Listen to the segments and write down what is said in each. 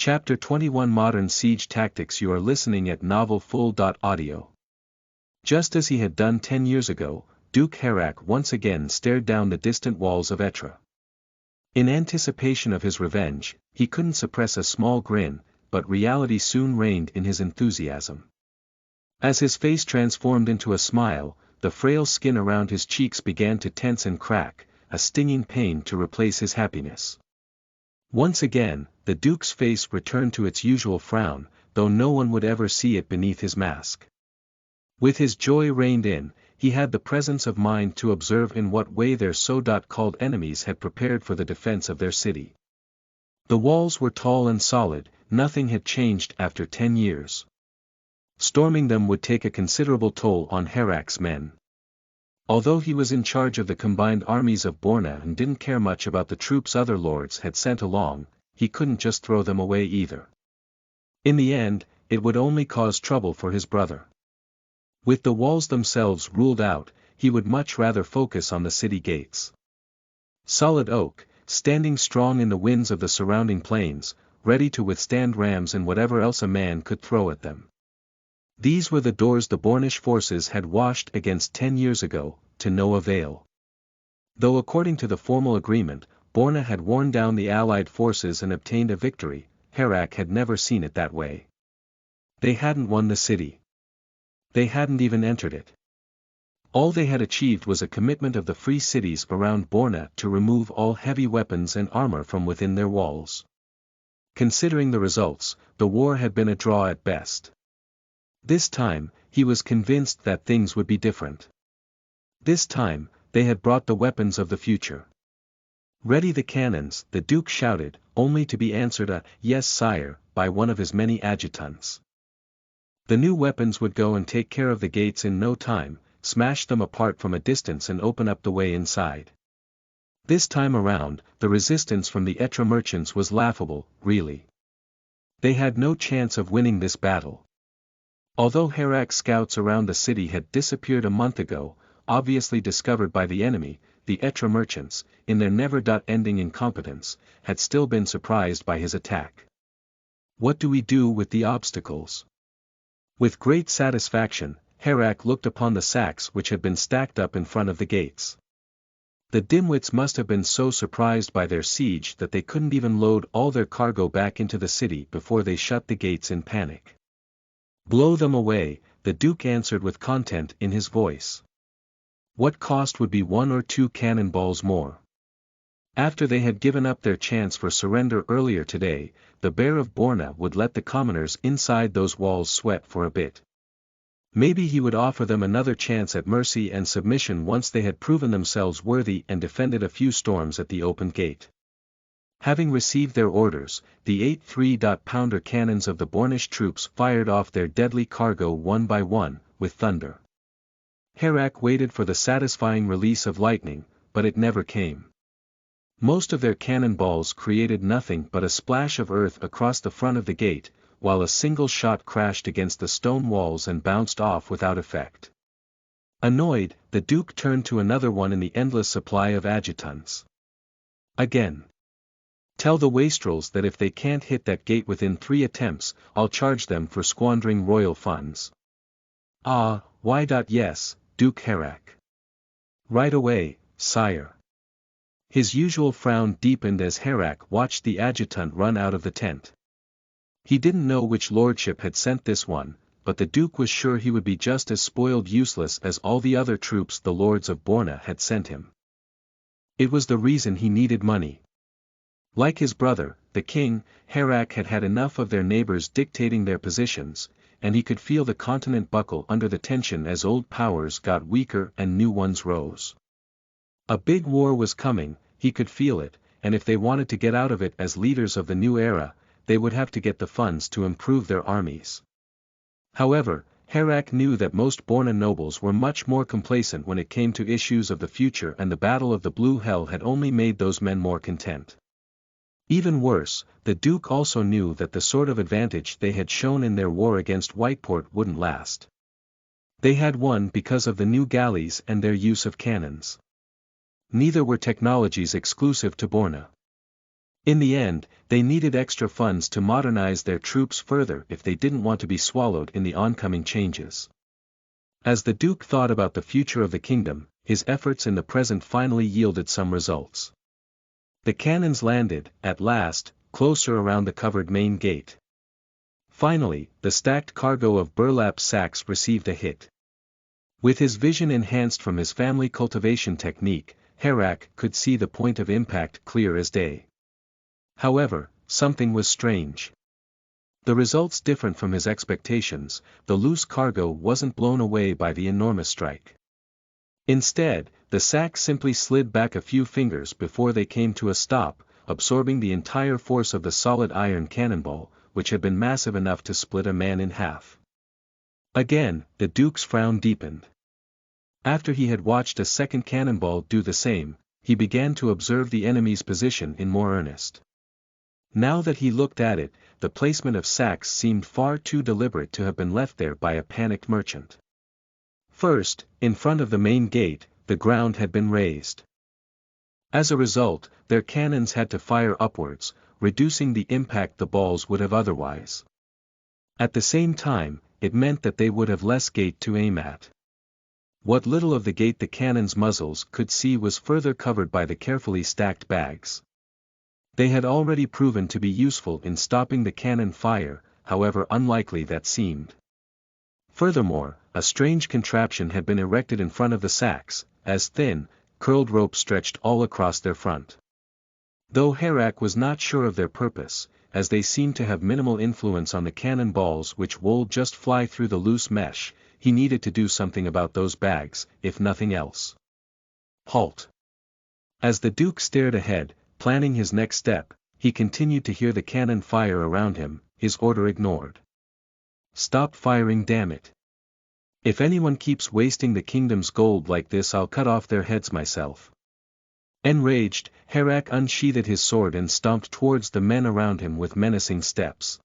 Chapter 21 Modern Siege Tactics. You are listening at novelfull.audio. Just as he had done 10 years ago, Duke Herak once again stared down the distant walls of Etra. In anticipation of his revenge, he couldn't suppress a small grin, but reality soon reigned in his enthusiasm. As his face transformed into a smile, the frail skin around his cheeks began to tense and crack, a stinging pain to replace his happiness. Once again, the Duke's face returned to its usual frown, though no one would ever see it beneath his mask. With his joy reined in, he had the presence of mind to observe in what way their so-called enemies had prepared for the defense of their city. The walls were tall and solid, nothing had changed after 10 years. Storming them would take a considerable toll on Herak's men. Although he was in charge of the combined armies of Borna and didn't care much about the troops other lords had sent along, he couldn't just throw them away either. In the end, it would only cause trouble for his brother. With the walls themselves ruled out, he would much rather focus on the city gates. Solid oak, standing strong in the winds of the surrounding plains, ready to withstand rams and whatever else a man could throw at them. These were the doors the Bornish forces had washed against 10 years ago, to no avail. Though according to the formal agreement, Borna had worn down the allied forces and obtained a victory, Herak had never seen it that way. They hadn't won the city. They hadn't even entered it. All they had achieved was a commitment of the free cities around Borna to remove all heavy weapons and armor from within their walls. Considering the results, the war had been a draw at best. This time, he was convinced that things would be different. This time, they had brought the weapons of the future. "Ready the cannons," the Duke shouted, only to be answered a "Yes, sire," by one of his many adjutants. The new weapons would go and take care of the gates in no time, smash them apart from a distance and open up the way inside. This time around, the resistance from the Etra merchants was laughable, really. They had no chance of winning this battle. Although Herak's scouts around the city had disappeared a month ago, obviously discovered by the enemy, the Etra merchants, in their never-ending incompetence, had still been surprised by his attack. What do we do with the obstacles? With great satisfaction, Herak looked upon the sacks which had been stacked up in front of the gates. The dimwits must have been so surprised by their siege that they couldn't even load all their cargo back into the city before they shut the gates in panic. "Blow them away," the Duke answered with content in his voice. What cost would be 1 or 2 cannonballs more? After they had given up their chance for surrender earlier today, the Bear of Borna would let the commoners inside those walls sweat for a bit. Maybe he would offer them another chance at mercy and submission once they had proven themselves worthy and defended a few storms at the open gate. Having received their orders, the 8 3-pounder cannons of the Bornish troops fired off their deadly cargo one by one, with thunder. Herak waited for the satisfying release of lightning, but it never came. Most of their cannonballs created nothing but a splash of earth across the front of the gate, while a single shot crashed against the stone walls and bounced off without effect. Annoyed, the Duke turned to another one in the endless supply of adjutants. "Again. Tell the wastrels that if they can't hit that gate within 3 attempts, I'll charge them for squandering royal funds." "Ah, why? Yes, Duke Herak. Right away, sire." His usual frown deepened as Herak watched the adjutant run out of the tent. He didn't know which lordship had sent this one, but the Duke was sure he would be just as spoiled useless as all the other troops the lords of Borna had sent him. It was the reason he needed money. Like his brother, the king, Herak had had enough of their neighbors dictating their positions, and he could feel the continent buckle under the tension as old powers got weaker and new ones rose. A big war was coming, he could feel it, and if they wanted to get out of it as leaders of the new era, they would have to get the funds to improve their armies. However, Herak knew that most Borna nobles were much more complacent when it came to issues of the future, and the Battle of the Blue Hell had only made those men more content. Even worse, the Duke also knew that the sort of advantage they had shown in their war against Whiteport wouldn't last. They had won because of the new galleys and their use of cannons. Neither were technologies exclusive to Borna. In the end, they needed extra funds to modernize their troops further if they didn't want to be swallowed in the oncoming changes. As the Duke thought about the future of the kingdom, his efforts in the present finally yielded some results. The cannons landed, at last, closer around the covered main gate. Finally, the stacked cargo of burlap sacks received a hit. With his vision enhanced from his family cultivation technique, Herak could see the point of impact clear as day. However, something was strange. The results different from his expectations. The loose cargo wasn't blown away by the enormous strike. Instead, the sacks simply slid back a few fingers before they came to a stop, absorbing the entire force of the solid iron cannonball, which had been massive enough to split a man in half. Again, the Duke's frown deepened. After he had watched a second cannonball do the same, he began to observe the enemy's position in more earnest. Now that he looked at it, the placement of sacks seemed far too deliberate to have been left there by a panicked merchant. First, in front of the main gate, the ground had been raised. As a result, their cannons had to fire upwards, reducing the impact the balls would have otherwise. At the same time, it meant that they would have less gate to aim at. What little of the gate the cannons' muzzles could see was further covered by the carefully stacked bags. They had already proven to be useful in stopping the cannon fire, however unlikely that seemed. Furthermore, a strange contraption had been erected in front of the sacks, as thin, curled rope stretched all across their front. Though Herak was not sure of their purpose, as they seemed to have minimal influence on the cannon balls which would just fly through the loose mesh, he needed to do something about those bags, if nothing else. Halt! As the Duke stared ahead, planning his next step, he continued to hear the cannon fire around him, his order ignored. Stop firing, damn it. If anyone keeps wasting the kingdom's gold like this, I'll cut off their heads myself. Enraged, Herak unsheathed his sword and stomped towards the men around him with menacing steps.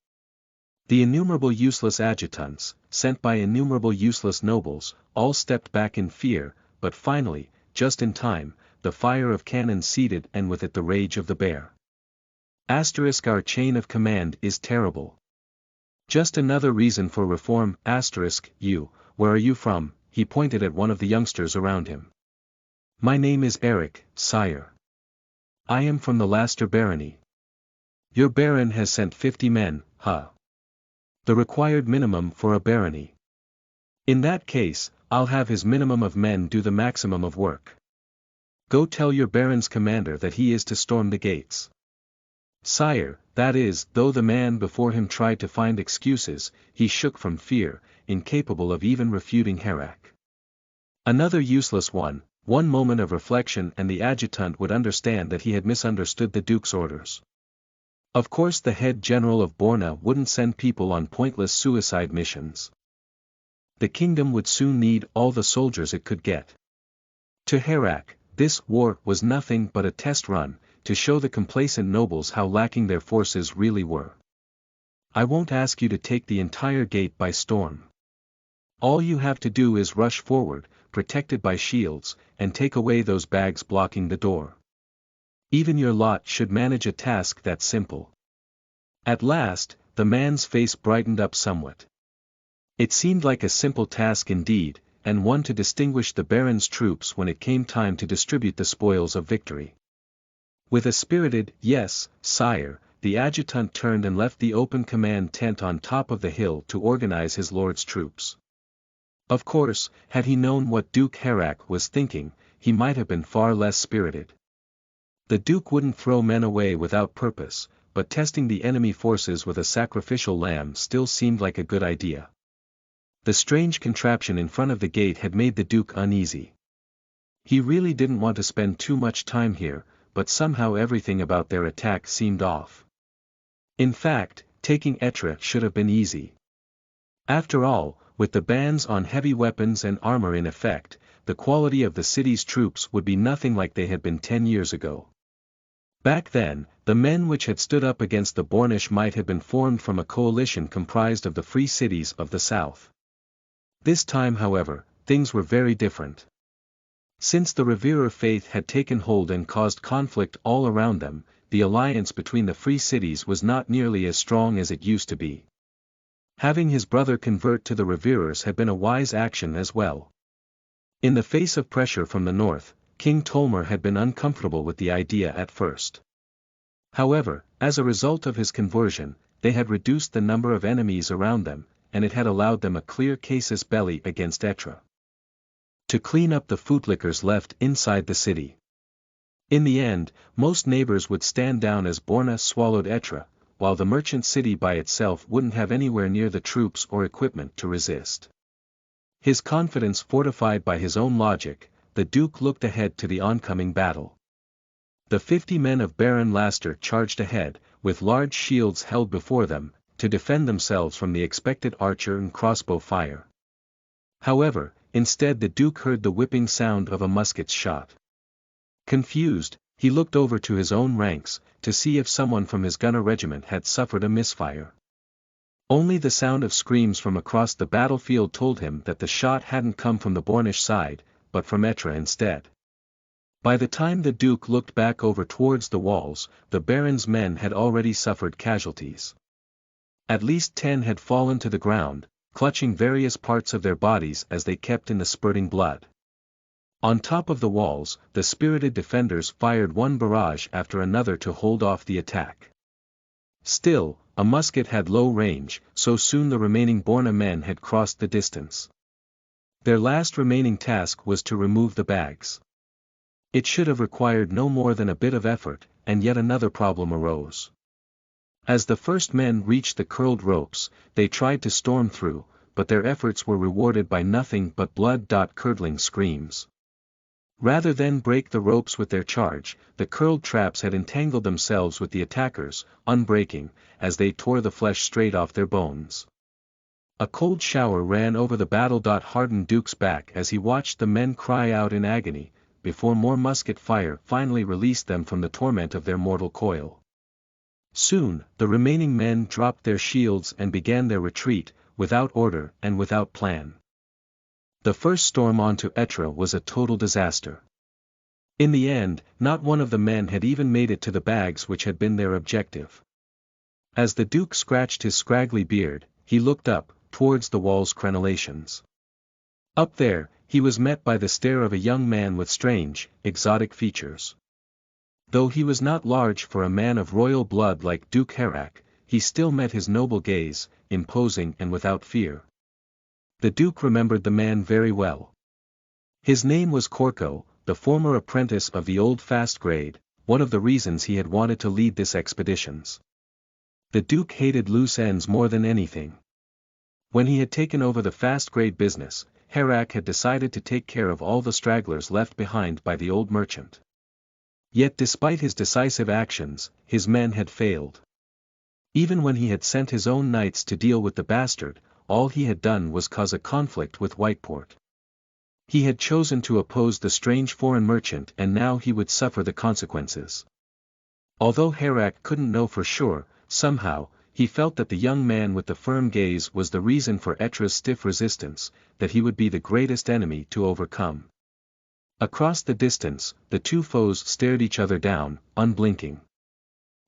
The innumerable useless adjutants, sent by innumerable useless nobles, all stepped back in fear, but finally, just in time, the fire of cannon ceded and with it the rage of the bear. Our chain of command is terrible. Just another reason for reform. You, where are you from? He pointed at one of the youngsters around him. My name is Eric, sire. I am from the Laster barony. Your baron has sent 50 men, huh? The required minimum for a barony. In that case, I'll have his minimum of men do the maximum of work. Go tell your baron's commander that he is to storm the gates. Sire, that is, though the man before him tried to find excuses, he shook from fear, incapable of even refuting Herak. Another useless one moment of reflection and the adjutant would understand that he had misunderstood the Duke's orders. Of course the head general of Borna wouldn't send people on pointless suicide missions. The kingdom would soon need all the soldiers it could get. To Herak, this war was nothing but a test run, to show the complacent nobles how lacking their forces really were. I won't ask you to take the entire gate by storm. All you have to do is rush forward, protected by shields, and take away those bags blocking the door. Even your lot should manage a task that simple. At last, the man's face brightened up somewhat. It seemed like a simple task indeed, and one to distinguish the Baron's troops when it came time to distribute the spoils of victory. With a spirited, "Yes, sire," the adjutant turned and left the open command tent on top of the hill to organize his lord's troops. Of course, had he known what Duke Herak was thinking, he might have been far less spirited. The Duke wouldn't throw men away without purpose, but testing the enemy forces with a sacrificial lamb still seemed like a good idea. The strange contraption in front of the gate had made the Duke uneasy. He really didn't want to spend too much time here, but somehow everything about their attack seemed off. In fact, taking Etra should have been easy. After all, with the bans on heavy weapons and armor in effect, the quality of the city's troops would be nothing like they had been 10 years ago. Back then, the men which had stood up against the Bornish might have been formed from a coalition comprised of the free cities of the south. This time, however, things were very different. Since the Reverer faith had taken hold and caused conflict all around them, the alliance between the free cities was not nearly as strong as it used to be. Having his brother convert to the Reverers had been a wise action as well. In the face of pressure from the north, King Tolmer had been uncomfortable with the idea at first. However, as a result of his conversion, they had reduced the number of enemies around them, and it had allowed them a clear casus belli against Etra. To clean up the footlickers left inside the city. In the end, most neighbors would stand down as Borna swallowed Etra, while the merchant city by itself wouldn't have anywhere near the troops or equipment to resist. His confidence fortified by his own logic, the Duke looked ahead to the oncoming battle. The 50 men of Baron Laster charged ahead, with large shields held before them, to defend themselves from the expected archer and crossbow fire. However, instead the Duke heard the whipping sound of a musket's shot. Confused, he looked over to his own ranks, to see if someone from his gunner regiment had suffered a misfire. Only the sound of screams from across the battlefield told him that the shot hadn't come from the Bornish side, but from Etra instead. By the time the Duke looked back over towards the walls, the Baron's men had already suffered casualties. At least 10 had fallen to the ground, clutching various parts of their bodies as they kept in the spurting blood. On top of the walls, the spirited defenders fired one barrage after another to hold off the attack. Still, a musket had low range, so soon the remaining Borna men had crossed the distance. Their last remaining task was to remove the bags. It should have required no more than a bit of effort, and yet another problem arose. As the first men reached the curled ropes, they tried to storm through, but their efforts were rewarded by nothing but blood-curdling screams. Rather than break the ropes with their charge, the curled traps had entangled themselves with the attackers, unbreaking, as they tore the flesh straight off their bones. A cold shower ran over the battle-hardened Duke's back as he watched the men cry out in agony, before more musket fire finally released them from the torment of their mortal coil. Soon, the remaining men dropped their shields and began their retreat, without order and without plan. The first storm onto Etra was a total disaster. In the end, not one of the men had even made it to the bags which had been their objective. As the Duke scratched his scraggly beard, he looked up, towards the wall's crenellations. Up there, he was met by the stare of a young man with strange, exotic features. Though he was not large for a man of royal blood like Duke Herak, he still met his noble gaze, imposing and without fear. The Duke remembered the man very well. His name was Corco, the former apprentice of the old fast grade, one of the reasons he had wanted to lead this expeditions. The Duke hated loose ends more than anything. When he had taken over the fast grade business, Herak had decided to take care of all the stragglers left behind by the old merchant. Yet despite his decisive actions, his men had failed. Even when he had sent his own knights to deal with the bastard, all he had done was cause a conflict with Whiteport. He had chosen to oppose the strange foreign merchant and now he would suffer the consequences. Although Herak couldn't know for sure, somehow, he felt that the young man with the firm gaze was the reason for Etra's stiff resistance, that he would be the greatest enemy to overcome. Across the distance, the two foes stared each other down, unblinking.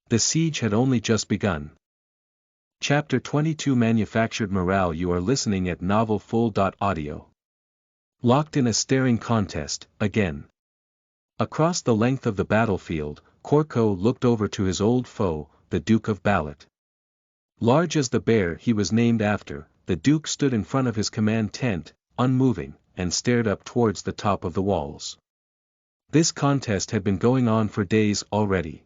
The siege had only just begun. Chapter 22 Manufactured Morale. You are listening at novelfull.audio. Locked in a staring contest, again. Across the length of the battlefield, Corco looked over to his old foe, the Duke of Ballet. Large as the bear he was named after, the Duke stood in front of his command tent, unmoving, and stared up towards the top of the walls. This contest had been going on for days already.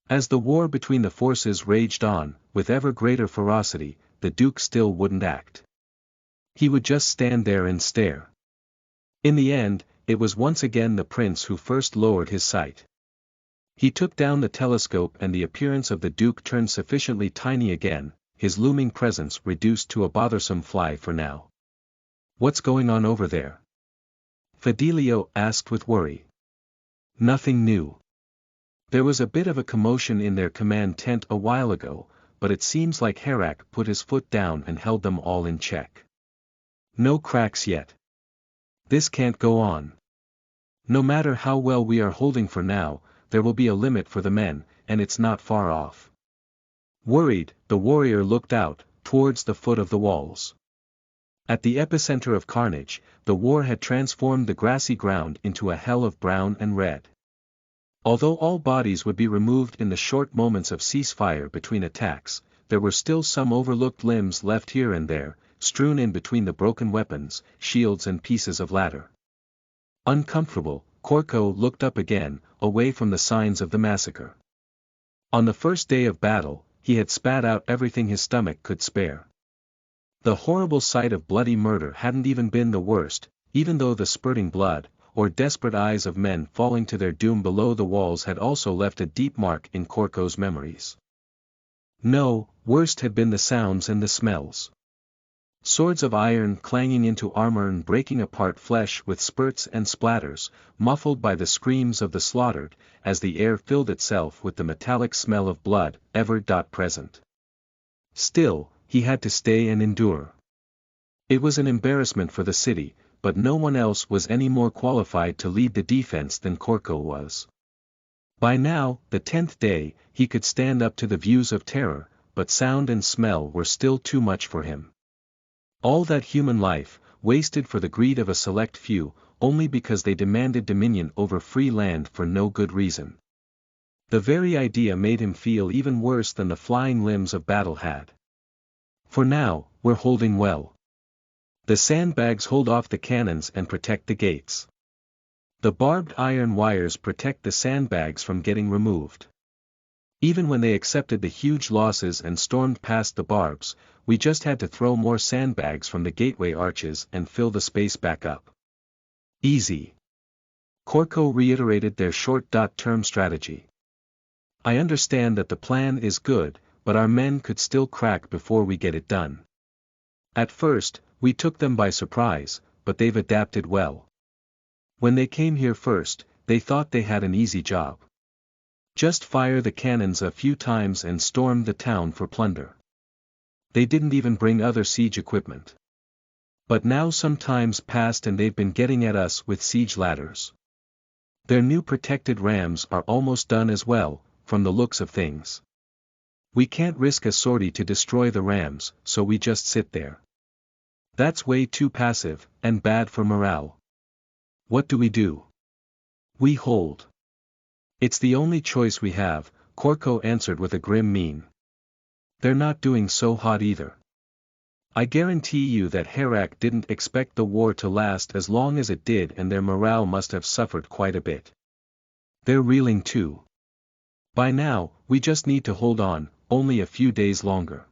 As the war between the forces raged on, with ever greater ferocity, the Duke still wouldn't act. He would just stand there and stare. In the end, it was once again the prince who first lowered his sight. He took down the telescope and the appearance of the Duke turned sufficiently tiny again, his looming presence reduced to a bothersome fly for now. "What's going on over there?" Fidelio asked with worry. "Nothing new. There was a bit of a commotion in their command tent a while ago, but it seems like Herak put his foot down and held them all in check. No cracks yet. This can't go on. No matter how well we are holding for now, there will be a limit for the men, and it's not far off. Worried, the warrior looked out, towards the foot of the walls. At the epicenter of carnage, the war had transformed the grassy ground into a hell of brown and red. Although all bodies would be removed in the short moments of ceasefire between attacks, there were still some overlooked limbs left here and there, strewn in between the broken weapons, shields and pieces of ladder. Uncomfortable, Korko looked up again, away from the signs of the massacre. On the first day of battle, he had spat out everything his stomach could spare. The horrible sight of bloody murder hadn't even been the worst, even though the spurting blood, or desperate eyes of men falling to their doom below the walls had also left a deep mark in Korko's memories. No, worst had been the sounds and the smells. Swords of iron clanging into armor and breaking apart flesh with spurts and splatters, muffled by the screams of the slaughtered, as the air filled itself with the metallic smell of blood, ever present. Still, he had to stay and endure. It was an embarrassment for the city, but no one else was any more qualified to lead the defense than Korko was. By now, the 10th day, he could stand up to the views of terror, but sound and smell were still too much for him. All that human life, wasted for the greed of a select few, only because they demanded dominion over free land for no good reason. The very idea made him feel even worse than the flying limbs of battle had. For now, we're holding well. The sandbags hold off the cannons and protect the gates. The barbed iron wires protect the sandbags from getting removed. Even when they accepted the huge losses and stormed past the barbs, we just had to throw more sandbags from the gateway arches and fill the space back up. Easy. Korko reiterated their short-term strategy. I understand that the plan is good, but our men could still crack before we get it done. At first, we took them by surprise, but they've adapted well. When they came here first, they thought they had an easy job. Just fire the cannons a few times and storm the town for plunder. They didn't even bring other siege equipment. But now some time's passed and they've been getting at us with siege ladders. Their new protected rams are almost done as well, from the looks of things. We can't risk a sortie to destroy the rams, so we just sit there. That's way too passive, and bad for morale. What do we do? We hold. It's the only choice we have, Korko answered with a grim mien. They're not doing so hot either. I guarantee you that Herak didn't expect the war to last as long as it did, and their morale must have suffered quite a bit. They're reeling too. By now, we just need to hold on, only a few days longer.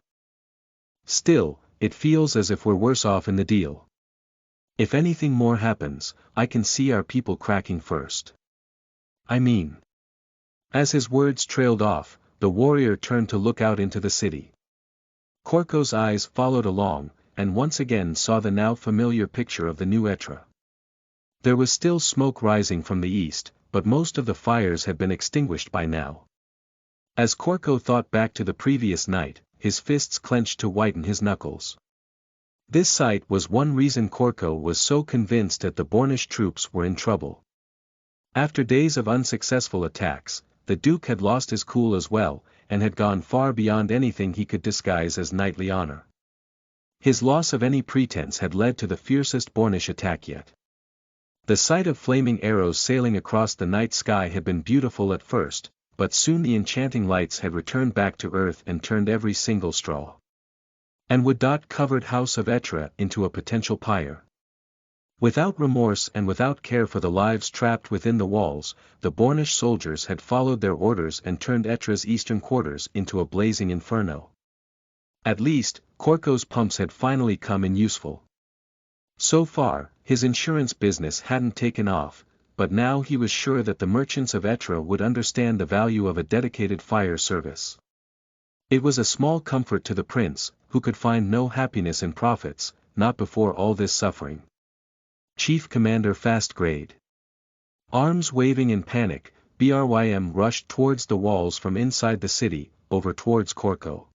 Still, it feels as if we're worse off in the deal. If anything more happens, I can see our people cracking first. I mean. As his words trailed off, the warrior turned to look out into the city. Korko's eyes followed along, and once again saw the now familiar picture of the new Etra. There was still smoke rising from the east, but most of the fires had been extinguished by now. As Korko thought back to the previous night, his fists clenched to whiten his knuckles. This sight was one reason Korko was so convinced that the Bornish troops were in trouble. After days of unsuccessful attacks, the Duke had lost his cool as well, and had gone far beyond anything he could disguise as knightly honor. His loss of any pretense had led to the fiercest Bornish attack yet. The sight of flaming arrows sailing across the night sky had been beautiful at first, but soon the enchanting lights had returned back to earth and turned every single straw. And wood-covered house of Etra into a potential pyre. Without remorse and without care for the lives trapped within the walls, the Bornish soldiers had followed their orders and turned Etra's eastern quarters into a blazing inferno. At least, Korko's pumps had finally come in useful. So far, his insurance business hadn't taken off, but now he was sure that the merchants of Etra would understand the value of a dedicated fire service. It was a small comfort to the prince, who could find no happiness in profits, not before all this suffering. Chief Commander Fastgrade. Arms waving in panic, Brym rushed towards the walls from inside the city, over towards Korko.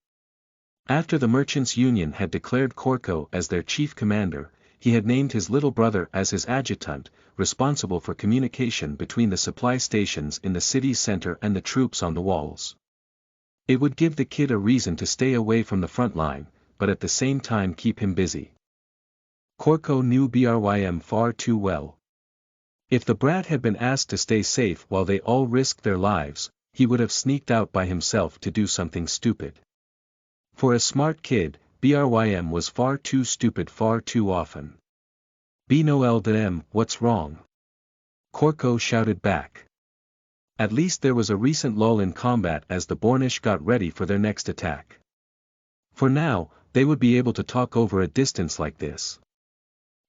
After the Merchants' Union had declared Korko as their chief commander, he had named his little brother as his adjutant, responsible for communication between the supply stations in the city's center and the troops on the walls. It would give the kid a reason to stay away from the front line, but at the same time keep him busy. Korko knew Brym far too well. If the brat had been asked to stay safe while they all risked their lives, he would have sneaked out by himself to do something stupid. For a smart kid, Brym was far too stupid far too often. Noel, what's wrong? Korko shouted back. At least there was a recent lull in combat as the Bornish got ready for their next attack. For now, they would be able to talk over a distance like this.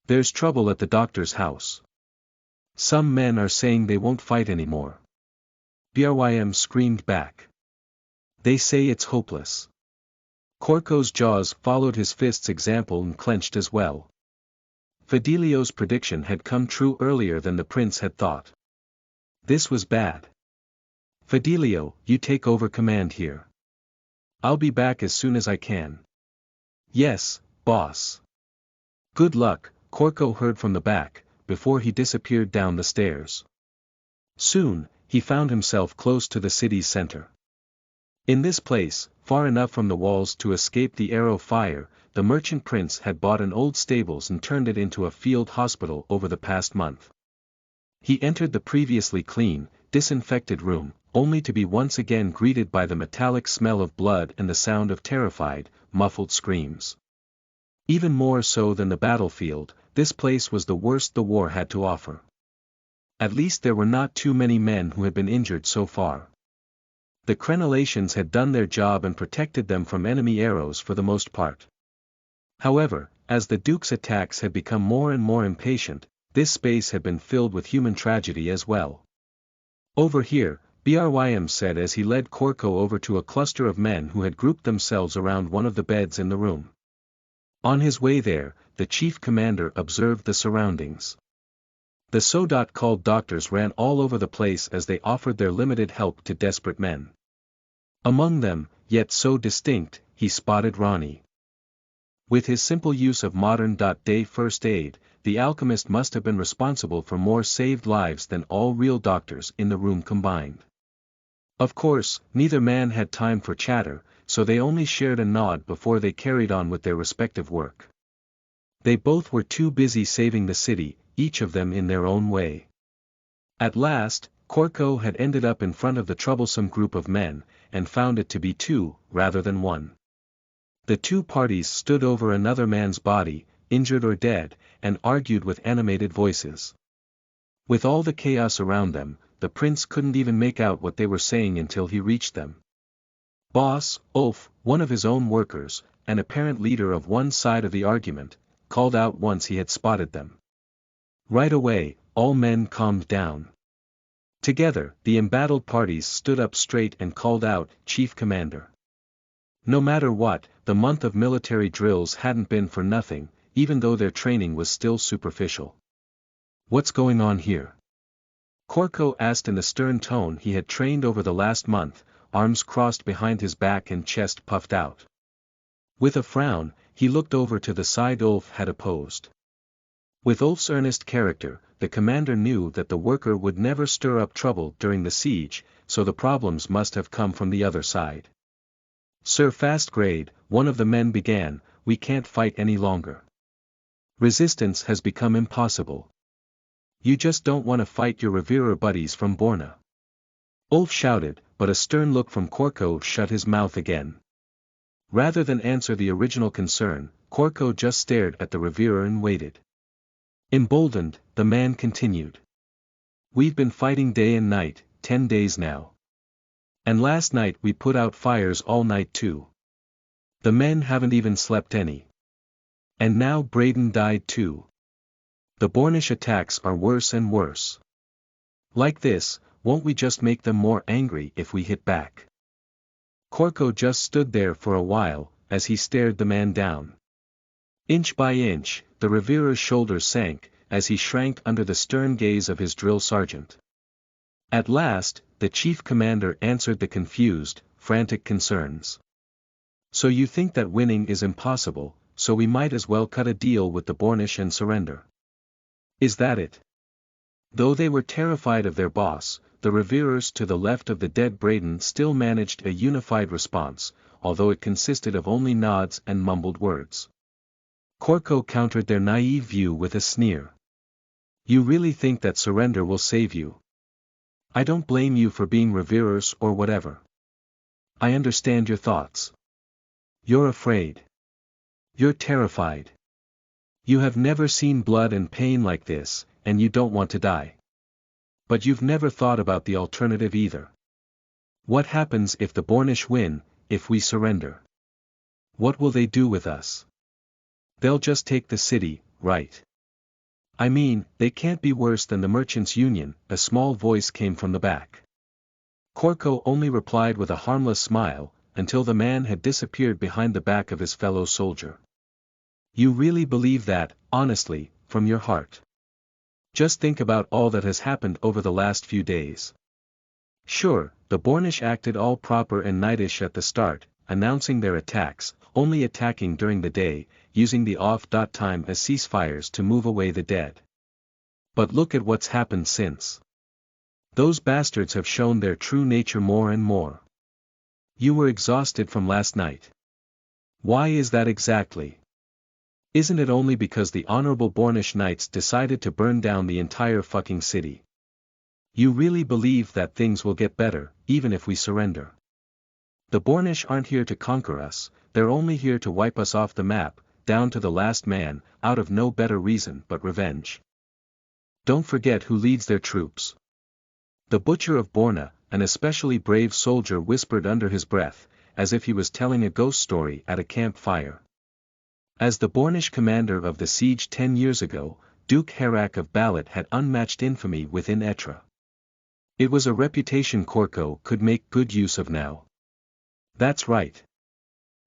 There's trouble at the doctor's house. Some men are saying they won't fight anymore. Brym screamed back. They say it's hopeless. Korko's jaws followed his fist's example and clenched as well. Fidelio's prediction had come true earlier than the prince had thought. This was bad. Fidelio, you take over command here. I'll be back as soon as I can. Yes, boss. Good luck, Korko heard from the back, before he disappeared down the stairs. Soon, he found himself close to the city's center. In this place, far enough from the walls to escape the arrow fire, the merchant prince had bought an old stables and turned it into a field hospital over the past month. He entered the previously clean, disinfected room, only to be once again greeted by the metallic smell of blood and the sound of terrified, muffled screams. Even more so than the battlefield, this place was the worst the war had to offer. At least there were not too many men who had been injured so far. The crenellations had done their job and protected them from enemy arrows for the most part. However, as the Duke's attacks had become more and more impatient, this space had been filled with human tragedy as well. Over here, Brym said as he led Korko over to a cluster of men who had grouped themselves around one of the beds in the room. On his way there, the chief commander observed the surroundings. The so-called doctors ran all over the place as they offered their limited help to desperate men. Among them, yet so distinct, he spotted Ronnie. With his simple use of modern-day first aid, the alchemist must have been responsible for more saved lives than all real doctors in the room combined. Of course, neither man had time for chatter, so they only shared a nod before they carried on with their respective work. They both were too busy saving the city, each of them in their own way. At last, Korko had ended up in front of the troublesome group of men, and found it to be two, rather than one. The two parties stood over another man's body, injured or dead, and argued with animated voices. With all the chaos around them, the prince couldn't even make out what they were saying until he reached them. Boss, Ulf, one of his own workers, an apparent leader of one side of the argument, called out once he had spotted them. Right away, all men calmed down. Together, the embattled parties stood up straight and called out, Chief Commander. No matter what, the month of military drills hadn't been for nothing, even though their training was still superficial. What's going on here? Korko asked in the stern tone he had trained over the last month, arms crossed behind his back and chest puffed out. With a frown, he looked over to the side Ulf had opposed. With Ulf's earnest character, the commander knew that the worker would never stir up trouble during the siege, so the problems must have come from the other side. Sir Fastgrade, one of the men began, we can't fight any longer. Resistance has become impossible. You just don't want to fight your reverer buddies from Borna. Ulf shouted, but a stern look from Korko shut his mouth again. Rather than answer the original concern, Korko just stared at the reverer and waited. Emboldened, the man continued. We've been fighting day and night, 10 days now. And last night we put out fires all night too. The men haven't even slept any. And now Braden died too. The Bornish attacks are worse and worse. Like this, won't we just make them more angry if we hit back? Korko just stood there for a while, as he stared the man down. Inch by inch, the reverer's shoulders sank, as he shrank under the stern gaze of his drill sergeant. At last, the chief commander answered the confused, frantic concerns. So you think that winning is impossible, so we might as well cut a deal with the Bornish and surrender. Is that it? Though they were terrified of their boss, the reverers to the left of the dead Braden still managed a unified response, although it consisted of only nods and mumbled words. Corco countered their naive view with a sneer. You really think that surrender will save you? I don't blame you for being reverers or whatever. I understand your thoughts. You're afraid. You're terrified. You have never seen blood and pain like this, and you don't want to die. But you've never thought about the alternative either. What happens if the Bornish win, if we surrender? What will they do with us? They'll just take the city, right? I mean, they can't be worse than the Merchants' Union, a small voice came from the back. Corco only replied with a harmless smile, until the man had disappeared behind the back of his fellow soldier. You really believe that, honestly, from your heart? Just think about all that has happened over the last few days. Sure, the Bornish acted all proper and knightish at the start, announcing their attacks, only attacking during the day, using the off-time as ceasefires to move away the dead. But look at what's happened since. Those bastards have shown their true nature more and more. You were exhausted from last night. Why is that exactly? Isn't it only because the honorable Bornish knights decided to burn down the entire fucking city? You really believe that things will get better, even if we surrender? The Bornish aren't here to conquer us, they're only here to wipe us off the map, down to the last man, out of no better reason but revenge. Don't forget who leads their troops. The Butcher of Borna, an especially brave soldier, whispered under his breath, as if he was telling a ghost story at a campfire. As the Bornish commander of the siege 10 years ago, Duke Herak of Balat had unmatched infamy within Etra. It was a reputation Corco could make good use of now. That's right.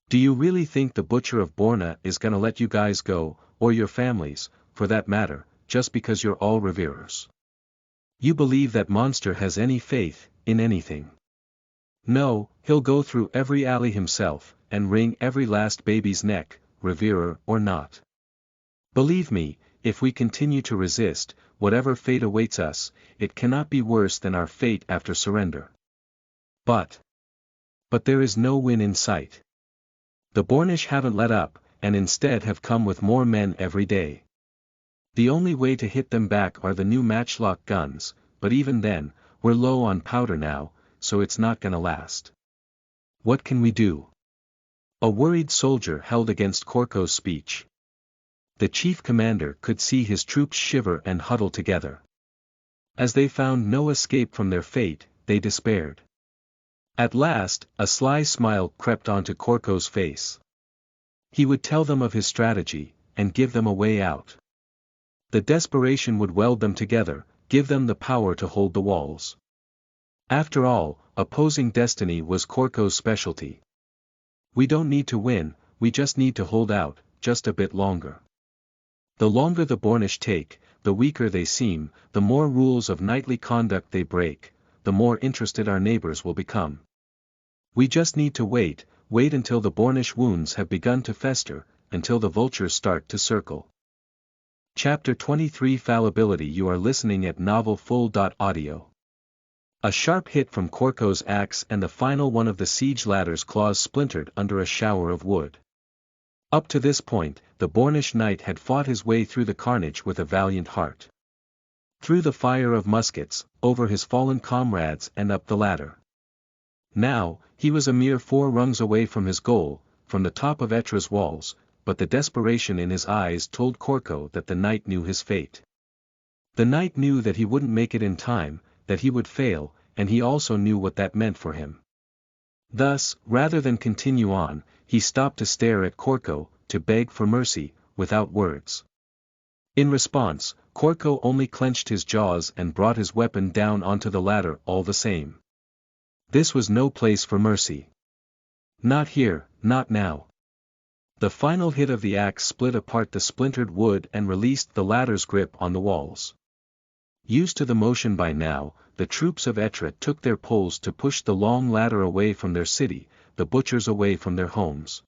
Do you really think the Butcher of Borna is gonna let you guys go, or your families, for that matter, just because you're all reverers? You believe that monster has any faith in anything? No, he'll go through every alley himself, and wring every last baby's neck, reverer or not. Believe me, if we continue to resist, whatever fate awaits us, it cannot be worse than our fate after surrender. But there is no win in sight. The Bornish haven't let up, and instead have come with more men every day. The only way to hit them back are the new matchlock guns, but even then, we're low on powder now, so it's not gonna last. What can we do? A worried soldier held against Corco's speech. The chief commander could see his troops shiver and huddle together. As they found no escape from their fate, they despaired. At last, a sly smile crept onto Corco's face. He would tell them of his strategy, and give them a way out. The desperation would weld them together, give them the power to hold the walls. After all, opposing destiny was Corco's specialty. We don't need to win, we just need to hold out, just a bit longer. The longer the Bornish take, the weaker they seem, the more rules of knightly conduct they break, the more interested our neighbors will become. We just need to wait until the Bornish wounds have begun to fester, until the vultures start to circle. Chapter 23 Fallibility. You are listening at novelfull.audio. A sharp hit from Corco's axe and the final one of the siege ladder's claws splintered under a shower of wood. Up to this point, the Bornish knight had fought his way through the carnage with a valiant heart. Through the fire of muskets, over his fallen comrades and up the ladder. Now, he was a mere 4 rungs away from his goal, from the top of Etra's walls, but the desperation in his eyes told Corco that the knight knew his fate. The knight knew that he wouldn't make it in time, that he would fail, and he also knew what that meant for him. Thus, rather than continue on, he stopped to stare at Corco, to beg for mercy, without words. In response, Corco only clenched his jaws and brought his weapon down onto the ladder all the same. This was no place for mercy. Not here, not now. The final hit of the axe split apart the splintered wood and released the ladder's grip on the walls. Used to the motion by now, the troops of Etra took their poles to push the long ladder away from their city, the butchers away from their homes.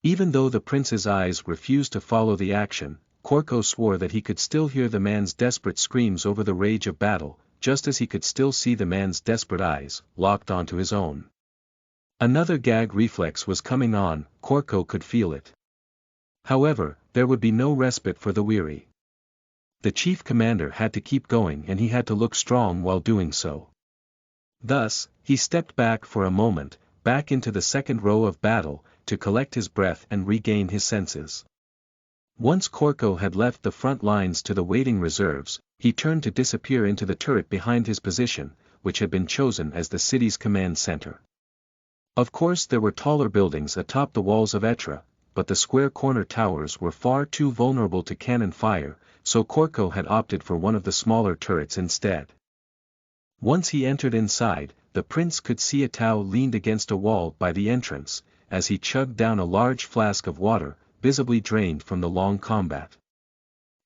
Even though the prince's eyes refused to follow the action, Korko swore that he could still hear the man's desperate screams over the rage of battle, just as he could still see the man's desperate eyes, locked onto his own. Another gag reflex was coming on, Korko could feel it. However, there would be no respite for the weary. The chief commander had to keep going and he had to look strong while doing so. Thus, he stepped back for a moment, back into the second row of battle, to collect his breath and regain his senses. Once Korko had left the front lines to the waiting reserves, he turned to disappear into the turret behind his position, which had been chosen as the city's command center. Of course there were taller buildings atop the walls of Etra, but the square corner towers were far too vulnerable to cannon fire, so Korko had opted for one of the smaller turrets instead. Once he entered inside, the prince could see a Tao leaned against a wall by the entrance, as he chugged down a large flask of water, visibly drained from the long combat.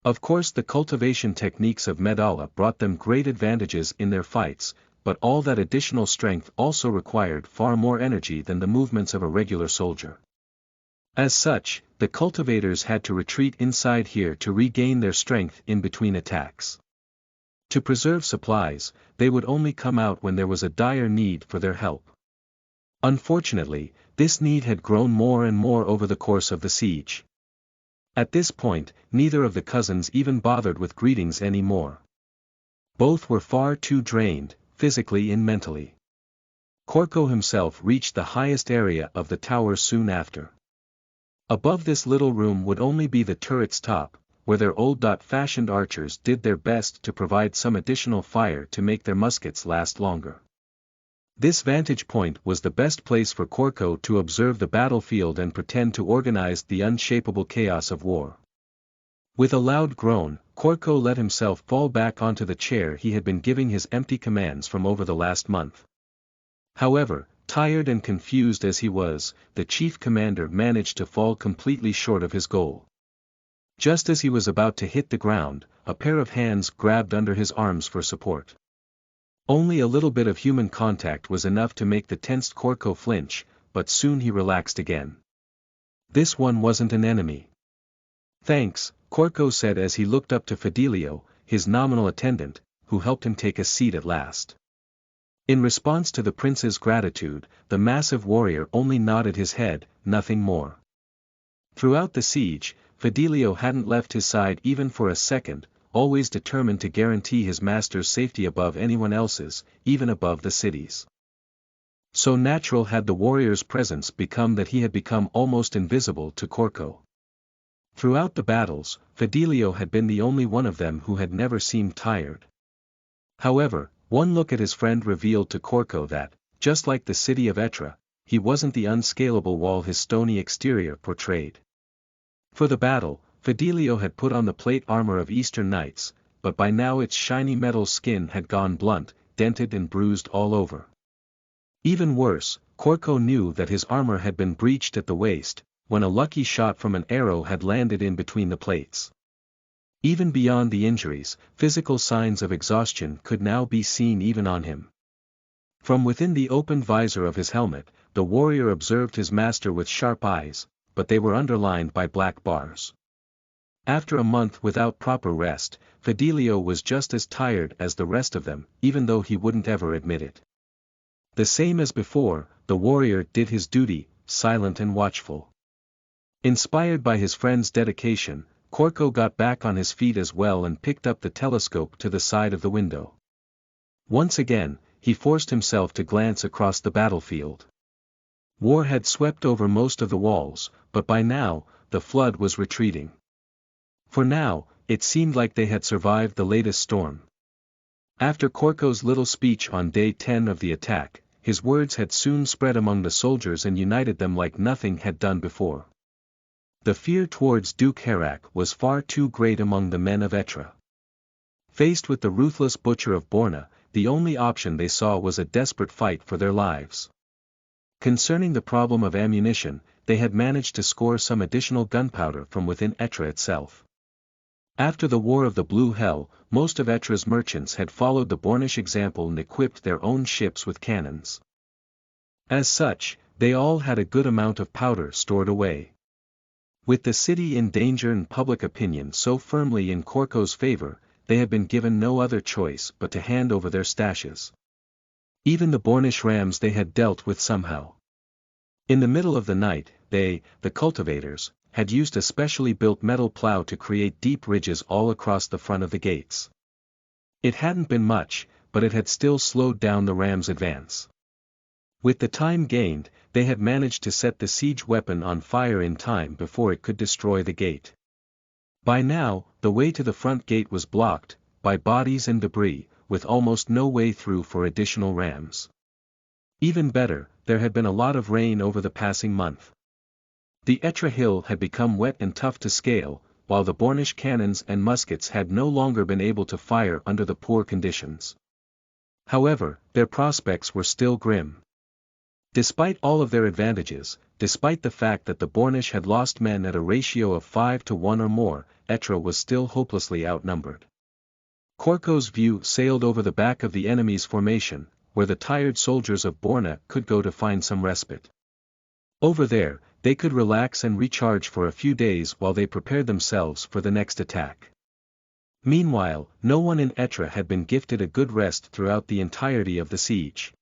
Of course the cultivation techniques of Medalla brought them great advantages in their fights, but all that additional strength also required far more energy than the movements of a regular soldier. As such, the cultivators had to retreat inside here to regain their strength in between attacks. To preserve supplies, they would only come out when there was a dire need for their help. Unfortunately, this need had grown more and more over the course of the siege. At this point, neither of the cousins even bothered with greetings anymore. Both were far too drained, physically and mentally. Korko himself reached the highest area of the tower soon after. Above this little room would only be the turret's top, where their old-fashioned archers did their best to provide some additional fire to make their muskets last longer. This vantage point was the best place for Korko to observe the battlefield and pretend to organize the unshapable chaos of war. With a loud groan, Korko let himself fall back onto the chair he had been giving his empty commands from over the last month. However, tired and confused as he was, the chief commander managed to fall completely short of his goal. Just as he was about to hit the ground, a pair of hands grabbed under his arms for support. Only a little bit of human contact was enough to make the tensed Korko flinch, but soon he relaxed again. This one wasn't an enemy. "Thanks," Korko said as he looked up to Fidelio, his nominal attendant, who helped him take a seat at last. In response to the prince's gratitude, the massive warrior only nodded his head, nothing more. Throughout the siege, Fidelio hadn't left his side even for a second, always determined to guarantee his master's safety above anyone else's, even above the city's. So natural had the warrior's presence become that he had become almost invisible to Korko. Throughout the battles, Fidelio had been the only one of them who had never seemed tired. However, one look at his friend revealed to Korko that, just like the city of Etra, he wasn't the unscalable wall his stony exterior portrayed. For the battle, Fidelio had put on the plate armor of Eastern Knights, but by now its shiny metal skin had gone blunt, dented and bruised all over. Even worse, Korko knew that his armor had been breached at the waist, when a lucky shot from an arrow had landed in between the plates. Even beyond the injuries, physical signs of exhaustion could now be seen even on him. From within the open visor of his helmet, the warrior observed his master with sharp eyes, but they were underlined by black bars. After a month without proper rest, Fidelio was just as tired as the rest of them, even though he wouldn't ever admit it. The same as before, the warrior did his duty, silent and watchful. Inspired by his friend's dedication, Korko got back on his feet as well and picked up the telescope to the side of the window. Once again, he forced himself to glance across the battlefield. War had swept over most of the walls, but by now, the flood was retreating. For now, it seemed like they had survived the latest storm. After Korko's little speech on day 10 of the attack, his words had soon spread among the soldiers and united them like nothing had done before. The fear towards Duke Herak was far too great among the men of Etra. Faced with the ruthless butcher of Borna, the only option they saw was a desperate fight for their lives. Concerning the problem of ammunition, they had managed to score some additional gunpowder from within Etra itself. After the War of the Blue Hell, most of Etra's merchants had followed the Bornish example and equipped their own ships with cannons. As such, they all had a good amount of powder stored away. With the city in danger and public opinion so firmly in Korko's favor, they had been given no other choice but to hand over their stashes. Even the Bornish rams they had dealt with somehow. In the middle of the night, they, the cultivators, had used a specially built metal plow to create deep ridges all across the front of the gates. It hadn't been much, but it had still slowed down the rams' advance. With the time gained, they had managed to set the siege weapon on fire in time before it could destroy the gate. By now, the way to the front gate was blocked, by bodies and debris, with almost no way through for additional rams. Even better, there had been a lot of rain over the passing month. The Etra hill had become wet and tough to scale, while the Bornish cannons and muskets had no longer been able to fire under the poor conditions. However, their prospects were still grim. Despite all of their advantages, despite the fact that the Bornish had lost men at a ratio of 5 to 1 or more, Etra was still hopelessly outnumbered. Korko's view sailed over the back of the enemy's formation, where the tired soldiers of Borna could go to find some respite. Over there, they could relax and recharge for a few days while they prepared themselves for the next attack. Meanwhile, no one in Etra had been gifted a good rest throughout the entirety of the siege.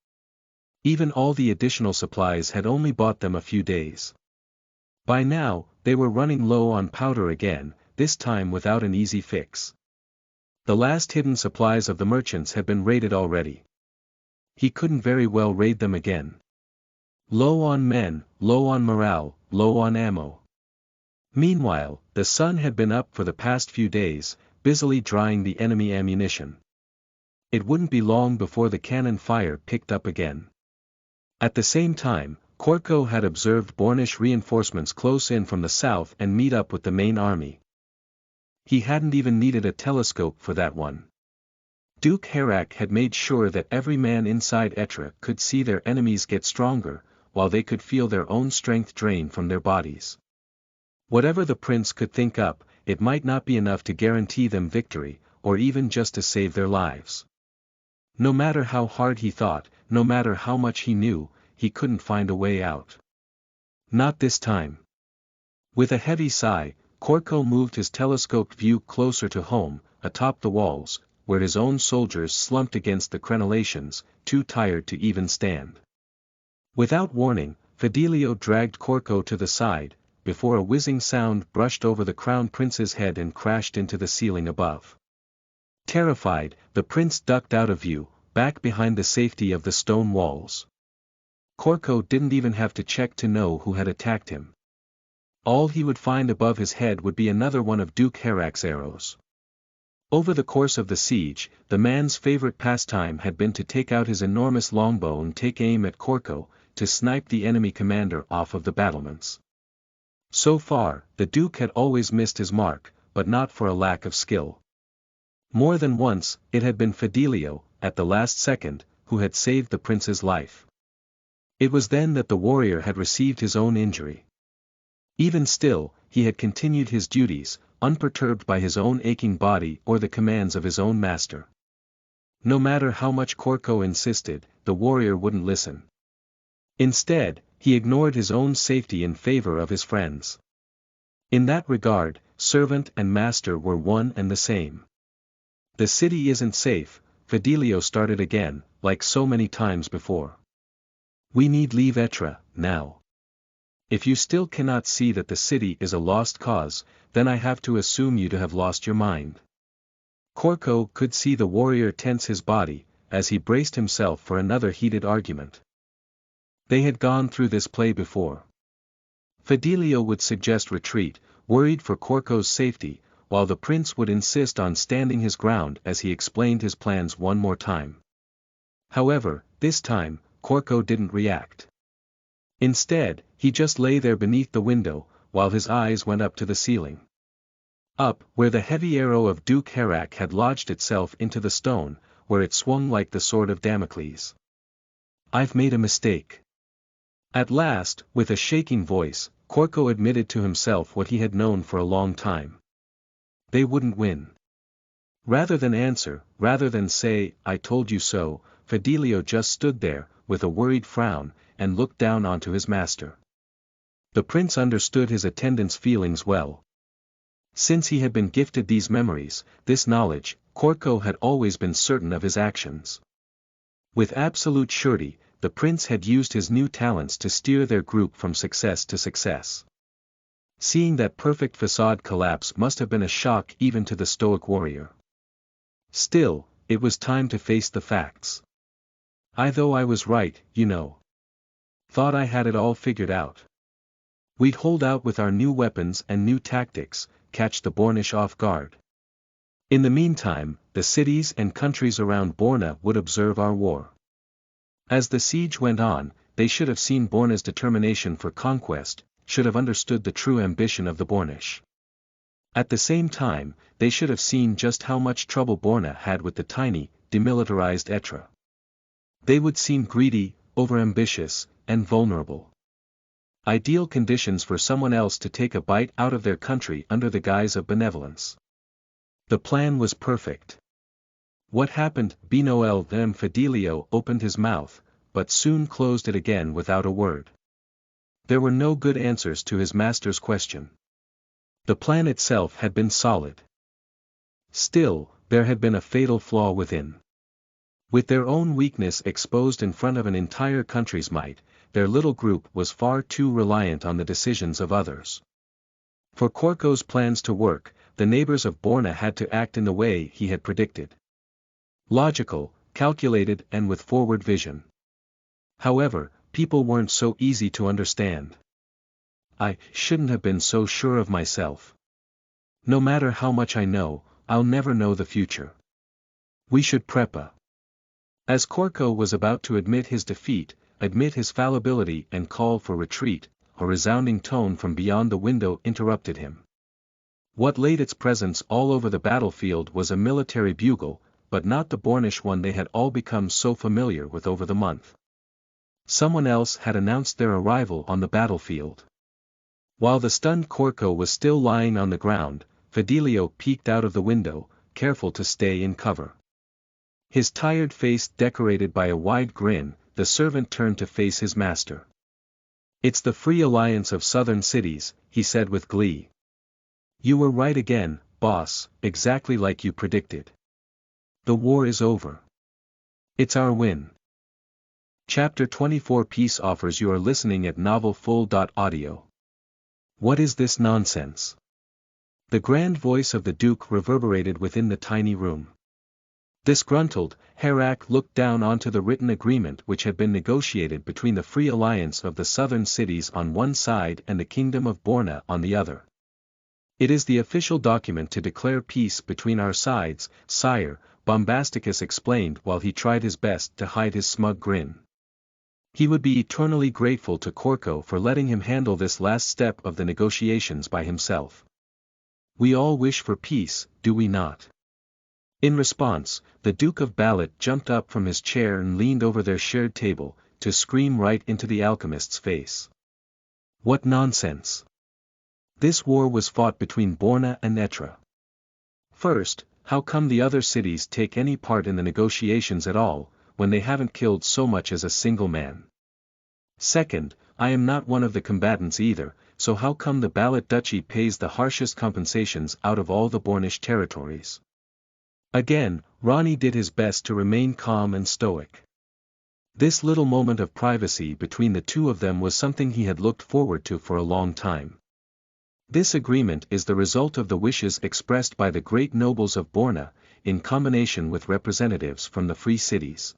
Even all the additional supplies had only bought them a few days. By now, they were running low on powder again, this time without an easy fix. The last hidden supplies of the merchants had been raided already. He couldn't very well raid them again. Low on men, low on morale, low on ammo. Meanwhile, the sun had been up for the past few days, busily drying the enemy ammunition. It wouldn't be long before the cannon fire picked up again. At the same time, Korko had observed Bornish reinforcements close in from the south and meet up with the main army. He hadn't even needed a telescope for that one. Duke Herak had made sure that every man inside Etra could see their enemies get stronger, while they could feel their own strength drain from their bodies. Whatever the prince could think up, it might not be enough to guarantee them victory, or even just to save their lives. No matter how hard he thought, no matter how much he knew, he couldn't find a way out. Not this time. With a heavy sigh, Korko moved his telescoped view closer to home, atop the walls, where his own soldiers slumped against the crenellations, too tired to even stand. Without warning, Fidelio dragged Korko to the side, before a whizzing sound brushed over the crown prince's head and crashed into the ceiling above. Terrified, the prince ducked out of view, back behind the safety of the stone walls. Korko didn't even have to check to know who had attacked him. All he would find above his head would be another one of Duke Herak's arrows. Over the course of the siege, the man's favorite pastime had been to take out his enormous longbow and take aim at Korko, to snipe the enemy commander off of the battlements. So far, the Duke had always missed his mark, but not for a lack of skill. More than once, it had been Fidelio, at the last second, who had saved the prince's life. It was then that the warrior had received his own injury. Even still, he had continued his duties, unperturbed by his own aching body or the commands of his own master. No matter how much Korko insisted, the warrior wouldn't listen. Instead, he ignored his own safety in favor of his friends. In that regard, servant and master were one and the same. The city isn't safe, Fidelio started again, like so many times before. We need leave Etra, now. If you still cannot see that the city is a lost cause, then I have to assume you to have lost your mind. Korko could see the warrior tense his body, as he braced himself for another heated argument. They had gone through this play before. Fidelio would suggest retreat, worried for Korko's safety, while the prince would insist on standing his ground as he explained his plans one more time. However, this time, Korko didn't react. Instead, he just lay there beneath the window, while his eyes went up to the ceiling. Up, where the heavy arrow of Duke Herak had lodged itself into the stone, where it swung like the sword of Damocles. I've made a mistake. At last, with a shaking voice, Korko admitted to himself what he had known for a long time. They wouldn't win. Rather than answer, rather than say, I told you so, Fidelio just stood there, with a worried frown, and looked down onto his master. The prince understood his attendant's feelings well. Since he had been gifted these memories, this knowledge, Korko had always been certain of his actions. With absolute surety, the prince had used his new talents to steer their group from success to success. Seeing that perfect facade collapse must have been a shock even to the stoic warrior. Still, it was time to face the facts. Though I was right, you know. Thought I had it all figured out. We'd hold out with our new weapons and new tactics, catch the Bornish off guard. In the meantime, the cities and countries around Borna would observe our war. As the siege went on, they should have seen Borna's determination for conquest, should have understood the true ambition of the Bornish. At the same time, they should have seen just how much trouble Borna had with the tiny, demilitarized Etra. They would seem greedy, overambitious, and vulnerable. Ideal conditions for someone else to take a bite out of their country under the guise of benevolence. The plan was perfect. What happened? Benoel M. Fidelio opened his mouth, but soon closed it again without a word. There were no good answers to his master's question. The plan itself had been solid. Still, there had been a fatal flaw within. With their own weakness exposed in front of an entire country's might, their little group was far too reliant on the decisions of others. For Korko's plans to work, the neighbors of Borna had to act in the way he had predicted. Logical, calculated and with forward vision. However, people weren't so easy to understand. I shouldn't have been so sure of myself. No matter how much I know, I'll never know the future. We should prepa. As Korko was about to admit his defeat, admit his fallibility and call for retreat, a resounding tone from beyond the window interrupted him. What laid its presence all over the battlefield was a military bugle, but not the Bornish one they had all become so familiar with over the month. Someone else had announced their arrival on the battlefield. While the stunned Korko was still lying on the ground, Fidelio peeked out of the window, careful to stay in cover. His tired face decorated by a wide grin, the servant turned to face his master. "It's the Free Alliance of Southern Cities," he said with glee. "You were right again, boss, exactly like you predicted. The war is over. It's our win." Chapter 24 Peace Offers. You are listening at novelfull.audio. What is this nonsense? The grand voice of the Duke reverberated within the tiny room. Disgruntled, Herak looked down onto the written agreement which had been negotiated between the Free Alliance of the Southern Cities on one side and the Kingdom of Borna on the other. "It is the official document to declare peace between our sides, sire," Bombasticus explained while he tried his best to hide his smug grin. He would be eternally grateful to Korko for letting him handle this last step of the negotiations by himself. "We all wish for peace, do we not?" In response, the Duke of Balat jumped up from his chair and leaned over their shared table, to scream right into the alchemist's face. "What nonsense! This war was fought between Borna and Etra. First, how come the other cities take any part in the negotiations at all, when they haven't killed so much as a single man? Second, I am not one of the combatants either, so how come the Balat Duchy pays the harshest compensations out of all the Bornish territories?" Again, Ronnie did his best to remain calm and stoic. This little moment of privacy between the two of them was something he had looked forward to for a long time. This agreement is the result of the wishes expressed by the great nobles of Borna, in combination with representatives from the free cities.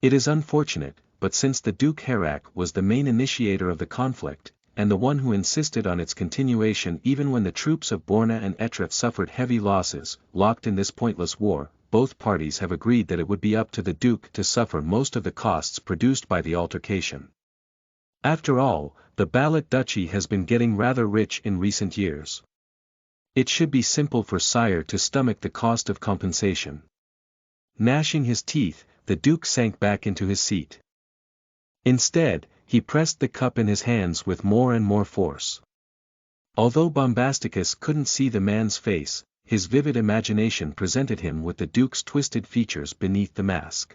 It is unfortunate, but since the Duke Herak was the main initiator of the conflict, and the one who insisted on its continuation even when the troops of Borna and Etra suffered heavy losses, locked in this pointless war, both parties have agreed that it would be up to the Duke to suffer most of the costs produced by the altercation. After all, the Balat Duchy has been getting rather rich in recent years. It should be simple for Sire to stomach the cost of compensation. Gnashing his teeth, the Duke sank back into his seat. Instead, he pressed the cup in his hands with more and more force. Although Bombasticus couldn't see the man's face, his vivid imagination presented him with the Duke's twisted features beneath the mask.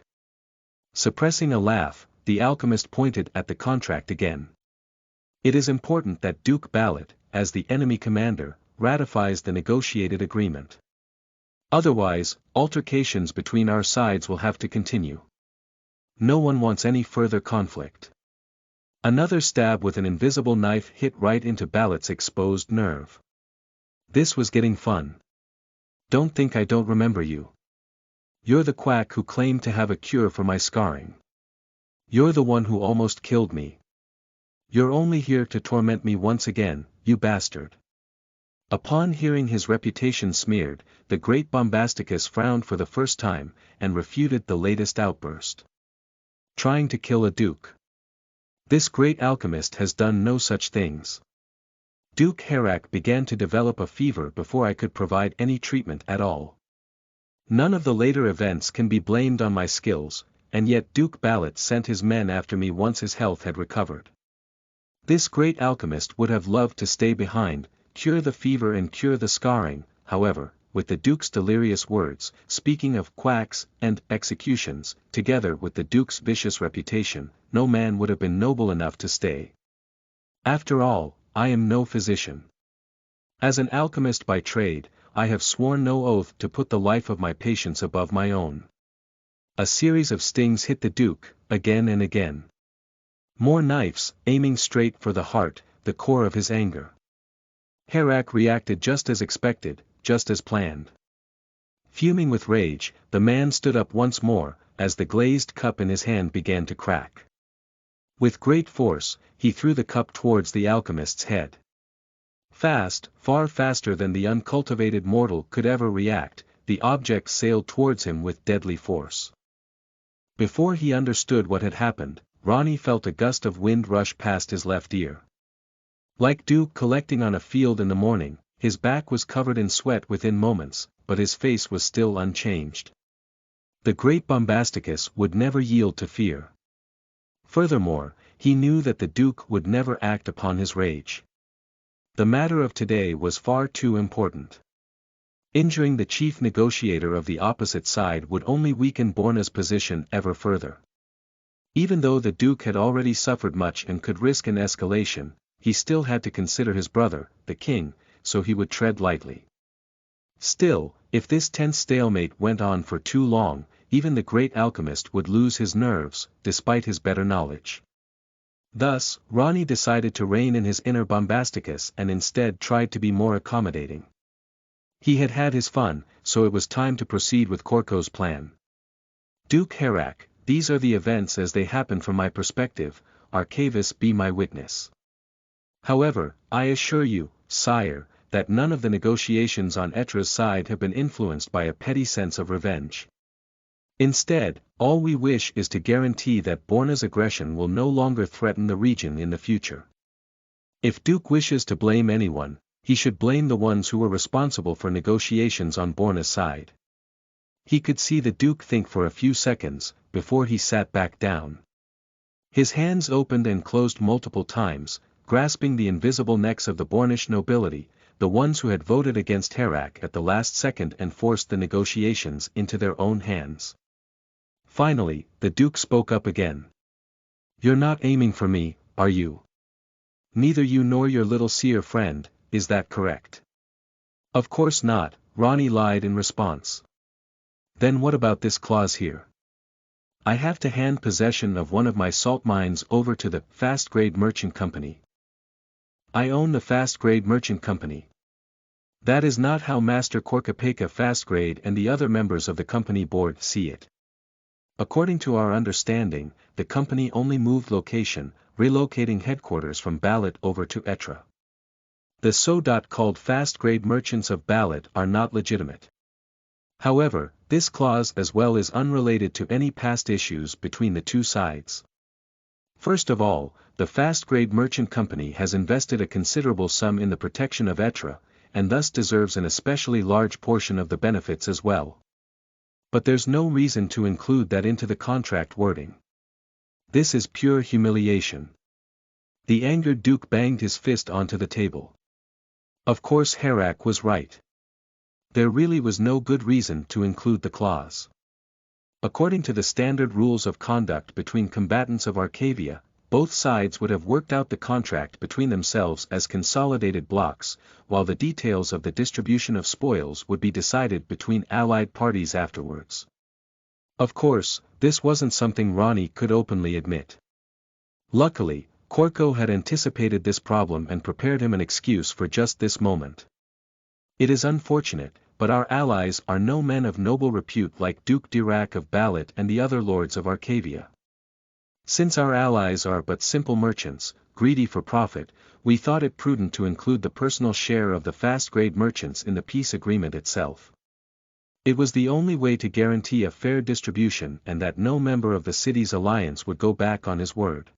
Suppressing a laugh, the alchemist pointed at the contract again. It is important that Duke Ballot, as the enemy commander, ratifies the negotiated agreement. Otherwise, altercations between our sides will have to continue. No one wants any further conflict. Another stab with an invisible knife hit right into Ballot's exposed nerve. This was getting fun. Don't think I don't remember you. You're the quack who claimed to have a cure for my scarring. You're the one who almost killed me. You're only here to torment me once again, you bastard. Upon hearing his reputation smeared, the great Bombasticus frowned for the first time, and refuted the latest outburst. Trying to kill a duke. This great alchemist has done no such things. Duke Herak began to develop a fever before I could provide any treatment at all. None of the later events can be blamed on my skills, and yet Duke Ballot sent his men after me once his health had recovered. This great alchemist would have loved to stay behind, cure the fever and cure the scarring. However, with the Duke's delirious words, speaking of quacks and executions, together with the Duke's vicious reputation, no man would have been noble enough to stay. After all, I am no physician. As an alchemist by trade, I have sworn no oath to put the life of my patients above my own. A series of stings hit the Duke, again and again. More knives, aiming straight for the heart, the core of his anger. Herak reacted just as expected, just as planned. Fuming with rage, the man stood up once more, as the glazed cup in his hand began to crack. With great force, he threw the cup towards the alchemist's head. Fast, far faster than the uncultivated mortal could ever react, the object sailed towards him with deadly force. Before he understood what had happened, Ronnie felt a gust of wind rush past his left ear. Like dew collecting on a field in the morning, his back was covered in sweat within moments, but his face was still unchanged. The great Bombasticus would never yield to fear. Furthermore, he knew that the Duke would never act upon his rage. The matter of today was far too important. Injuring the chief negotiator of the opposite side would only weaken Borna's position ever further. Even though the Duke had already suffered much and could risk an escalation, he still had to consider his brother, the king, so he would tread lightly. Still, if this tense stalemate went on for too long, even the great alchemist would lose his nerves, despite his better knowledge. Thus, Ronnie decided to rein in his inner Bombasticus and instead tried to be more accommodating. He had had his fun, so it was time to proceed with Korko's plan. Duke Herak, these are the events as they happen from my perspective, Arcavis be my witness. However, I assure you, sire, that none of the negotiations on Etra's side have been influenced by a petty sense of revenge. Instead, all we wish is to guarantee that Borna's aggression will no longer threaten the region in the future. If Duke wishes to blame anyone, he should blame the ones who were responsible for negotiations on Borna's side. He could see the Duke think for a few seconds, before he sat back down. His hands opened and closed multiple times, grasping the invisible necks of the Bornish nobility, the ones who had voted against Herak at the last second and forced the negotiations into their own hands. Finally, the Duke spoke up again. You're not aiming for me, are you? Neither you nor your little seer friend, is that correct? Of course not, Ronnie lied in response. Then what about this clause here? I have to hand possession of one of my salt mines over to the Fast Grade Merchant Company. I own the Fast Grade Merchant Company. That is not how Master Korkapeka Fast Grade and the other members of the company board see it. According to our understanding, the company only moved location, relocating headquarters from Ballot over to Etra. The so-called Fast Grade Merchants of Ballot are not legitimate. However, this clause as well is unrelated to any past issues between the two sides. First of all, the Fast Grade Merchant Company has invested a considerable sum in the protection of Etra, and thus deserves an especially large portion of the benefits as well. But there's no reason to include that into the contract wording. This is pure humiliation. The angered Duke banged his fist onto the table. Of course Herak was right. There really was no good reason to include the clause. According to the standard rules of conduct between combatants of Arcavia, both sides would have worked out the contract between themselves as consolidated blocks, while the details of the distribution of spoils would be decided between allied parties afterwards. Of course, this wasn't something Ronnie could openly admit. Luckily, Corco had anticipated this problem and prepared him an excuse for just this moment. It is unfortunate, but our allies are no men of noble repute like Duke Dirac of Balat and the other lords of Arcavia. Since our allies are but simple merchants, greedy for profit, we thought it prudent to include the personal share of the fast-grade merchants in the peace agreement itself. It was the only way to guarantee a fair distribution and that no member of the city's alliance would go back on his word.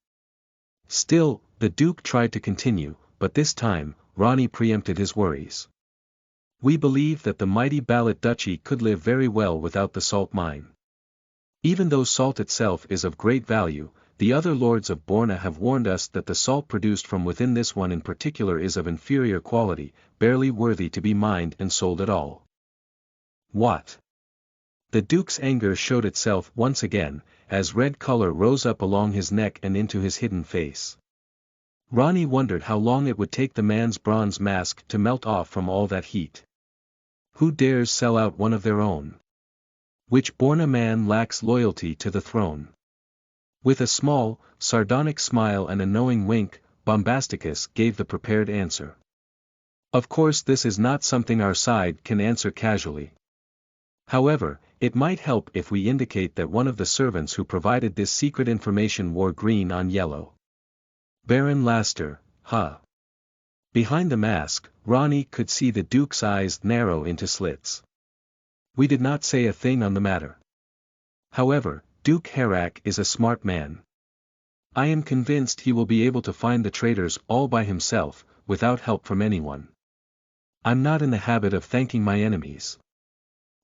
Still, the Duke tried to continue, but this time, Ronnie preempted his worries. We believe that the mighty Balat Duchy could live very well without the salt mine. Even though salt itself is of great value, the other lords of Borna have warned us that the salt produced from within this one in particular is of inferior quality, barely worthy to be mined and sold at all. What? The Duke's anger showed itself once again, as red color rose up along his neck and into his hidden face. Ronnie wondered how long it would take the man's bronze mask to melt off from all that heat. Who dares sell out one of their own? Which Borna man lacks loyalty to the throne? With a small, sardonic smile and a knowing wink, Bombasticus gave the prepared answer. Of course this is not something our side can answer casually. However, it might help if we indicate that one of the servants who provided this secret information wore green on yellow. Baron Laster, huh? Behind the mask, Ronnie could see the Duke's eyes narrow into slits. We did not say a thing on the matter. However, Duke Herak is a smart man. I am convinced he will be able to find the traitors all by himself, without help from anyone. I'm not in the habit of thanking my enemies.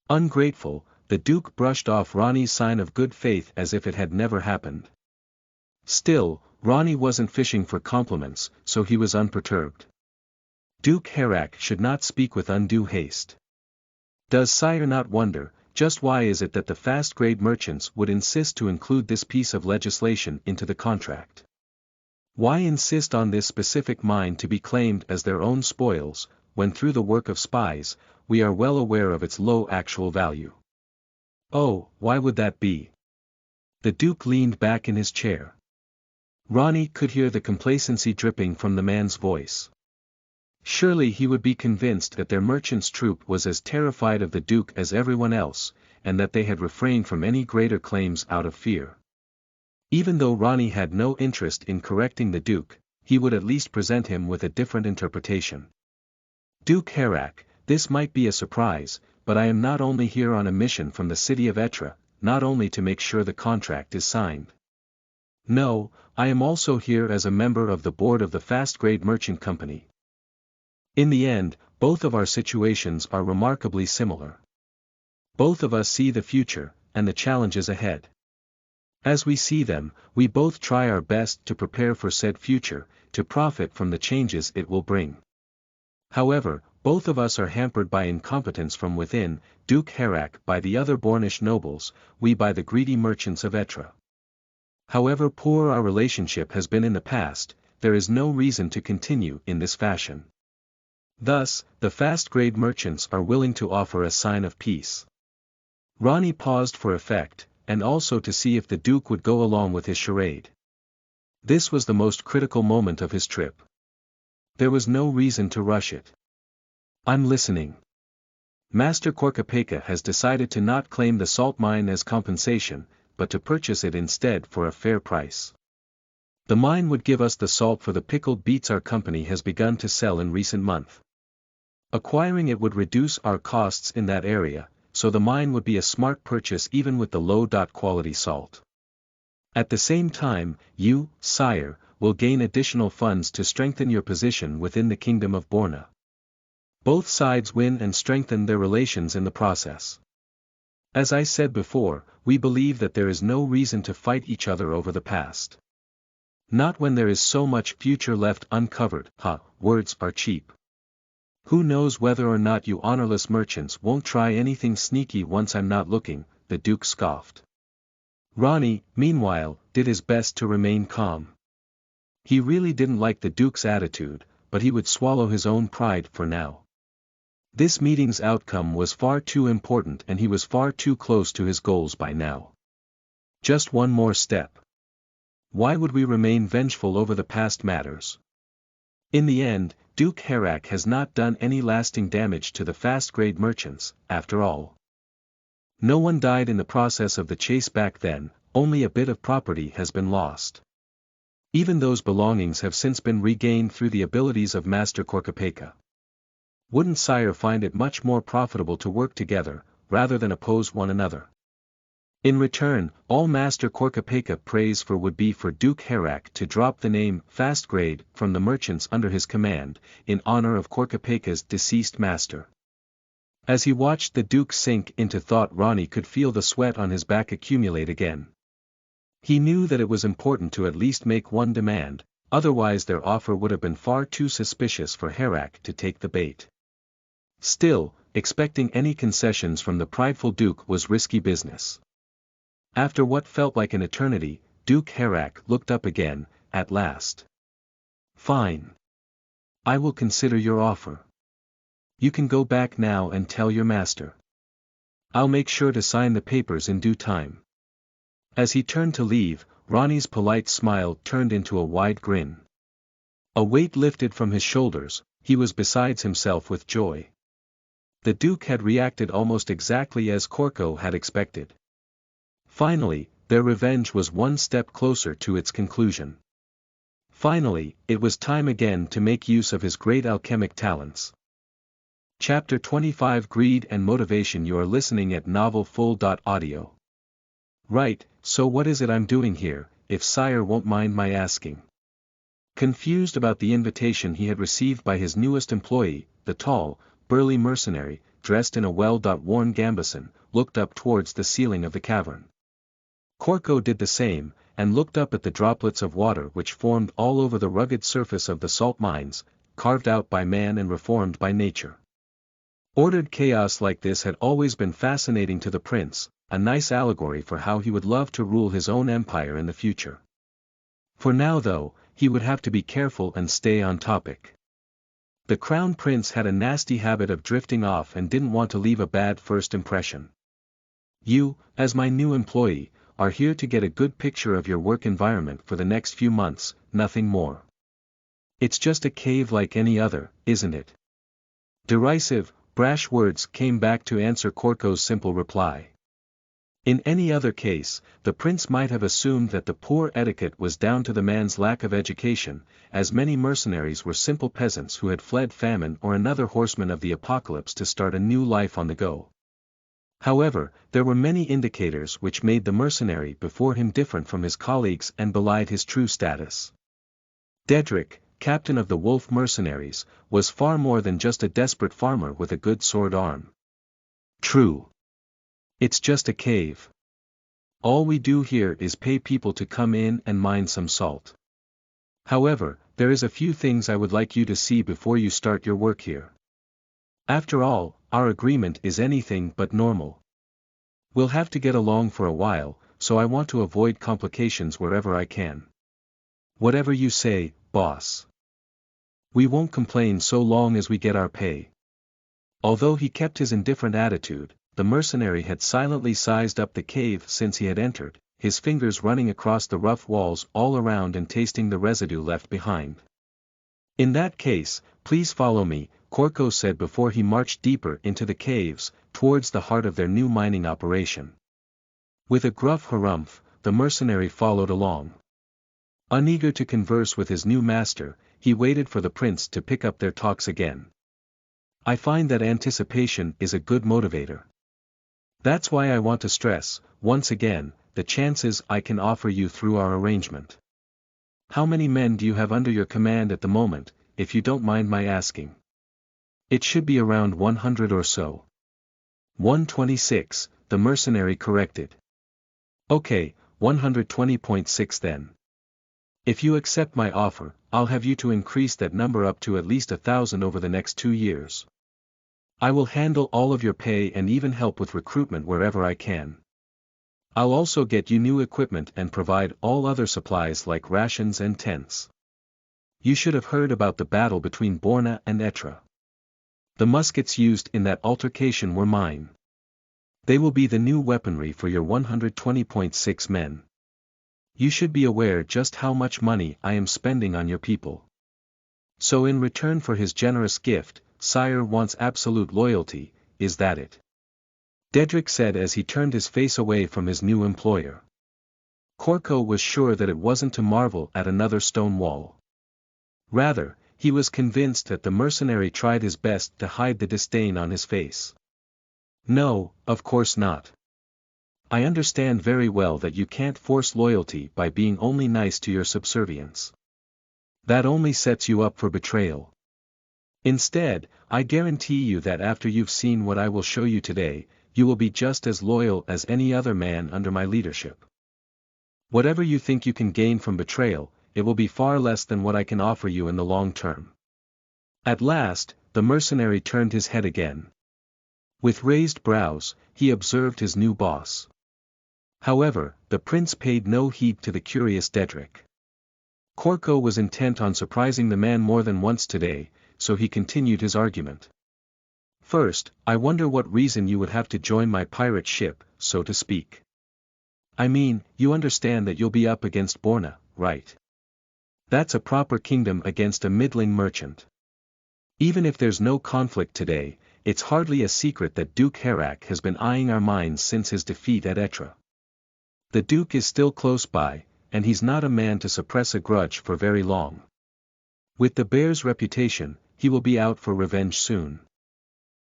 Ungrateful, the Duke brushed off Ronnie's sign of good faith as if it had never happened. Still, Ronnie wasn't fishing for compliments, so he was unperturbed. Duke Herak should not speak with undue haste. Does Sire not wonder, just why is it that the fast-grade merchants would insist to include this piece of legislation into the contract? Why insist on this specific mine to be claimed as their own spoils, when through the work of spies, we are well aware of its low actual value? Oh, why would that be? The Duke leaned back in his chair. Ronnie could hear the complacency dripping from the man's voice. Surely he would be convinced that their merchant's troop was as terrified of the Duke as everyone else, and that they had refrained from any greater claims out of fear. Even though Ronnie had no interest in correcting the Duke, he would at least present him with a different interpretation. Duke Herak, this might be a surprise, but I am not only here on a mission from the city of Etra, not only to make sure the contract is signed. No, I am also here as a member of the board of the Fast-Grade Merchant Company. In the end, both of our situations are remarkably similar. Both of us see the future, and the challenges ahead. As we see them, we both try our best to prepare for said future, to profit from the changes it will bring. However, both of us are hampered by incompetence from within, Duke Herak by the other Bornish nobles, we by the greedy merchants of Etra. However poor our relationship has been in the past, there is no reason to continue in this fashion. Thus, the fast-grade merchants are willing to offer a sign of peace. Ronnie paused for effect, and also to see if the Duke would go along with his charade. This was the most critical moment of his trip. There was no reason to rush it. I'm listening. Master Korkapeka has decided to not claim the salt mine as compensation, but to purchase it instead for a fair price. The mine would give us the salt for the pickled beets our company has begun to sell in recent months. Acquiring it would reduce our costs in that area, so the mine would be a smart purchase even with the low-quality salt. At the same time, you, sire, will gain additional funds to strengthen your position within the Kingdom of Borna. Both sides win and strengthen their relations in the process. As I said before, we believe that there is no reason to fight each other over the past. Not when there is so much future left uncovered. Words are cheap. Who knows whether or not you honorless merchants won't try anything sneaky once I'm not looking, the Duke scoffed. Ronnie, meanwhile, did his best to remain calm. He really didn't like the Duke's attitude, but he would swallow his own pride for now. This meeting's outcome was far too important and he was far too close to his goals by now. Just one more step. Why would we remain vengeful over the past matters? In the end, Duke Herak has not done any lasting damage to the fast-grade merchants, after all. No one died in the process of the chase back then, only a bit of property has been lost. Even those belongings have since been regained through the abilities of Master Korkapeka. Wouldn't Sire find it much more profitable to work together, rather than oppose one another? In return, all Master Korkapeka prays for would be for Duke Herak to drop the name Fast Grade from the merchants under his command, in honor of Korkapeka's deceased master. As he watched the Duke sink into thought, Ronnie could feel the sweat on his back accumulate again. He knew that it was important to at least make one demand, otherwise their offer would have been far too suspicious for Herak to take the bait. Still, expecting any concessions from the prideful Duke was risky business. After what felt like an eternity, Duke Herak looked up again, at last. Fine. I will consider your offer. You can go back now and tell your master. I'll make sure to sign the papers in due time. As he turned to leave, Ronnie's polite smile turned into a wide grin. A weight lifted from his shoulders, he was beside himself with joy. The Duke had reacted almost exactly as Korko had expected. Finally, their revenge was one step closer to its conclusion. Finally, it was time again to make use of his great alchemic talents. Chapter 25 Greed and Motivation. You are listening at novelfull.audio. Right, so what is it I'm doing here, if Sire won't mind my asking? Confused about the invitation he had received by his newest employee, the tall, burly mercenary, dressed in a well-worn gambeson, looked up towards the ceiling of the cavern. Korko did the same, and looked up at the droplets of water which formed all over the rugged surface of the salt mines, carved out by man and reformed by nature. Ordered chaos like this had always been fascinating to the prince, a nice allegory for how he would love to rule his own empire in the future. For now though, he would have to be careful and stay on topic. The crown prince had a nasty habit of drifting off and didn't want to leave a bad first impression. You, as my new employee, are here to get a good picture of your work environment for the next few months, nothing more. It's just a cave like any other, isn't it? Derisive, brash words came back to answer Korko's simple reply. In any other case, the prince might have assumed that the poor etiquette was down to the man's lack of education, as many mercenaries were simple peasants who had fled famine or another horseman of the apocalypse to start a new life on the go. However, there were many indicators which made the mercenary before him different from his colleagues and belied his true status. Dedrick, captain of the Wolf mercenaries, was far more than just a desperate farmer with a good sword arm. True. It's just a cave. All we do here is pay people to come in and mine some salt. However, there is a few things I would like you to see before you start your work here. After all, our agreement is anything but normal. We'll have to get along for a while, so I want to avoid complications wherever I can. Whatever you say, boss. We won't complain so long as we get our pay. Although he kept his indifferent attitude, the mercenary had silently sized up the cave since he had entered, his fingers running across the rough walls all around and tasting the residue left behind. In that case, please follow me, Korko said before he marched deeper into the caves, towards the heart of their new mining operation. With a gruff harumph, the mercenary followed along. Uneager to converse with his new master, he waited for the prince to pick up their talks again. I find that anticipation is a good motivator. That's why I want to stress, once again, the chances I can offer you through our arrangement. How many men do you have under your command at the moment, if you don't mind my asking? It should be around 100 or so. 126, the mercenary corrected. Okay, 120.6 then. If you accept my offer, I'll have you to increase that number up to at least 1,000 over the next 2 years. I will handle all of your pay and even help with recruitment wherever I can. I'll also get you new equipment and provide all other supplies like rations and tents. You should have heard about the battle between Borna and Etra. The muskets used in that altercation were mine. They will be the new weaponry for your 120.6 men. You should be aware just how much money I am spending on your people. So in return for his generous gift, sire wants absolute loyalty, is that it? Dedrick said as he turned his face away from his new employer. Corco was sure that it wasn't to marvel at another stone wall. Rather, he was convinced that the mercenary tried his best to hide the disdain on his face. No, of course not. I understand very well that you can't force loyalty by being only nice to your subservients. That only sets you up for betrayal. Instead, I guarantee you that after you've seen what I will show you today, you will be just as loyal as any other man under my leadership. Whatever you think you can gain from betrayal, it will be far less than what I can offer you in the long term. At last, the mercenary turned his head again. With raised brows, he observed his new boss. However, the prince paid no heed to the curious Dedrick. Corco was intent on surprising the man more than once today, so he continued his argument. First, I wonder what reason you would have to join my pirate ship, so to speak. I mean, you understand that you'll be up against Borna, right? That's a proper kingdom against a middling merchant. Even if there's no conflict today, it's hardly a secret that Duke Herak has been eyeing our mines since his defeat at Etra. The Duke is still close by, and he's not a man to suppress a grudge for very long. With the bear's reputation, he will be out for revenge soon.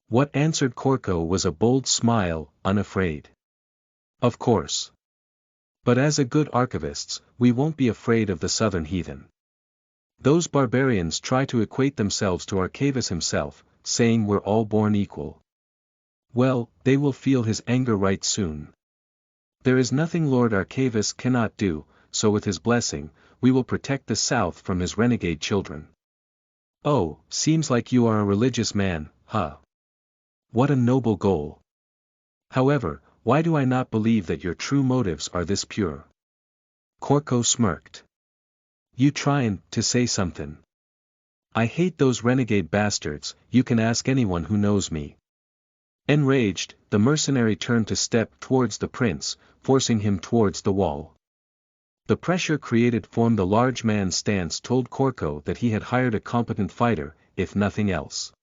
What answered Corco was a bold smile, unafraid. Of course. But as a good archivists, we won't be afraid of the southern heathen. Those barbarians try to equate themselves to Archivus himself, saying we're all born equal. Well, they will feel his anger right soon. There is nothing Lord Archivus cannot do, so with his blessing, we will protect the south from his renegade children. Oh, seems like you are a religious man, huh? What a noble goal. However, why do I not believe that your true motives are this pure? Corco smirked. You trying to say something? I hate those renegade bastards, you can ask anyone who knows me. Enraged, the mercenary turned to step towards the prince, forcing him towards the wall. The pressure created from the large man's stance told Corco that he had hired a competent fighter, if nothing else.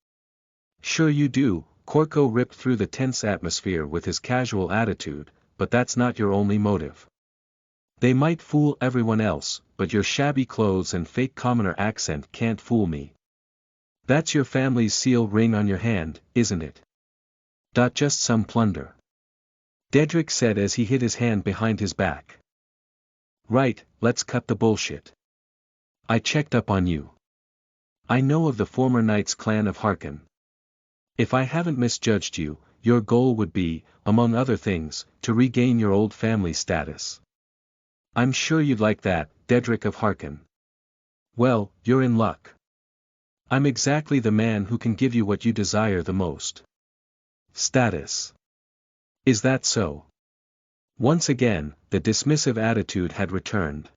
Sure you do, Corco ripped through the tense atmosphere with his casual attitude, but that's not your only motive. They might fool everyone else, but your shabby clothes and fake commoner accent can't fool me. That's your family's seal ring on your hand, isn't it? Just some plunder. Dedrick said as he hid his hand behind his back. Right, let's cut the bullshit. I checked up on you. I know of the former Knights clan of Harkin. If I haven't misjudged you, your goal would be, among other things, to regain your old family status. I'm sure you'd like that, Dedrick of Harkin. Well, you're in luck. I'm exactly the man who can give you what you desire the most. Status. Is that so? Once again, the dismissive attitude had returned.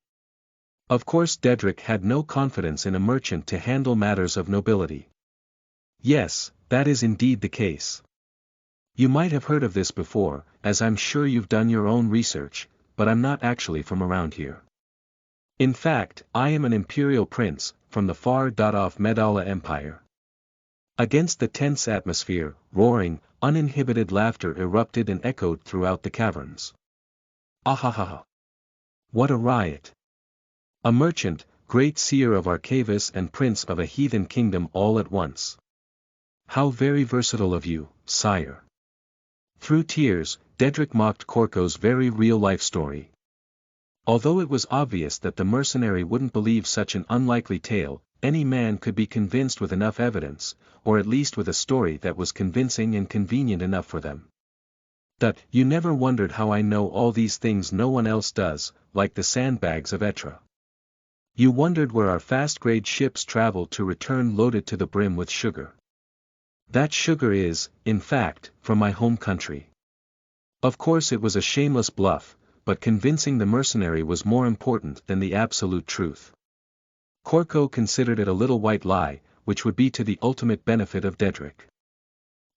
Of course Dedrick had no confidence in a merchant to handle matters of nobility. Yes, that is indeed the case. You might have heard of this before, as I'm sure you've done your own research, but I'm not actually from around here. In fact, I am an imperial prince, from the far-off Medalla Empire. Against the tense atmosphere, roaring, uninhibited laughter erupted and echoed throughout the caverns. Ahahaha! What a riot! A merchant, great seer of Archivus and prince of a heathen kingdom all at once. How very versatile of you, sire. Through tears, Dedrick mocked Corco's very real-life story. Although it was obvious that the mercenary wouldn't believe such an unlikely tale, any man could be convinced with enough evidence, or at least with a story that was convincing and convenient enough for them. You never wondered how I know all these things no one else does, like the sandbags of Etra. You wondered where our fast-grade ships travel to return loaded to the brim with sugar. That sugar is, in fact, from my home country. Of course it was a shameless bluff, but convincing the mercenary was more important than the absolute truth. Korko considered it a little white lie, which would be to the ultimate benefit of Dedrick.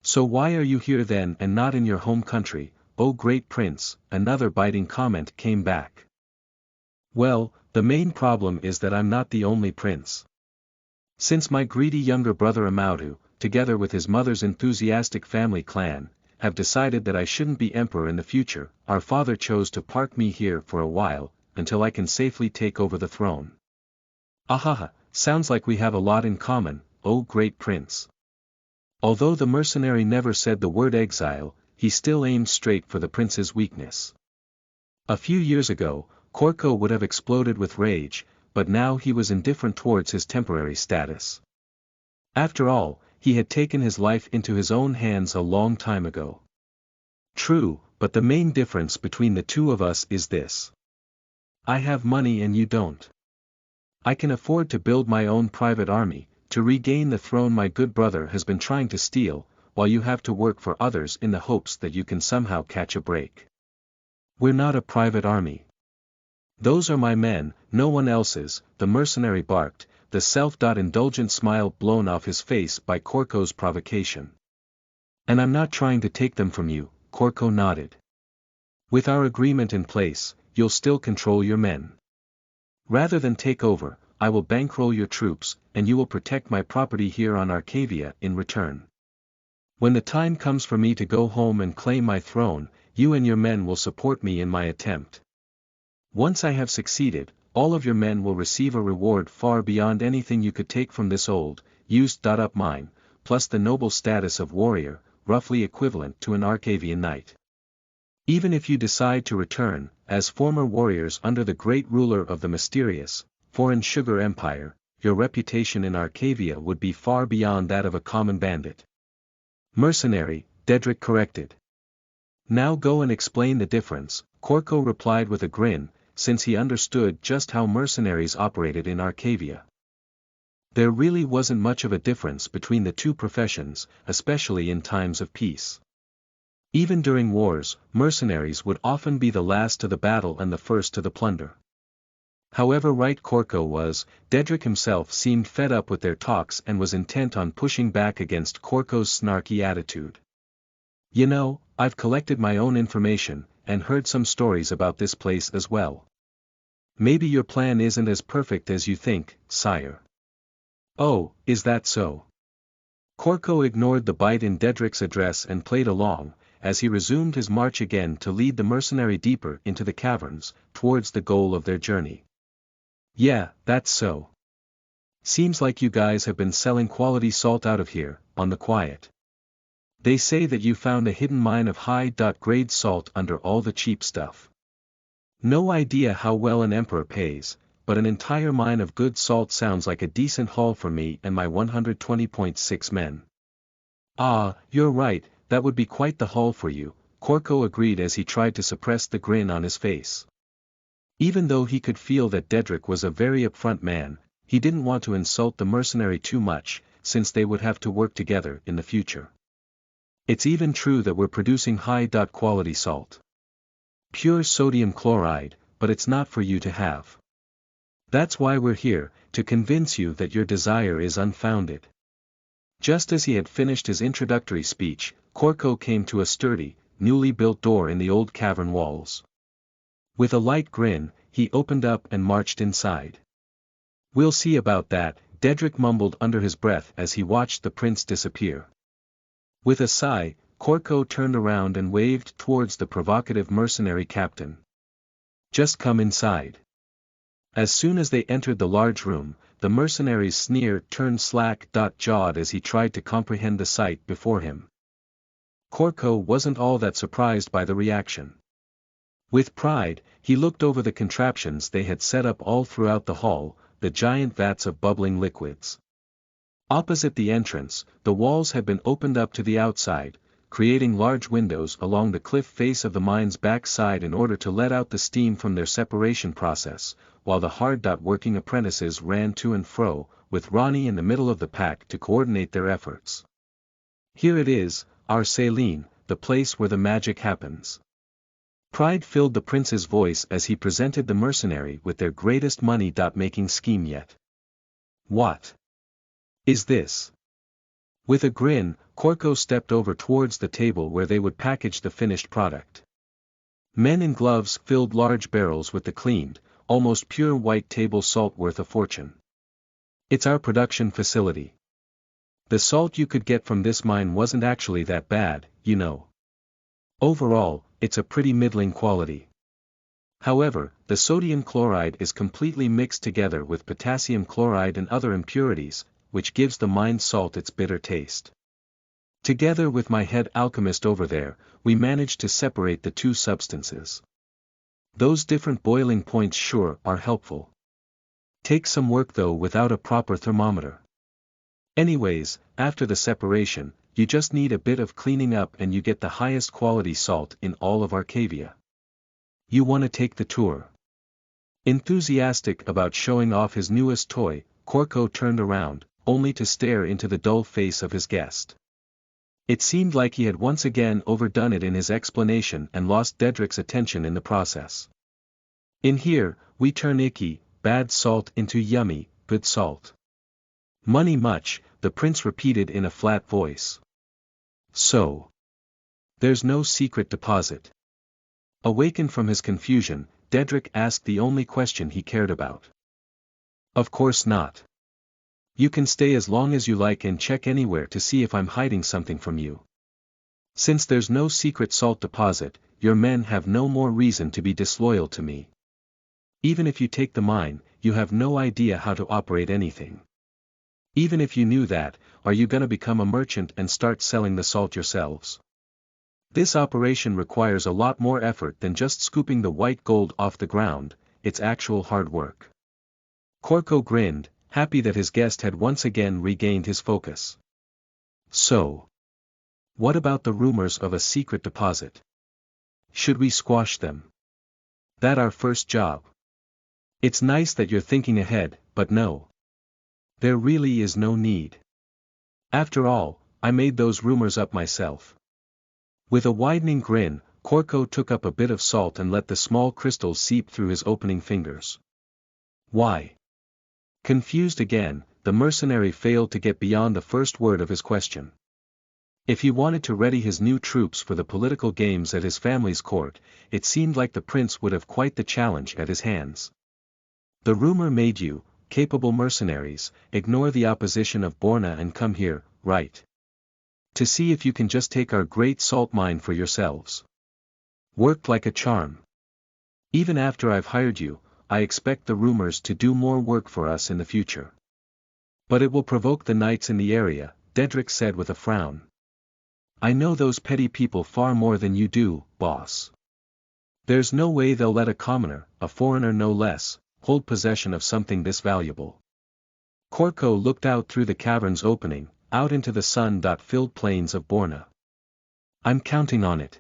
So why are you here then and not in your home country, O great prince? Another biting comment came back. Well, the main problem is that I'm not the only prince. Since my greedy younger brother Amaudu, together with his mother's enthusiastic family clan, have decided that I shouldn't be emperor in the future, our father chose to park me here for a while, until I can safely take over the throne. Ahaha, sounds like we have a lot in common, O great prince. Although the mercenary never said the word exile, he still aimed straight for the prince's weakness. A few years ago, Korko would have exploded with rage, but now he was indifferent towards his temporary status. After all, he had taken his life into his own hands a long time ago. True, but the main difference between the two of us is this. I have money and you don't. I can afford to build my own private army, to regain the throne my good brother has been trying to steal, while you have to work for others in the hopes that you can somehow catch a break. We're not a private army. Those are my men, no one else's, the mercenary barked, the self-indulgent smile blown off his face by Korko's provocation. And I'm not trying to take them from you, Korko nodded. With our agreement in place, you'll still control your men. Rather than take over, I will bankroll your troops, and you will protect my property here on Arcavia in return. When the time comes for me to go home and claim my throne, you and your men will support me in my attempt. Once I have succeeded, all of your men will receive a reward far beyond anything you could take from this old, used-up mine, plus the noble status of warrior, roughly equivalent to an Arcavian knight. Even if you decide to return, as former warriors under the great ruler of the mysterious, foreign sugar empire, your reputation in Arcavia would be far beyond that of a common bandit. Mercenary, Dedrick corrected. Now go and explain the difference, Korko replied with a grin, since he understood just how mercenaries operated in Arcavia. There really wasn't much of a difference between the two professions, especially in times of peace. Even during wars, mercenaries would often be the last to the battle and the first to the plunder. However right Korko was, Dedrick himself seemed fed up with their talks and was intent on pushing back against Korko's snarky attitude. You know, I've collected my own information, and heard some stories about this place as well. Maybe your plan isn't as perfect as you think, sire. Oh, is that so? Korko ignored the bite in Dedrick's address and played along, as he resumed his march again to lead the mercenary deeper into the caverns, towards the goal of their journey. Yeah, that's so. Seems like you guys have been selling quality salt out of here, on the quiet. They say that you found a hidden mine of high-grade salt under all the cheap stuff. No idea how well an emperor pays, but an entire mine of good salt sounds like a decent haul for me and my 120.6 men. Ah, you're right, that would be quite the haul for you, Korko agreed as he tried to suppress the grin on his face. Even though he could feel that Dedrick was a very upfront man, he didn't want to insult the mercenary too much, since they would have to work together in the future. It's even true that we're producing high-quality salt. Pure sodium chloride, but it's not for you to have. That's why we're here, to convince you that your desire is unfounded. Just as he had finished his introductory speech, Korko came to a sturdy, newly built door in the old cavern walls. With a light grin, he opened up and marched inside. We'll see about that, Dedrick mumbled under his breath as he watched the prince disappear. With a sigh, Korko turned around and waved towards the provocative mercenary captain. Just come inside. As soon as they entered the large room, the mercenary's sneer turned slack-jawed as he tried to comprehend the sight before him. Korko wasn't all that surprised by the reaction. With pride, he looked over the contraptions they had set up all throughout the hall, the giant vats of bubbling liquids. Opposite the entrance, the walls had been opened up to the outside, creating large windows along the cliff face of the mine's backside in order to let out the steam from their separation process, while the hard-working apprentices ran to and fro, with Ronnie in the middle of the pack to coordinate their efforts. Here it is, our Saline, the place where the magic happens. Pride filled the prince's voice as he presented the mercenary with their greatest money-making scheme yet. What is this? With a grin, Corco stepped over towards the table where they would package the finished product. Men in gloves filled large barrels with the cleaned, almost pure white table salt worth a fortune. It's our production facility. The salt you could get from this mine wasn't actually that bad, you know. Overall, it's a pretty middling quality. However, the sodium chloride is completely mixed together with potassium chloride and other impurities, which gives the mined salt its bitter taste. Together with my head alchemist over there, we managed to separate the two substances. Those different boiling points sure are helpful. Take some work though without a proper thermometer. Anyways, after the separation, you just need a bit of cleaning up and you get the highest quality salt in all of Arcavia. You want to take the tour? Enthusiastic about showing off his newest toy, Corco turned around, only to stare into the dull face of his guest. It seemed like he had once again overdone it in his explanation and lost Dedrick's attention in the process. In here, we turn icky, bad salt into yummy, good salt. Money much, the prince repeated in a flat voice. So, there's no secret deposit. Awakened from his confusion, Dedrick asked the only question he cared about. Of course not. You can stay as long as you like and check anywhere to see if I'm hiding something from you. Since there's no secret salt deposit, your men have no more reason to be disloyal to me. Even if you take the mine, you have no idea how to operate anything. Even if you knew that, are you gonna become a merchant and start selling the salt yourselves? This operation requires a lot more effort than just scooping the white gold off the ground, it's actual hard work. Corco grinned, happy that his guest had once again regained his focus. So, what about the rumors of a secret deposit? Should we squash them? That our first job? It's nice that you're thinking ahead, but no. There really is no need. After all, I made those rumors up myself. With a widening grin, Corco took up a bit of salt and let the small crystals seep through his opening fingers. Why? Confused again, the mercenary failed to get beyond the first word of his question. If he wanted to ready his new troops for the political games at his family's court, it seemed like the prince would have quite the challenge at his hands. The rumor made you, capable mercenaries, ignore the opposition of Borna and come here, right? To see if you can just take our great salt mine for yourselves. Worked like a charm. Even after I've hired you, I expect the rumors to do more work for us in the future. But it will provoke the knights in the area, Dedrick said with a frown. I know those petty people far more than you do, boss. There's no way they'll let a commoner, a foreigner no less, hold possession of something this valuable. Corco looked out through the cavern's opening, out into the sun-filled plains of Borna. I'm counting on it.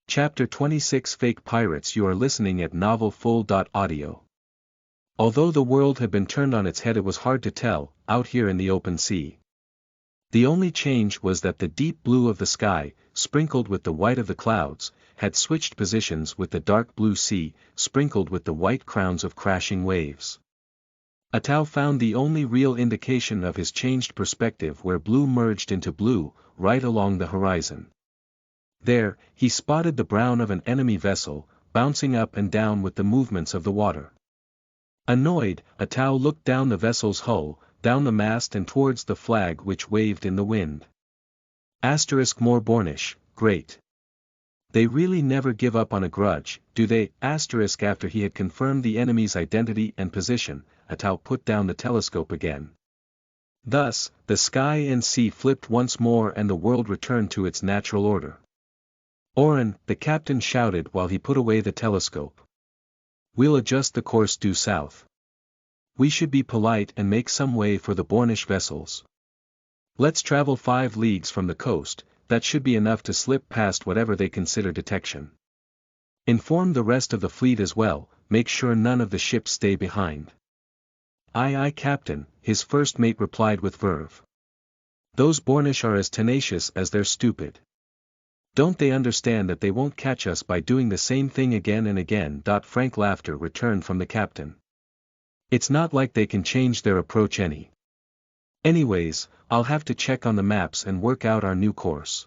Chapter 26 Fake Pirates. You are listening at novelfull.audio. Although the world had been turned on its head, it was hard to tell, out here in the open sea. The only change was that the deep blue of the sky, sprinkled with the white of the clouds, had switched positions with the dark blue sea, sprinkled with the white crowns of crashing waves. Atau found the only real indication of his changed perspective where blue merged into blue, right along the horizon. There, he spotted the brown of an enemy vessel, bouncing up and down with the movements of the water. Annoyed, Atau looked down the vessel's hull, down the mast and towards the flag which waved in the wind. More Bornish, great. They really never give up on a grudge, do they? After he had confirmed the enemy's identity and position, Atau put down the telescope again. Thus, the sky and sea flipped once more and the world returned to its natural order. Oren, the captain shouted while he put away the telescope. We'll adjust the course due south. We should be polite and make some way for the Bornish vessels. Let's travel 5 leagues from the coast, that should be enough to slip past whatever they consider detection. Inform the rest of the fleet as well, make sure none of the ships stay behind. Aye aye captain, his first mate replied with verve. Those Bornish are as tenacious as they're stupid. Don't they understand that they won't catch us by doing the same thing again and again? Frank laughter returned from the captain. It's not like they can change their approach any. Anyways, I'll have to check on the maps and work out our new course.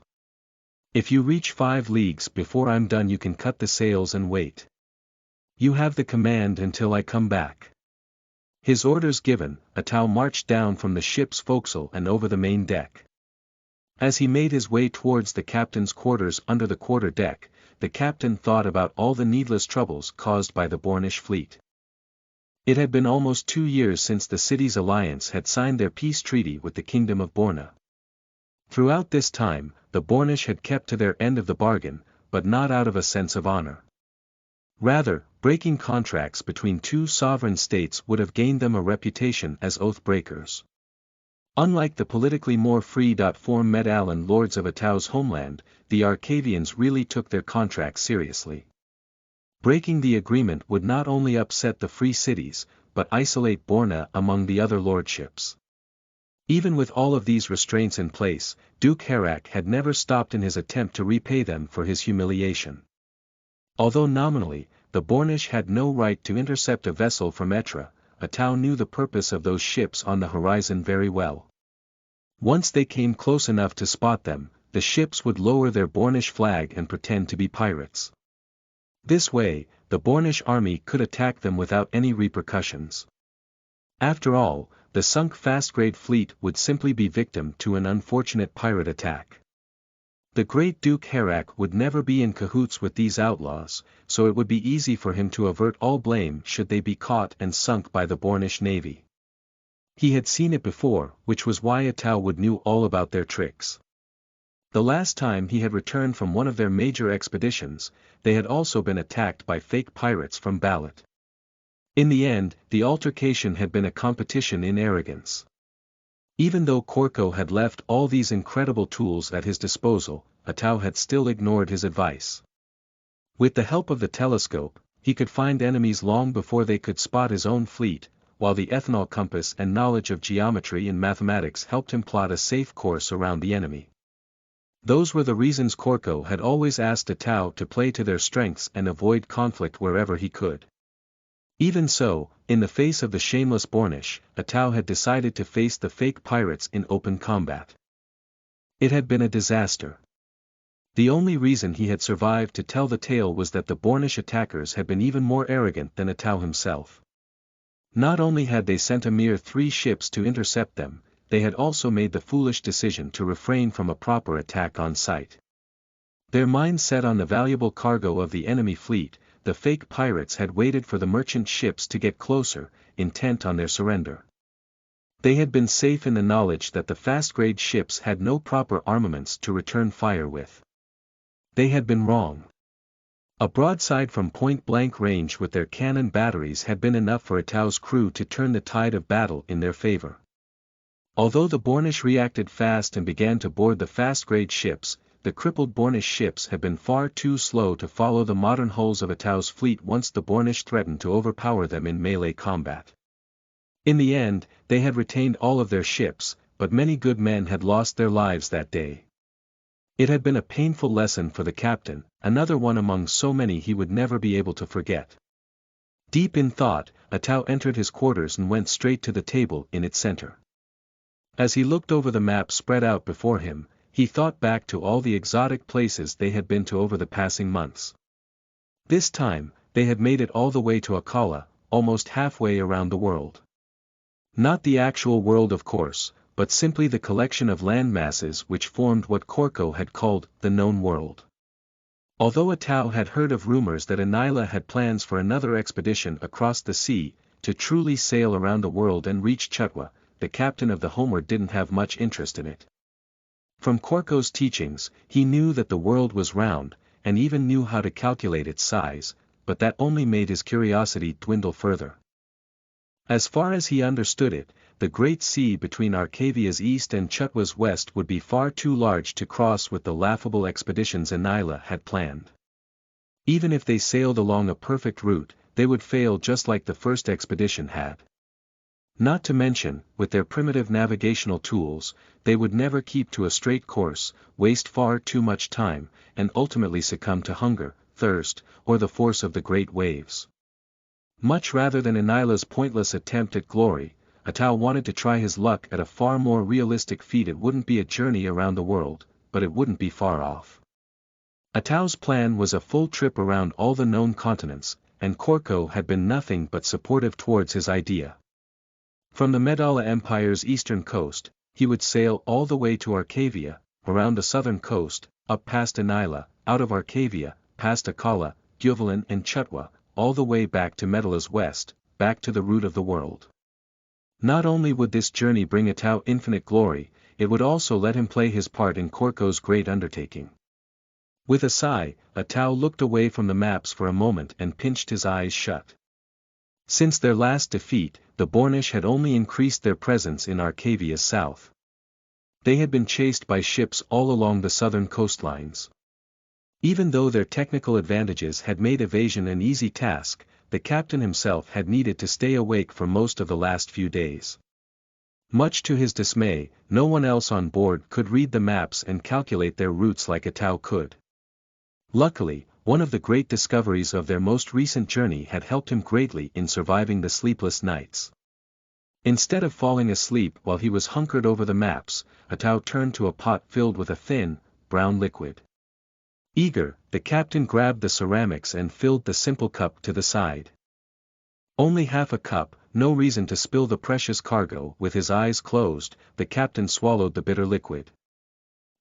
If you reach 5 leagues before I'm done you can cut the sails and wait. You have the command until I come back. His orders given, Atau marched down from the ship's forecastle and over the main deck. As he made his way towards the captain's quarters under the quarter deck, the captain thought about all the needless troubles caused by the Bornish fleet. It had been almost 2 years since the city's alliance had signed their peace treaty with the kingdom of Borna. Throughout this time, the Bornish had kept to their end of the bargain, but not out of a sense of honor. Rather, breaking contracts between two sovereign states would have gained them a reputation as oath-breakers. Unlike the politically more free-form Med-Alan lords of Atau's homeland, the Arcavians really took their contracts seriously. Breaking the agreement would not only upset the free cities, but isolate Borna among the other lordships. Even with all of these restraints in place, Duke Harak had never stopped in his attempt to repay them for his humiliation. Although nominally, the Bornish had no right to intercept a vessel from Etra, Atau knew the purpose of those ships on the horizon very well. Once they came close enough to spot them, the ships would lower their Bornish flag and pretend to be pirates. This way, the Bornish army could attack them without any repercussions. After all, the sunk fast-grade fleet would simply be victim to an unfortunate pirate attack. The great Duke Harak would never be in cahoots with these outlaws, so it would be easy for him to avert all blame should they be caught and sunk by the Bornish navy. He had seen it before, which was why Atau would knew all about their tricks. The last time he had returned from one of their major expeditions, they had also been attacked by fake pirates from Balat. In the end, the altercation had been a competition in arrogance. Even though Korko had left all these incredible tools at his disposal, Atau had still ignored his advice. With the help of the telescope, he could find enemies long before they could spot his own fleet, while the ethanol compass and knowledge of geometry and mathematics helped him plot a safe course around the enemy. Those were the reasons Korko had always asked Atau to play to their strengths and avoid conflict wherever he could. Even so, in the face of the shameless Bornish, Atau had decided to face the fake pirates in open combat. It had been a disaster. The only reason he had survived to tell the tale was that the Bornish attackers had been even more arrogant than Atau himself. Not only had they sent a mere 3 ships to intercept them, they had also made the foolish decision to refrain from a proper attack on sight. Their minds set on the valuable cargo of the enemy fleet, the fake pirates had waited for the merchant ships to get closer, intent on their surrender. They had been safe in the knowledge that the fast-grade ships had no proper armaments to return fire with. They had been wrong. A broadside from point-blank range with their cannon batteries had been enough for Atau's crew to turn the tide of battle in their favor. Although the Bornish reacted fast and began to board the fast-grade ships, the crippled Bornish ships had been far too slow to follow the modern hulls of Atau's fleet once the Bornish threatened to overpower them in melee combat. In the end, they had retained all of their ships, but many good men had lost their lives that day. It had been a painful lesson for the captain, another one among so many he would never be able to forget. Deep in thought, Atau entered his quarters and went straight to the table in its center. As he looked over the map spread out before him, he thought back to all the exotic places they had been to over the passing months. This time, they had made it all the way to Akala, almost halfway around the world. Not the actual world of course, but simply the collection of land masses which formed what Korko had called the known world. Although Atau had heard of rumors that Enila had plans for another expedition across the sea, to truly sail around the world and reach Chutwa, the captain of the Homeward didn't have much interest in it. From Korko's teachings, he knew that the world was round, and even knew how to calculate its size, but that only made his curiosity dwindle further. As far as he understood it, the Great Sea between Arcavia's east and Chutwa's west would be far too large to cross with the laughable expeditions Enila had planned. Even if they sailed along a perfect route, they would fail just like the first expedition had. Not to mention, with their primitive navigational tools, they would never keep to a straight course, waste far too much time, and ultimately succumb to hunger, thirst, or the force of the great waves. Much rather than Enila's pointless attempt at glory, Atau wanted to try his luck at a far more realistic feat. It wouldn't be a journey around the world, but it wouldn't be far off. Atau's plan was a full trip around all the known continents, and Korko had been nothing but supportive towards his idea. From the Medalla Empire's eastern coast, he would sail all the way to Arcavia, around the southern coast, up past Enila, out of Arcavia, past Akala, Gyuvalin and Chutwa, all the way back to Medalla's west, back to the root of the world. Not only would this journey bring Atau infinite glory, it would also let him play his part in Korko's great undertaking. With a sigh, Atau looked away from the maps for a moment and pinched his eyes shut. Since their last defeat, the Bornish had only increased their presence in Arcavia's south. They had been chased by ships all along the southern coastlines. Even though their technical advantages had made evasion an easy task, the captain himself had needed to stay awake for most of the last few days. Much to his dismay, no one else on board could read the maps and calculate their routes like Atau could. Luckily, one of the great discoveries of their most recent journey had helped him greatly in surviving the sleepless nights. Instead of falling asleep while he was hunkered over the maps, Atau turned to a pot filled with a thin, brown liquid. Eager, the captain grabbed the ceramics and filled the simple cup to the side. Only half a cup, no reason to spill the precious cargo. With his eyes closed, the captain swallowed the bitter liquid.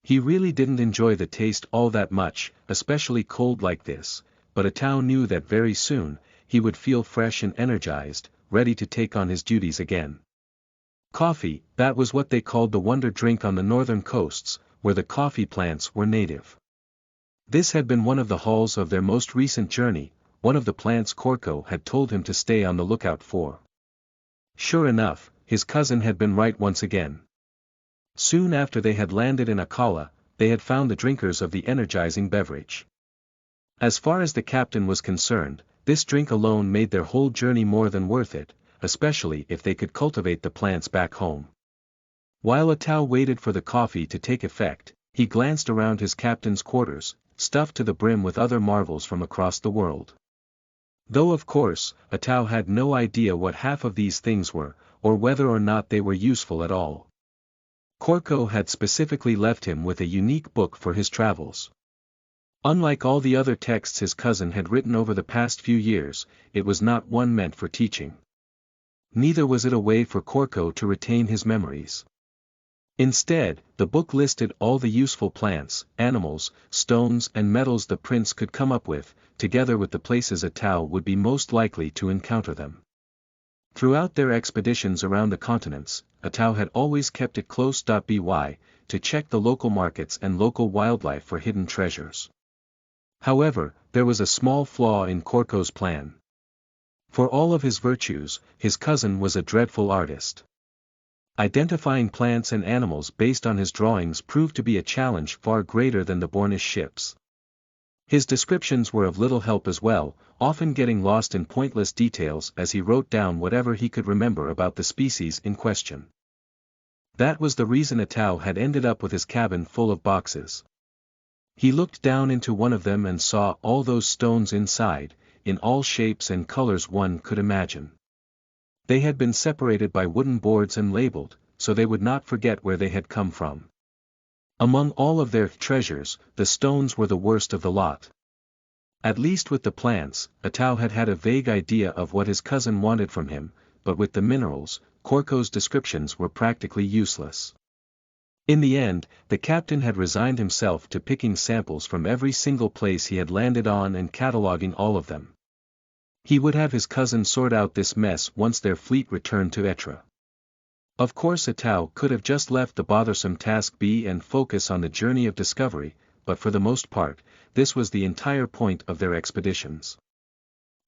He really didn't enjoy the taste all that much, especially cold like this, but Atau knew that very soon, he would feel fresh and energized, ready to take on his duties again. Coffee, that was what they called the wonder drink on the northern coasts, where the coffee plants were native. This had been one of the hauls of their most recent journey, one of the plants Korko had told him to stay on the lookout for. Sure enough, his cousin had been right once again. Soon after they had landed in Akala, they had found the drinkers of the energizing beverage. As far as the captain was concerned, this drink alone made their whole journey more than worth it, especially if they could cultivate the plants back home. While Atau waited for the coffee to take effect, he glanced around his captain's quarters, stuffed to the brim with other marvels from across the world. Though of course, Atau had no idea what half of these things were, or whether or not they were useful at all. Korko had specifically left him with a unique book for his travels. Unlike all the other texts his cousin had written over the past few years, it was not one meant for teaching. Neither was it a way for Korko to retain his memories. Instead, the book listed all the useful plants, animals, stones and metals the prince could come up with, together with the places Atau would be most likely to encounter them. Throughout their expeditions around the continents, Atau had always kept it close. By to check the local markets and local wildlife for hidden treasures. However, there was a small flaw in Korko's plan. For all of his virtues, his cousin was a dreadful artist. Identifying plants and animals based on his drawings proved to be a challenge far greater than the Bornish ships. His descriptions were of little help as well, often getting lost in pointless details as he wrote down whatever he could remember about the species in question. That was the reason Atau had ended up with his cabin full of boxes. He looked down into one of them and saw all those stones inside, in all shapes and colors one could imagine. They had been separated by wooden boards and labeled, so they would not forget where they had come from. Among all of their treasures, the stones were the worst of the lot. At least with the plants, Atau had had a vague idea of what his cousin wanted from him, but with the minerals, Korko's descriptions were practically useless. In the end, the captain had resigned himself to picking samples from every single place he had landed on and cataloging all of them. He would have his cousin sort out this mess once their fleet returned to Etra. Of course Atau could have just left the bothersome task be and focus on the journey of discovery, but for the most part, this was the entire point of their expeditions.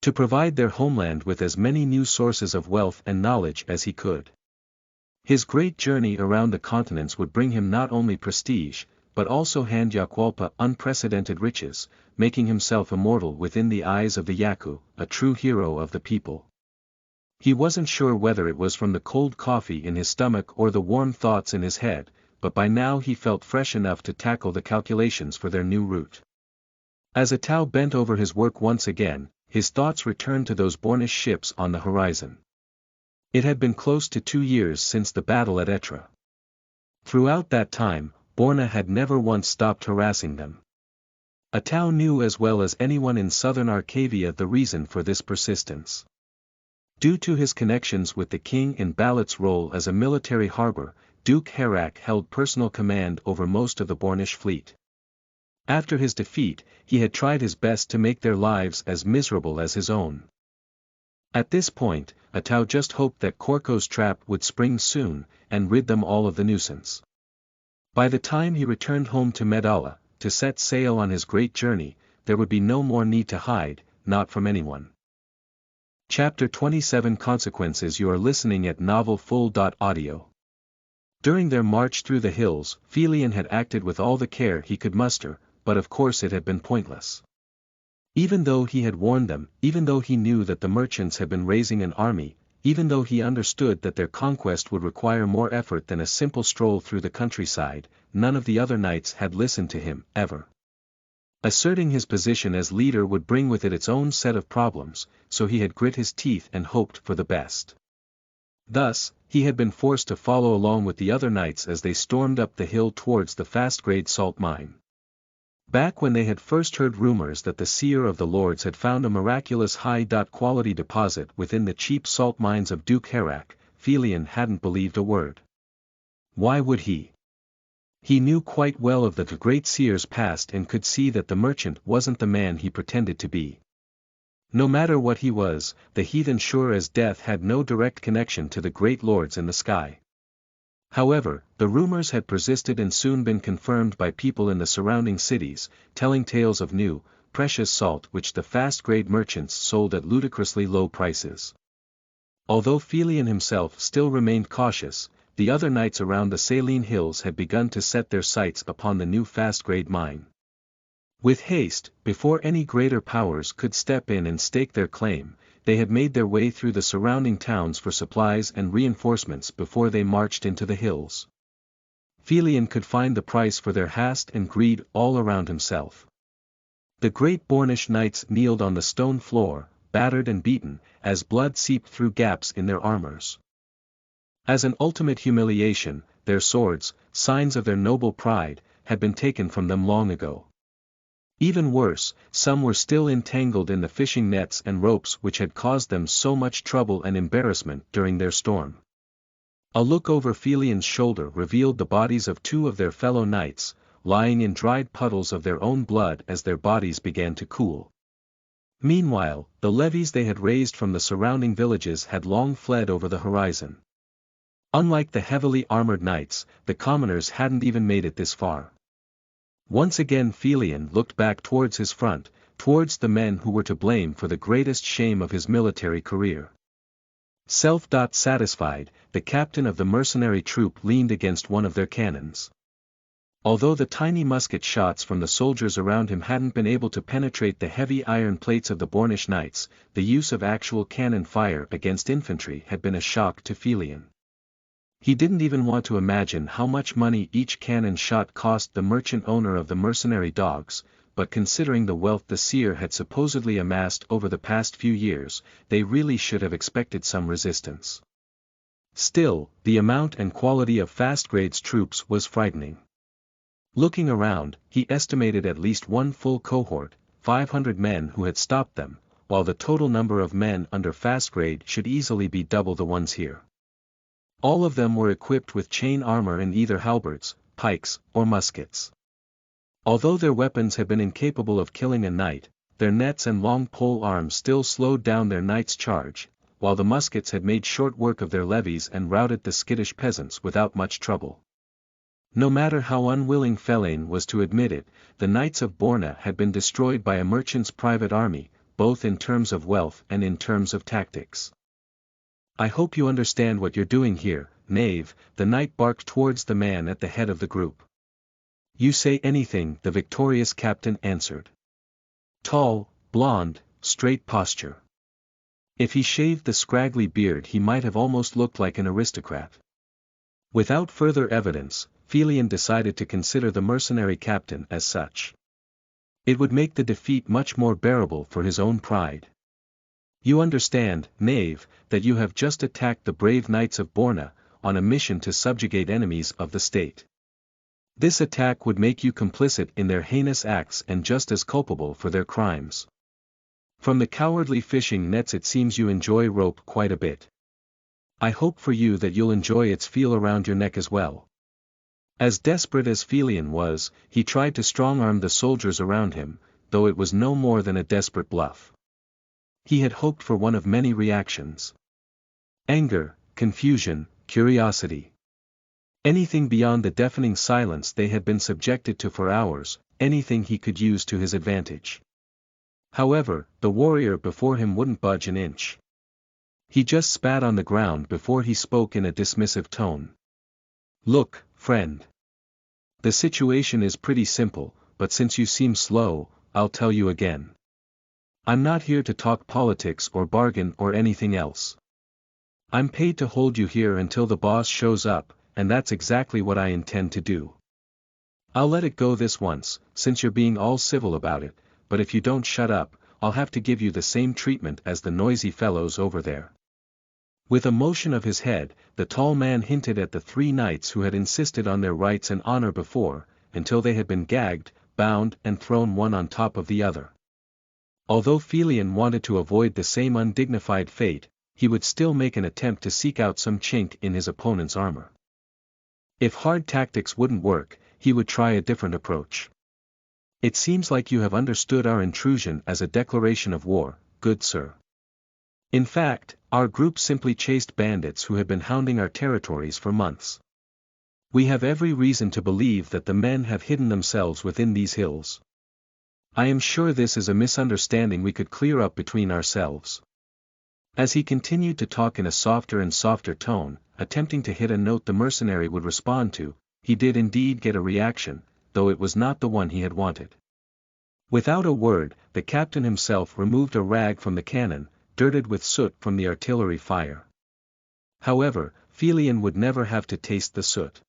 To provide their homeland with as many new sources of wealth and knowledge as he could. His great journey around the continents would bring him not only prestige, but also hand Yakwalpa unprecedented riches, making himself immortal within the eyes of the Yaku, a true hero of the people. He wasn't sure whether it was from the cold coffee in his stomach or the warm thoughts in his head, but by now he felt fresh enough to tackle the calculations for their new route. As Atau bent over his work once again, his thoughts returned to those Bornish ships on the horizon. It had been close to 2 years since the battle at Ettra. Throughout that time, Borna had never once stopped harassing them. Atau knew as well as anyone in southern Arcavia the reason for this persistence. Due to his connections with the king in Balat's role as a military harbor, Duke Herak held personal command over most of the Bornish fleet. After his defeat, he had tried his best to make their lives as miserable as his own. At this point, Atau just hoped that Korko's trap would spring soon, and rid them all of the nuisance. By the time he returned home to Medalla, to set sail on his great journey, there would be no more need to hide, not from anyone. Chapter 27 Consequences. You are listening at novelfull.audio. During their march through the hills, Felion had acted with all the care he could muster, but of course it had been pointless. Even though he had warned them, even though he knew that the merchants had been raising an army, even though he understood that their conquest would require more effort than a simple stroll through the countryside, none of the other knights had listened to him, ever. Asserting his position as leader would bring with it its own set of problems, so he had grit his teeth and hoped for the best. Thus, he had been forced to follow along with the other knights as they stormed up the hill towards the fast-grade salt mine. Back when they had first heard rumors that the seer of the lords had found a miraculous high-quality deposit within the cheap salt mines of Duke Herak, Felion hadn't believed a word. Why would he? He knew quite well of the great seer's past and could see that the merchant wasn't the man he pretended to be. No matter what he was, the heathen sure as death had no direct connection to the great lords in the sky. However, the rumors had persisted and soon been confirmed by people in the surrounding cities, telling tales of new, precious salt which the fast-grade merchants sold at ludicrously low prices. Although Felion himself still remained cautious, the other knights around the Saline Hills had begun to set their sights upon the new fast-grade mine. With haste, before any greater powers could step in and stake their claim, they had made their way through the surrounding towns for supplies and reinforcements before they marched into the hills. Felion could find the price for their haste and greed all around himself. The great Bornish knights kneeled on the stone floor, battered and beaten, as blood seeped through gaps in their armors. As an ultimate humiliation, their swords, signs of their noble pride, had been taken from them long ago. Even worse, some were still entangled in the fishing nets and ropes which had caused them so much trouble and embarrassment during their storm. A look over Felion's shoulder revealed the bodies of 2 of their fellow knights, lying in dried puddles of their own blood as their bodies began to cool. Meanwhile, the levies they had raised from the surrounding villages had long fled over the horizon. Unlike the heavily armored knights, the commoners hadn't even made it this far. Once again Felion looked back towards his front, towards the men who were to blame for the greatest shame of his military career. Self-satisfied, the captain of the mercenary troop leaned against one of their cannons. Although the tiny musket shots from the soldiers around him hadn't been able to penetrate the heavy iron plates of the Bornish knights, the use of actual cannon fire against infantry had been a shock to Felion. He didn't even want to imagine how much money each cannon shot cost the merchant owner of the mercenary dogs, but considering the wealth the seer had supposedly amassed over the past few years, they really should have expected some resistance. Still, the amount and quality of Fastgrade's troops was frightening. Looking around, he estimated at least one full cohort, 500 men who had stopped them, while the total number of men under Fastgrade should easily be double the ones here. All of them were equipped with chain armor and either halberds, pikes, or muskets. Although their weapons had been incapable of killing a knight, their nets and long pole arms still slowed down their knight's charge, while the muskets had made short work of their levies and routed the skittish peasants without much trouble. No matter how unwilling Felaine was to admit it, the knights of Borna had been destroyed by a merchant's private army, both in terms of wealth and in terms of tactics. "I hope you understand what you're doing here, knave," the knight barked towards the man at the head of the group. "You say anything," the victorious captain answered. Tall, blonde, straight posture. If he shaved the scraggly beard he might have almost looked like an aristocrat. Without further evidence, Felion decided to consider the mercenary captain as such. It would make the defeat much more bearable for his own pride. You understand, knave, that you have just attacked the brave knights of Borna, on a mission to subjugate enemies of the state. This attack would make you complicit in their heinous acts and just as culpable for their crimes. From the cowardly fishing nets it seems you enjoy rope quite a bit. I hope for you that you'll enjoy its feel around your neck as well. As desperate as Felion was, he tried to strong-arm the soldiers around him, though it was no more than a desperate bluff. He had hoped for one of many reactions. Anger, confusion, curiosity. Anything beyond the deafening silence they had been subjected to for hours, anything he could use to his advantage. However, the warrior before him wouldn't budge an inch. He just spat on the ground before he spoke in a dismissive tone. Look, friend. The situation is pretty simple, but since you seem slow, I'll tell you again. I'm not here to talk politics or bargain or anything else. I'm paid to hold you here until the boss shows up, and that's exactly what I intend to do. I'll let it go this once, since you're being all civil about it, but if you don't shut up, I'll have to give you the same treatment as the noisy fellows over there. With a motion of his head, the tall man hinted at the three knights who had insisted on their rights and honor before, until they had been gagged, bound and thrown one on top of the other. Although Felion wanted to avoid the same undignified fate, he would still make an attempt to seek out some chink in his opponent's armor. If hard tactics wouldn't work, he would try a different approach. It seems like you have understood our intrusion as a declaration of war, good sir. In fact, our group simply chased bandits who had been hounding our territories for months. We have every reason to believe that the men have hidden themselves within these hills. I am sure this is a misunderstanding we could clear up between ourselves. As he continued to talk in a softer and softer tone, attempting to hit a note the mercenary would respond to, he did indeed get a reaction, though it was not the one he had wanted. Without a word, the captain himself removed a rag from the cannon, dirted with soot from the artillery fire. However, Felion would never have to taste the soot.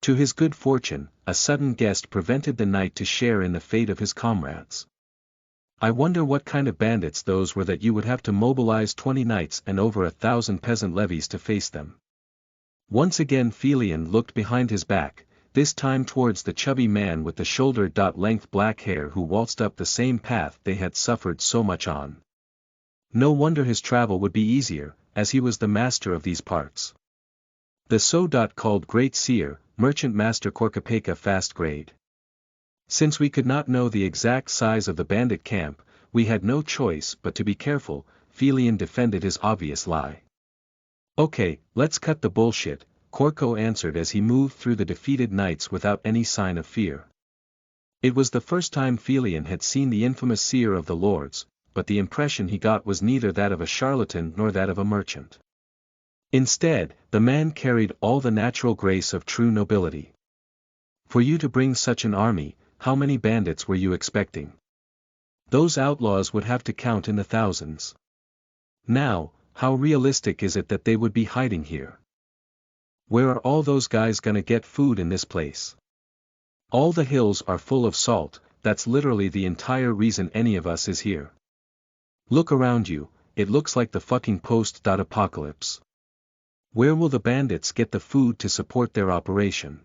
To his good fortune, a sudden guest prevented the knight to share in the fate of his comrades. I wonder what kind of bandits those were that you would have to mobilize 20 knights and over 1,000 peasant levies to face them. Once again Felion looked behind his back, this time towards the chubby man with the shoulder-length black hair who waltzed up the same path they had suffered so much on. No wonder his travel would be easier, as he was the master of these parts. The so-called Great Seer, Merchant Master Korkapeka Fast Grade. Since we could not know the exact size of the bandit camp, we had no choice but to be careful, Felion defended his obvious lie. Okay, let's cut the bullshit, Korko answered as he moved through the defeated knights without any sign of fear. It was the first time Felion had seen the infamous Seer of the Lords, but the impression he got was neither that of a charlatan nor that of a merchant. Instead, the man carried all the natural grace of true nobility. For you to bring such an army, how many bandits were you expecting? Those outlaws would have to count in the thousands. Now, how realistic is it that they would be hiding here? Where are all those guys gonna get food in this place? All the hills are full of salt, that's literally the entire reason any of us is here. Look around you, it looks like the fucking post-apocalypse. Where will the bandits get the food to support their operation?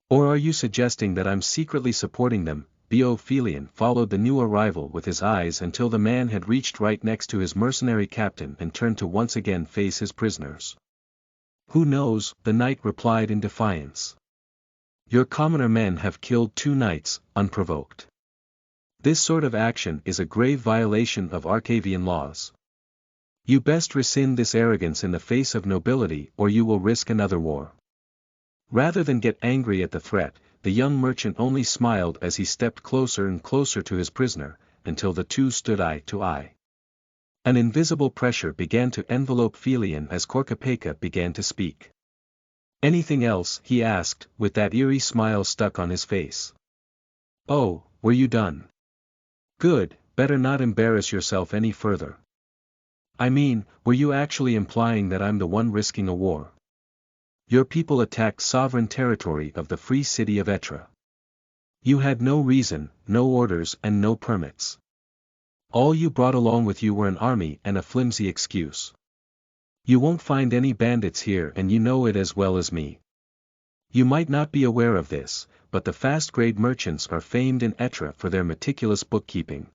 Or are you suggesting that I'm secretly supporting them? Bo Felion followed the new arrival with his eyes until the man had reached right next to his mercenary captain and turned to once again face his prisoners. Who knows, the knight replied in defiance. Your commoner men have killed 2 knights, unprovoked. This sort of action is a grave violation of Arcavian laws. You best rescind this arrogance in the face of nobility or you will risk another war. Rather than get angry at the threat, the young merchant only smiled as he stepped closer and closer to his prisoner, until the two stood eye to eye. An invisible pressure began to envelope Felion as Korkapeka began to speak. Anything else? He asked, with that eerie smile stuck on his face. Oh, were you done? Good, better not embarrass yourself any further. I mean, were you actually implying that I'm the one risking a war? Your people attacked sovereign territory of the free city of Etra. You had no reason, no orders and no permits. All you brought along with you were an army and a flimsy excuse. You won't find any bandits here, and you know it as well as me. You might not be aware of this, but the fast-grade merchants are famed in Etra for their meticulous bookkeeping.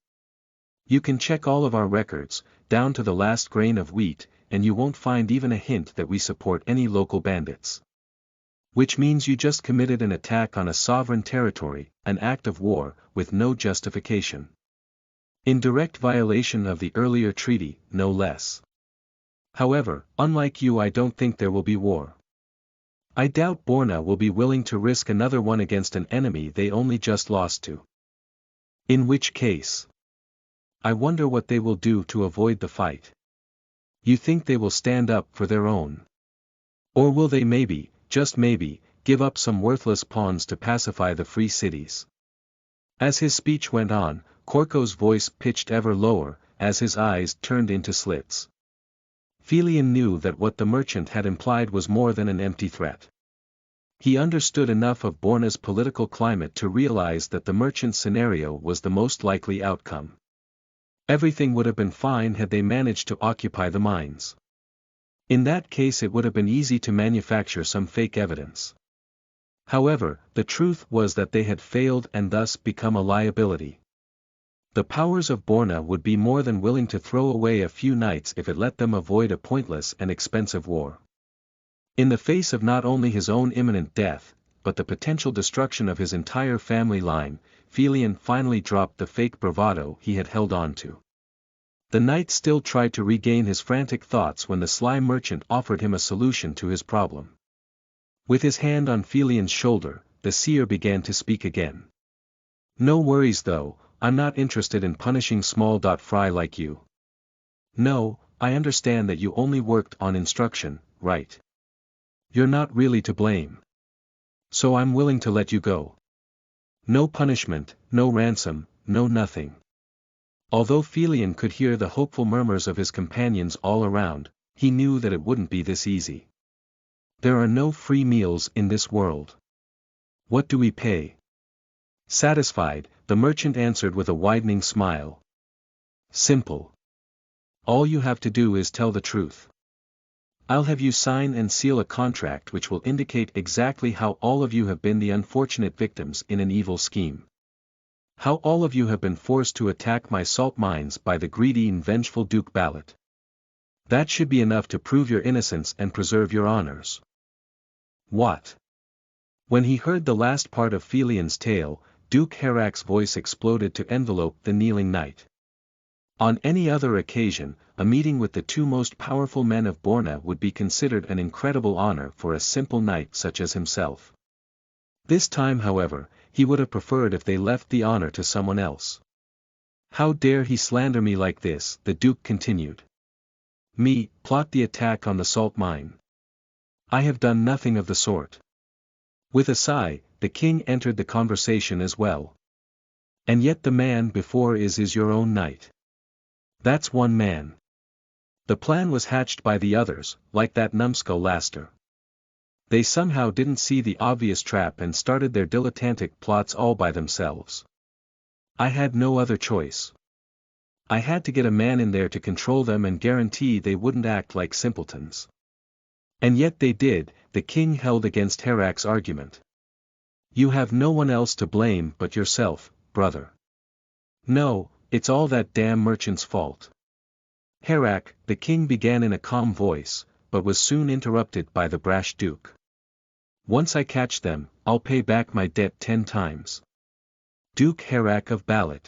You can check all of our records, down to the last grain of wheat, and you won't find even a hint that we support any local bandits. Which means you just committed an attack on a sovereign territory, an act of war, with no justification. In direct violation of the earlier treaty, no less. However, unlike you, I don't think there will be war. I doubt Borna will be willing to risk another one against an enemy they only just lost to. In which case, I wonder what they will do to avoid the fight. You think they will stand up for their own? Or will they maybe, just maybe, give up some worthless pawns to pacify the free cities? As his speech went on, Korko's voice pitched ever lower, as his eyes turned into slits. Felion knew that what the merchant had implied was more than an empty threat. He understood enough of Borna's political climate to realize that the merchant's scenario was the most likely outcome. Everything would have been fine had they managed to occupy the mines. In that case it would have been easy to manufacture some fake evidence. However, the truth was that they had failed and thus become a liability. The powers of Borna would be more than willing to throw away a few knights if it let them avoid a pointless and expensive war. In the face of not only his own imminent death, but the potential destruction of his entire family line, Felion finally dropped the fake bravado he had held on to. The knight still tried to regain his frantic thoughts when the sly merchant offered him a solution to his problem. With his hand on Felion's shoulder, the seer began to speak again. No worries though, I'm not interested in punishing small fry like you. No, I understand that you only worked on instruction, right? You're not really to blame. So I'm willing to let you go. No punishment, no ransom, no nothing. Although Felion could hear the hopeful murmurs of his companions all around, he knew that it wouldn't be this easy. There are no free meals in this world. What do we pay? Satisfied, the merchant answered with a widening smile. Simple. All you have to do is tell the truth. I'll have you sign and seal a contract which will indicate exactly how all of you have been the unfortunate victims in an evil scheme. How all of you have been forced to attack my salt mines by the greedy and vengeful Duke Ballet. That should be enough to prove your innocence and preserve your honors. What? When he heard the last part of Felion's tale, Duke Herak's voice exploded to envelope the kneeling knight. On any other occasion, a meeting with the two most powerful men of Borna would be considered an incredible honor for a simple knight such as himself. This time however, he would have preferred if they left the honor to someone else. How dare he slander me like this, the Duke continued. Me, plot the attack on the salt mine. I have done nothing of the sort. With a sigh, the king entered the conversation as well. And yet the man before is your own knight. That's one man. The plan was hatched by the others, like that numbskull Laster. They somehow didn't see the obvious trap and started their dilettantic plots all by themselves. I had no other choice. I had to get a man in there to control them and guarantee they wouldn't act like simpletons. And yet they did, the king held against Herak's argument. You have no one else to blame but yourself, brother. No, it's all that damn merchant's fault. Herak, the king began in a calm voice, but was soon interrupted by the brash duke. Once I catch them, I'll pay back my debt 10 times. Duke Herak of Ballet.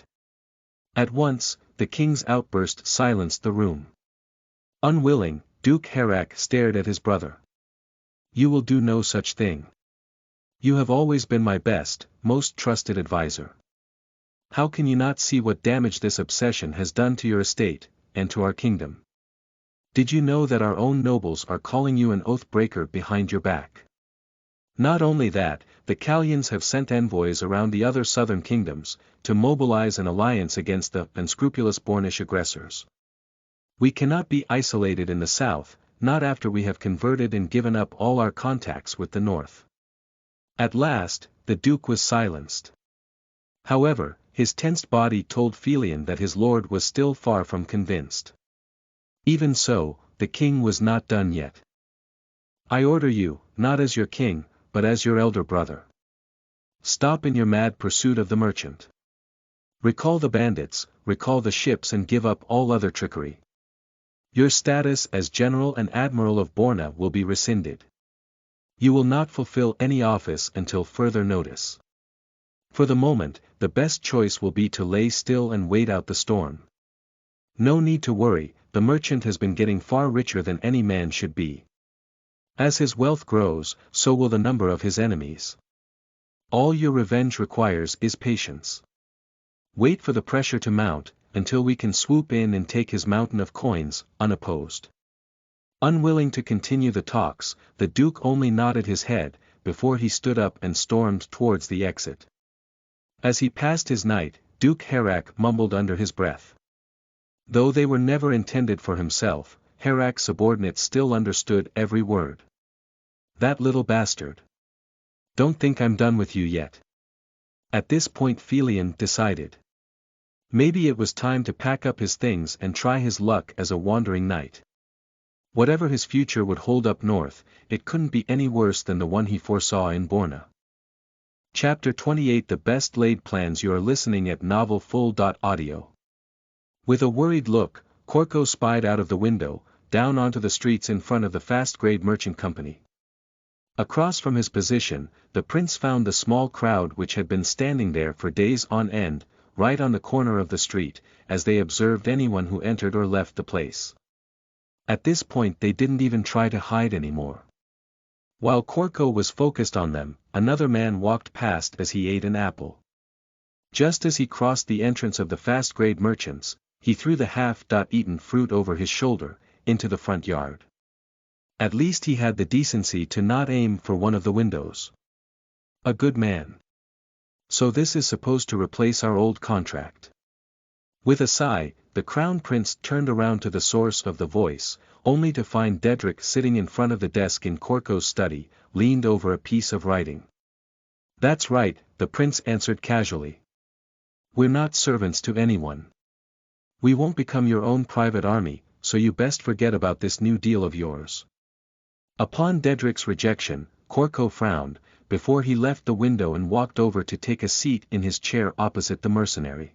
At once, the king's outburst silenced the room. Unwilling, Duke Herak stared at his brother. You will do no such thing. You have always been my best, most trusted advisor. How can you not see what damage this obsession has done to your estate, and to our kingdom? Did you know that our own nobles are calling you an oath-breaker behind your back? Not only that, the Kalyans have sent envoys around the other southern kingdoms, to mobilize an alliance against the unscrupulous Bornish aggressors. We cannot be isolated in the south, not after we have converted and given up all our contacts with the north. At last, the duke was silenced. However, his tensed body told Philion that his lord was still far from convinced. Even so, the king was not done yet. I order you, not as your king, but as your elder brother. Stop in your mad pursuit of the merchant. Recall the bandits, recall the ships and give up all other trickery. Your status as general and admiral of Borna will be rescinded. You will not fulfill any office until further notice. For the moment, the best choice will be to lay still and wait out the storm. No need to worry, the merchant has been getting far richer than any man should be. As his wealth grows, so will the number of his enemies. All your revenge requires is patience. Wait for the pressure to mount, until we can swoop in and take his mountain of coins, unopposed. Unwilling to continue the talks, the Duke only nodded his head, before he stood up and stormed towards the exit. As he passed his knight, Duke Herak mumbled under his breath. Though they were never intended for himself, Herak's subordinates still understood every word. That little bastard. Don't think I'm done with you yet. At this point Philion decided. Maybe it was time to pack up his things and try his luck as a wandering knight. Whatever his future would hold up north, it couldn't be any worse than the one he foresaw in Borna. Chapter 28 The Best Laid Plans. You are listening at novelfull.audio. With a worried look, Korko spied out of the window, down onto the streets in front of the fast-grade merchant company. Across from his position, the prince found the small crowd which had been standing there for days on end, right on the corner of the street, as they observed anyone who entered or left the place. At this point they didn't even try to hide anymore. While Korko was focused on them, another man walked past as he ate an apple. Just as he crossed the entrance of the fast-grade merchants, he threw the half-eaten fruit over his shoulder, into the front yard. At least he had the decency to not aim for one of the windows. A good man. So this is supposed to replace our old contract. With a sigh, the crown prince turned around to the source of the voice, only to find Dedrick sitting in front of the desk in Korko's study, leaned over a piece of writing. That's right, the prince answered casually. We're not servants to anyone. We won't become your own private army, so you best forget about this new deal of yours. Upon Dedrick's rejection, Korko frowned, before he left the window and walked over to take a seat in his chair opposite the mercenary.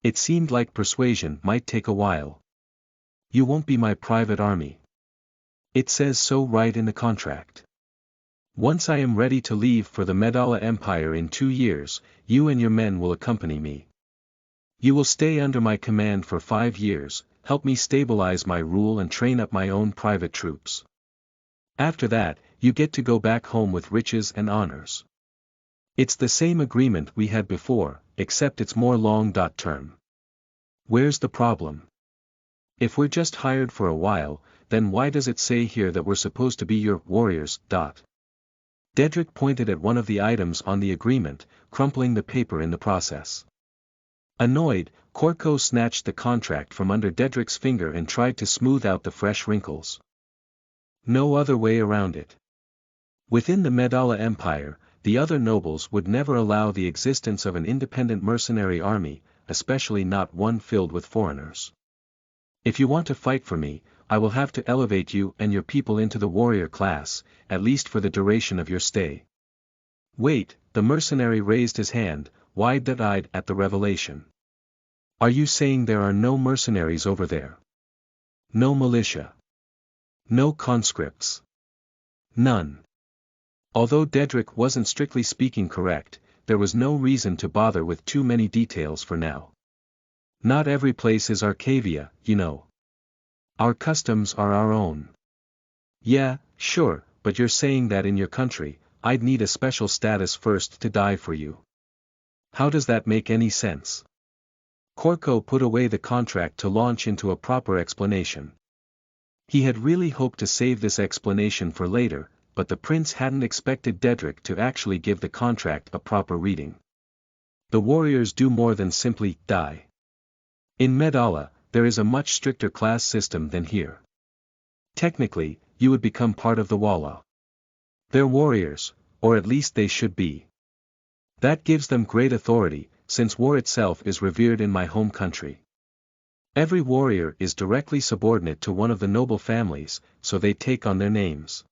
It seemed like persuasion might take a while. You won't be my private army. It says so right in the contract. Once I am ready to leave for the Medalla Empire in 2 years, you and your men will accompany me. You will stay under my command for 5 years, help me stabilize my rule and train up my own private troops. After that, you get to go back home with riches and honors. It's the same agreement we had before, except it's more long-term. Where's the problem? If we're just hired for a while, then why does it say here that we're supposed to be your warriors? Dedrick pointed at one of the items on the agreement, crumpling the paper in the process. Annoyed, Korko snatched the contract from under Dedrick's finger and tried to smooth out the fresh wrinkles. No other way around it. Within the Medalla Empire, the other nobles would never allow the existence of an independent mercenary army, especially not one filled with foreigners. If you want to fight for me, I will have to elevate you and your people into the warrior class, at least for the duration of your stay. Wait, the mercenary raised his hand, wide-eyed at the revelation. Are you saying there are no mercenaries over there? No militia? No conscripts? None. Although Dedrick wasn't strictly speaking correct, there was no reason to bother with too many details for now. Not every place is Arcavia, you know. Our customs are our own. Yeah, sure, but you're saying that in your country, I'd need a special status first to die for you. How does that make any sense? Korko put away the contract to launch into a proper explanation. He had really hoped to save this explanation for later, but the prince hadn't expected Dedrick to actually give the contract a proper reading. The warriors do more than simply die. In Medalla, there is a much stricter class system than here. Technically, you would become part of the Walla. They're warriors, or at least they should be. That gives them great authority, since war itself is revered in my home country. Every warrior is directly subordinate to one of the noble families, so they take on their names.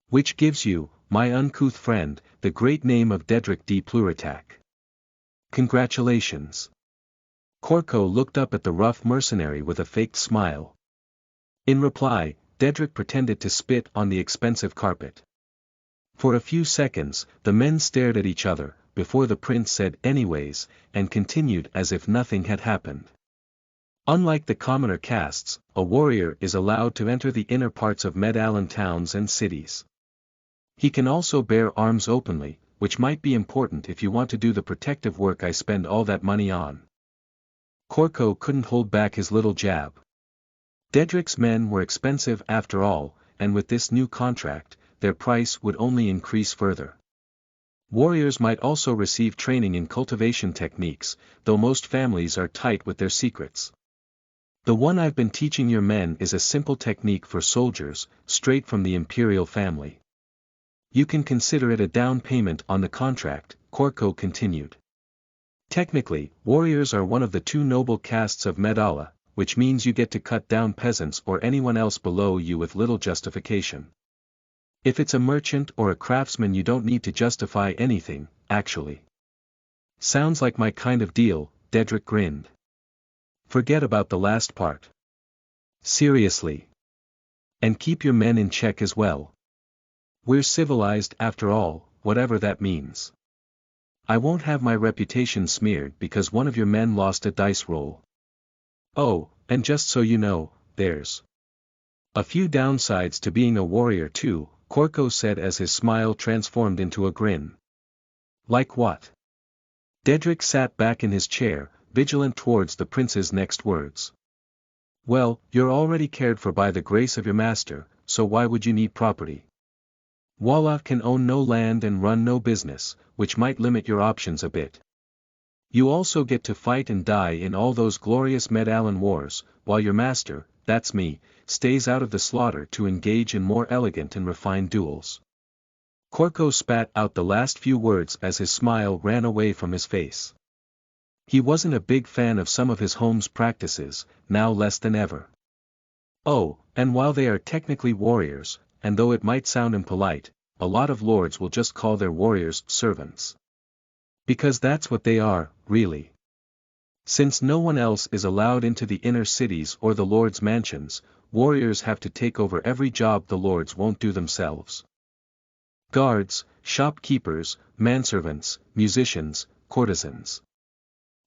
Which gives you, my uncouth friend, the great name of Dedrick de Pluritac. Congratulations. Corco looked up at the rough mercenary with a faked smile. In reply, Dedrick pretended to spit on the expensive carpet. For a few seconds, the men stared at each other, before the prince said anyways, and continued as if nothing had happened. Unlike the commoner castes, a warrior is allowed to enter the inner parts of Medallion towns and cities. He can also bear arms openly, which might be important if you want to do the protective work I spend all that money on. Corco couldn't hold back his little jab. Dedrick's men were expensive after all, and with this new contract, their price would only increase further. Warriors might also receive training in cultivation techniques, though most families are tight with their secrets. The one I've been teaching your men is a simple technique for soldiers, straight from the imperial family. You can consider it a down payment on the contract, Corco continued. Technically, warriors are one of the two noble castes of Medalla, which means you get to cut down peasants or anyone else below you with little justification. If it's a merchant or a craftsman you don't need to justify anything, actually. Sounds like my kind of deal, Dedrick grinned. Forget about the last part. Seriously. And keep your men in check as well. We're civilized after all, whatever that means. I won't have my reputation smeared because one of your men lost a dice roll. Oh, and just so you know, there's a few downsides to being a warrior too, Corco said as his smile transformed into a grin. Like what? Dedrick sat back in his chair, vigilant towards the prince's next words. Well, you're already cared for by the grace of your master, so why would you need property? Walla can own no land and run no business, which might limit your options a bit. You also get to fight and die in all those glorious Medallion wars, while your master, that's me, stays out of the slaughter to engage in more elegant and refined duels. Corco spat out the last few words as his smile ran away from his face. He wasn't a big fan of some of his home's practices, now less than ever. Oh, and while they are technically warriors, and though it might sound impolite, a lot of lords will just call their warriors servants. Because that's what they are, really. Since no one else is allowed into the inner cities or the lords' mansions, warriors have to take over every job the lords won't do themselves. Guards, shopkeepers, manservants, musicians, courtesans.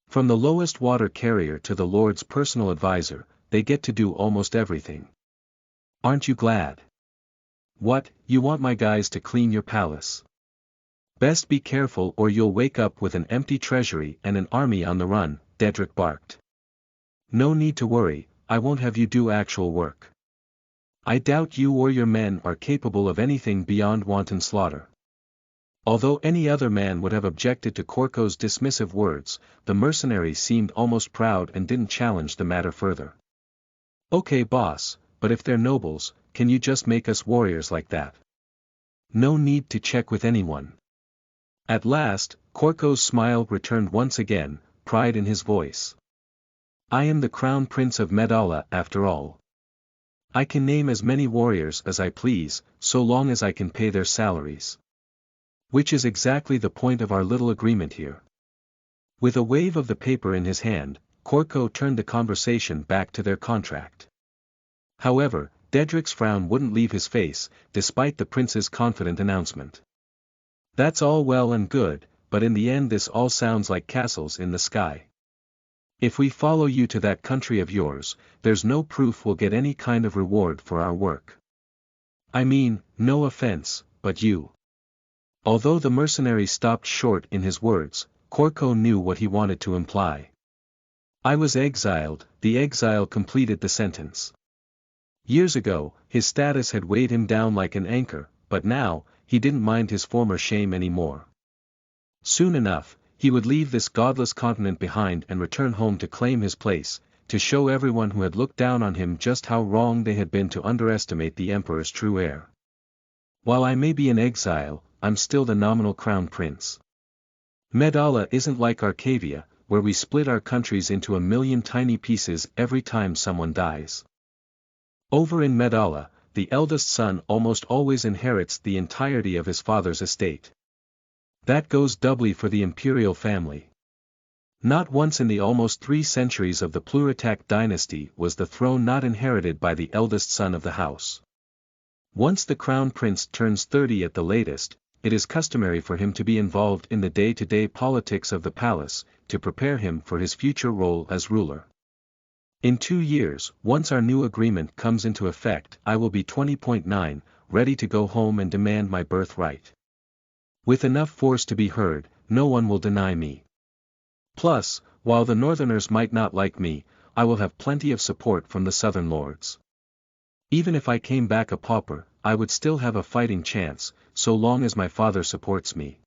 From the lowest water carrier to the lord's personal advisor, they get to do almost everything. Aren't you glad? What, you want my guys to clean your palace? Best be careful or you'll wake up with an empty treasury and an army on the run, Dedrick barked. No need to worry, I won't have you do actual work. I doubt you or your men are capable of anything beyond wanton slaughter. Although any other man would have objected to Corco's dismissive words, the mercenary seemed almost proud and didn't challenge the matter further. Okay boss, but if they're nobles, can you just make us warriors like that? No need to check with anyone. At last, Corco's smile returned once again, pride in his voice. I am the crown prince of Medalla after all. I can name as many warriors as I please, so long as I can pay their salaries. Which is exactly the point of our little agreement here. With a wave of the paper in his hand, Corco turned the conversation back to their contract. However, Dedrick's frown wouldn't leave his face, despite the prince's confident announcement. That's all well and good, but in the end this all sounds like castles in the sky. If we follow you to that country of yours, there's no proof we'll get any kind of reward for our work. I mean, no offense, but you. Although the mercenary stopped short in his words, Corco knew what he wanted to imply. I was exiled, the exile completed the sentence. Years ago, his status had weighed him down like an anchor, but now, he didn't mind his former shame anymore. Soon enough, he would leave this godless continent behind and return home to claim his place, to show everyone who had looked down on him just how wrong they had been to underestimate the emperor's true heir. While I may be in exile, I'm still the nominal crown prince. Medalla isn't like Arcavia, where we split our countries into a million tiny pieces every time someone dies. Over in Medalla, the eldest son almost always inherits the entirety of his father's estate. That goes doubly for the imperial family. Not once in the almost 3 centuries of the Pluritak dynasty was the throne not inherited by the eldest son of the house. Once the crown prince turns 30 at the latest, it is customary for him to be involved in the day-to-day politics of the palace, to prepare him for his future role as ruler. In 2 years, once our new agreement comes into effect, I will be 20.9, ready to go home and demand my birthright. With enough force to be heard, no one will deny me. Plus, while the northerners might not like me, I will have plenty of support from the southern lords. Even if I came back a pauper, I would still have a fighting chance, so long as my father supports me.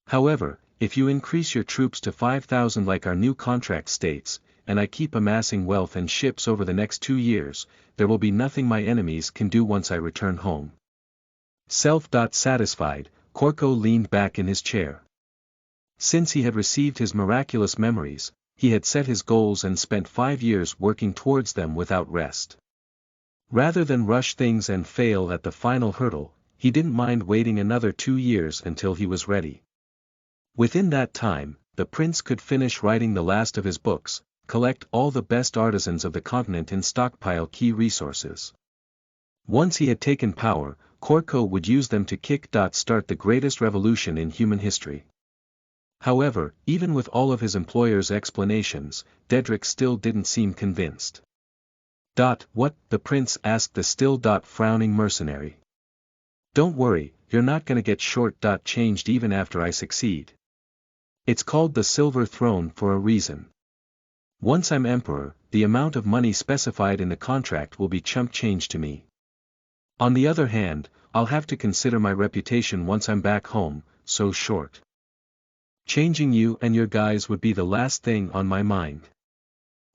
However, if you increase your troops to 5,000 like our new contract states, and I keep amassing wealth and ships over the next 2 years, there will be nothing my enemies can do once I return home. Self-satisfied, Corco leaned back in his chair. Since he had received his miraculous memories, he had set his goals and spent 5 years working towards them without rest. Rather than rush things and fail at the final hurdle, he didn't mind waiting another 2 years until he was ready. Within that time, the prince could finish writing the last of his books, collect all the best artisans of the continent and stockpile key resources. Once he had taken power, Corco would use them to start the greatest revolution in human history. However, even with all of his employer's explanations, Dedrick still didn't seem convinced. What? The prince asked the still frowning mercenary. Don't worry, you're not gonna get changed even after I succeed. It's called the Silver Throne for a reason. Once I'm emperor, the amount of money specified in the contract will be chump change to me. On the other hand, I'll have to consider my reputation once I'm back home, so short. Changing you and your guys would be the last thing on my mind.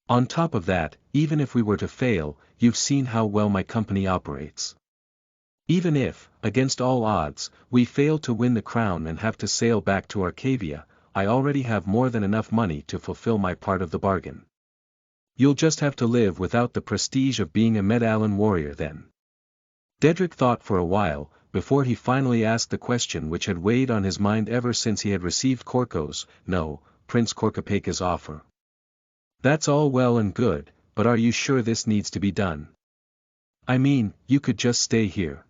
On top of that, even if we were to fail, you've seen how well my company operates. Even if, against all odds, we fail to win the crown and have to sail back to Arcavia, I already have more than enough money to fulfill my part of the bargain. You'll just have to live without the prestige of being a Medallan warrior then. Dedrick thought for a while, before he finally asked the question which had weighed on his mind ever since he had received Prince Corcopeka's offer. That's all well and good, but are you sure this needs to be done? I mean, you could just stay here.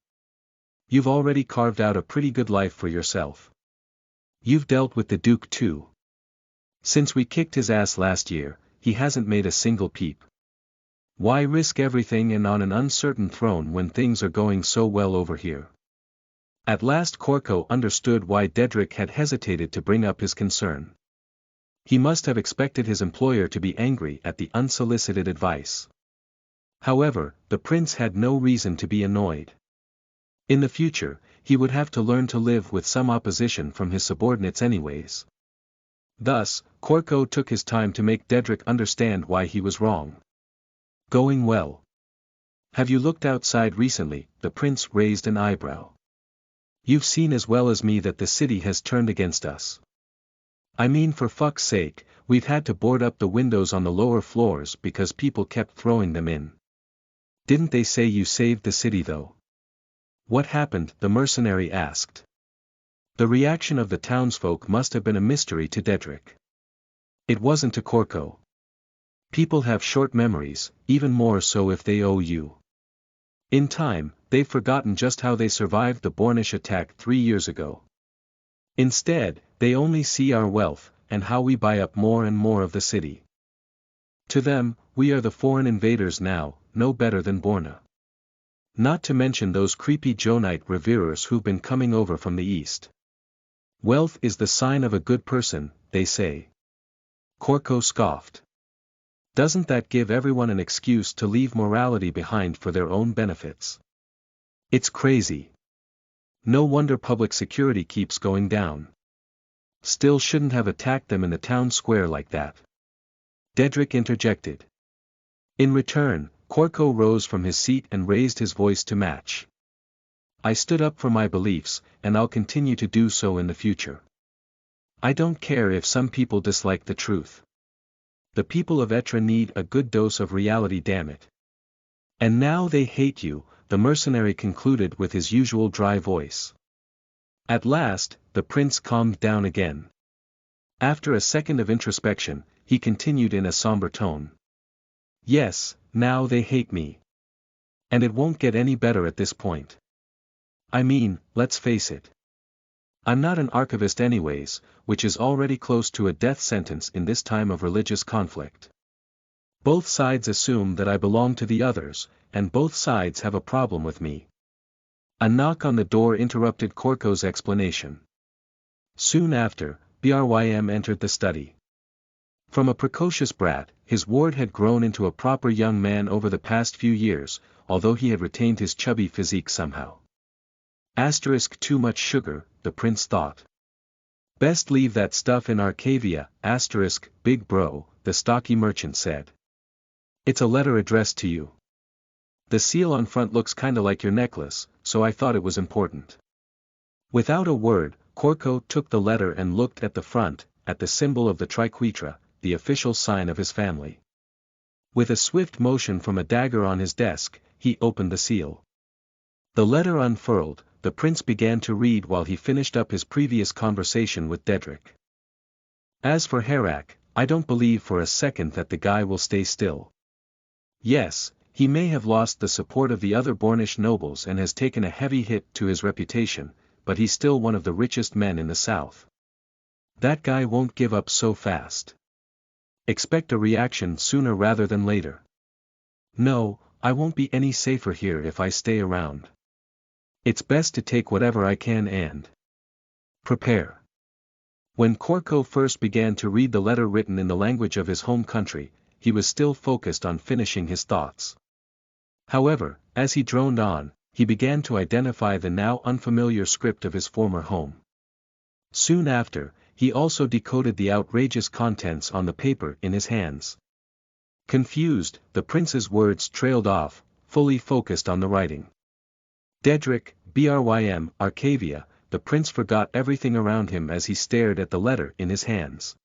You've already carved out a pretty good life for yourself. You've dealt with the Duke too. Since we kicked his ass last year, he hasn't made a single peep. Why risk everything and on an uncertain throne when things are going so well over here? At last Corco understood why Dedrick had hesitated to bring up his concern. He must have expected his employer to be angry at the unsolicited advice. However, the prince had no reason to be annoyed. In the future, he would have to learn to live with some opposition from his subordinates anyways. Thus, Corco took his time to make Dedrick understand why he was wrong. Going well. Have you looked outside recently? The prince raised an eyebrow. You've seen as well as me that the city has turned against us. I mean, for fuck's sake, we've had to board up the windows on the lower floors because people kept throwing them in. Didn't they say you saved the city though? What happened? The mercenary asked. The reaction of the townsfolk must have been a mystery to Dedrick. It wasn't to Corco. People have short memories, even more so if they owe you. In time, they've forgotten just how they survived the Bornish attack 3 years ago. Instead, they only see our wealth, and how we buy up more and more of the city. To them, we are the foreign invaders now, no better than Borna. Not to mention those creepy Jonite reverers who've been coming over from the east. Wealth is the sign of a good person, they say. Corco scoffed. Doesn't that give everyone an excuse to leave morality behind for their own benefits? It's crazy. No wonder public security keeps going down. Still shouldn't have attacked them in the town square like that. Dedrick interjected. In return, Corco rose from his seat and raised his voice to match. I stood up for my beliefs, and I'll continue to do so in the future. I don't care if some people dislike the truth. The people of Etra need a good dose of reality, damn it. And now they hate you, the mercenary concluded with his usual dry voice. At last, the prince calmed down again. After a second of introspection, he continued in a somber tone. Yes, now they hate me. And it won't get any better at this point. I mean, let's face it. I'm not an archivist anyways, which is already close to a death sentence in this time of religious conflict. Both sides assume that I belong to the others, and both sides have a problem with me. A knock on the door interrupted Korko's explanation. Soon after, Brym entered the study. From a precocious brat, his ward had grown into a proper young man over the past few years, although he had retained his chubby physique somehow. Too much sugar, the prince thought. Best leave that stuff in Arcavia, big bro, the stocky merchant said. It's a letter addressed to you. The seal on front looks kinda like your necklace, so I thought it was important. Without a word, Korko took the letter and looked at the front, at the symbol of the triquetra, the official sign of his family. With a swift motion from a dagger on his desk, he opened the seal. The letter unfurled, the prince began to read while he finished up his previous conversation with Dedrick. As for Herak, I don't believe for a second that the guy will stay still. Yes, he may have lost the support of the other Bornish nobles and has taken a heavy hit to his reputation, but he's still one of the richest men in the south. That guy won't give up so fast. Expect a reaction sooner rather than later. No, I won't be any safer here if I stay around. It's best to take whatever I can and prepare. When Korko first began to read the letter written in the language of his home country, he was still focused on finishing his thoughts. However, as he droned on, he began to identify the now unfamiliar script of his former home. Soon after, he also decoded the outrageous contents on the paper in his hands. Confused, the prince's words trailed off, fully focused on the writing. Dedrick, Brym, Arcavia, the prince forgot everything around him as he stared at the letter in his hands.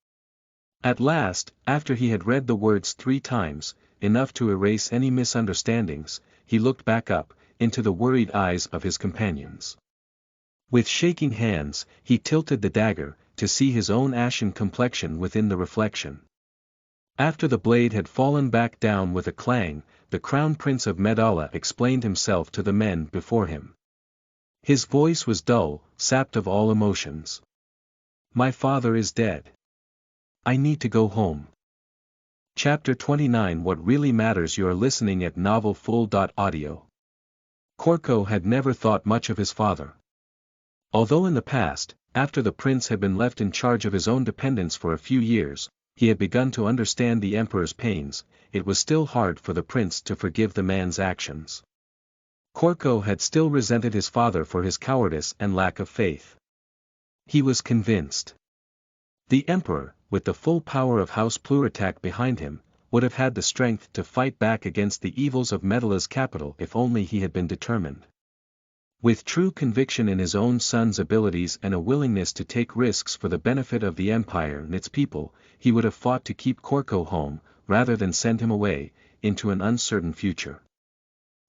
At last, after he had read the words 3 times, enough to erase any misunderstandings, he looked back up, into the worried eyes of his companions. With shaking hands, he tilted the dagger, to see his own ashen complexion within the reflection. After the blade had fallen back down with a clang, the Crown Prince of Medalla explained himself to the men before him. His voice was dull, sapped of all emotions. My father is dead. I need to go home. Chapter 29 What Really Matters. You are listening at novelfull.audio. Korko had never thought much of his father. Although in the past, after the prince had been left in charge of his own dependents for a few years, he had begun to understand the emperor's pains, it was still hard for the prince to forgive the man's actions. Korko had still resented his father for his cowardice and lack of faith. He was convinced. The emperor, with the full power of House Pluritak behind him, would have had the strength to fight back against the evils of Medalla's capital if only he had been determined. With true conviction in his own son's abilities and a willingness to take risks for the benefit of the empire and its people, he would have fought to keep Korko home, rather than send him away, into an uncertain future.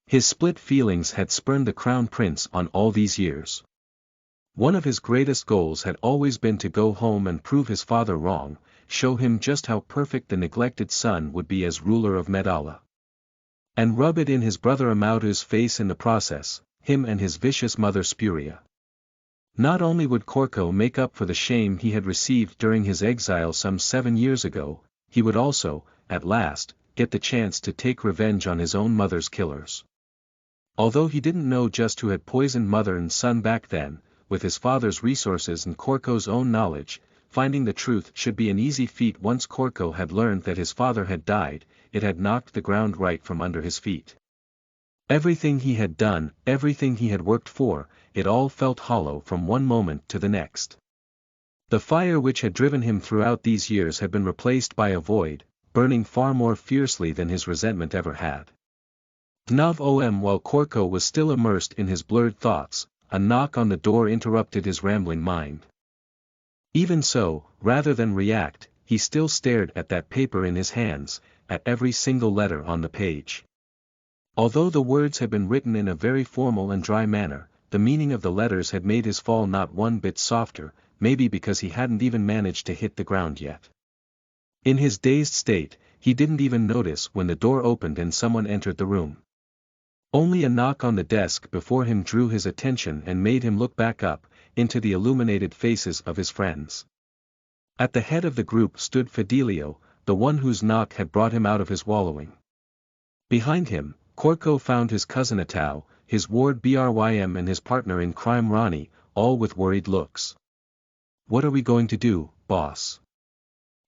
His split feelings had spurned the crown prince on all these years. One of his greatest goals had always been to go home and prove his father wrong, show him just how perfect the neglected son would be as ruler of Medalla. And rub it in his brother Amautu's face in the process, him and his vicious mother Spuria. Not only would Korko make up for the shame he had received during his exile some 7 years ago, he would also, at last, get the chance to take revenge on his own mother's killers. Although he didn't know just who had poisoned mother and son back then, with his father's resources and Korko's own knowledge, finding the truth should be an easy feat. Once Korko had learned that his father had died, it had knocked the ground right from under his feet. Everything he had done, everything he had worked for, it all felt hollow from one moment to the next. The fire which had driven him throughout these years had been replaced by a void, burning far more fiercely than his resentment ever had. While Korko was still immersed in his blurred thoughts, a knock on the door interrupted his rambling mind. Even so, rather than react, he still stared at that paper in his hands, at every single letter on the page. Although the words had been written in a very formal and dry manner, the meaning of the letters had made his fall not one bit softer, maybe because he hadn't even managed to hit the ground yet. In his dazed state, he didn't even notice when the door opened and someone entered the room. Only a knock on the desk before him drew his attention and made him look back up, into the illuminated faces of his friends. At the head of the group stood Fidelio, the one whose knock had brought him out of his wallowing. Behind him, Corco found his cousin Atao, his ward Brym and his partner in crime Ronnie, all with worried looks. "What are we going to do, boss?"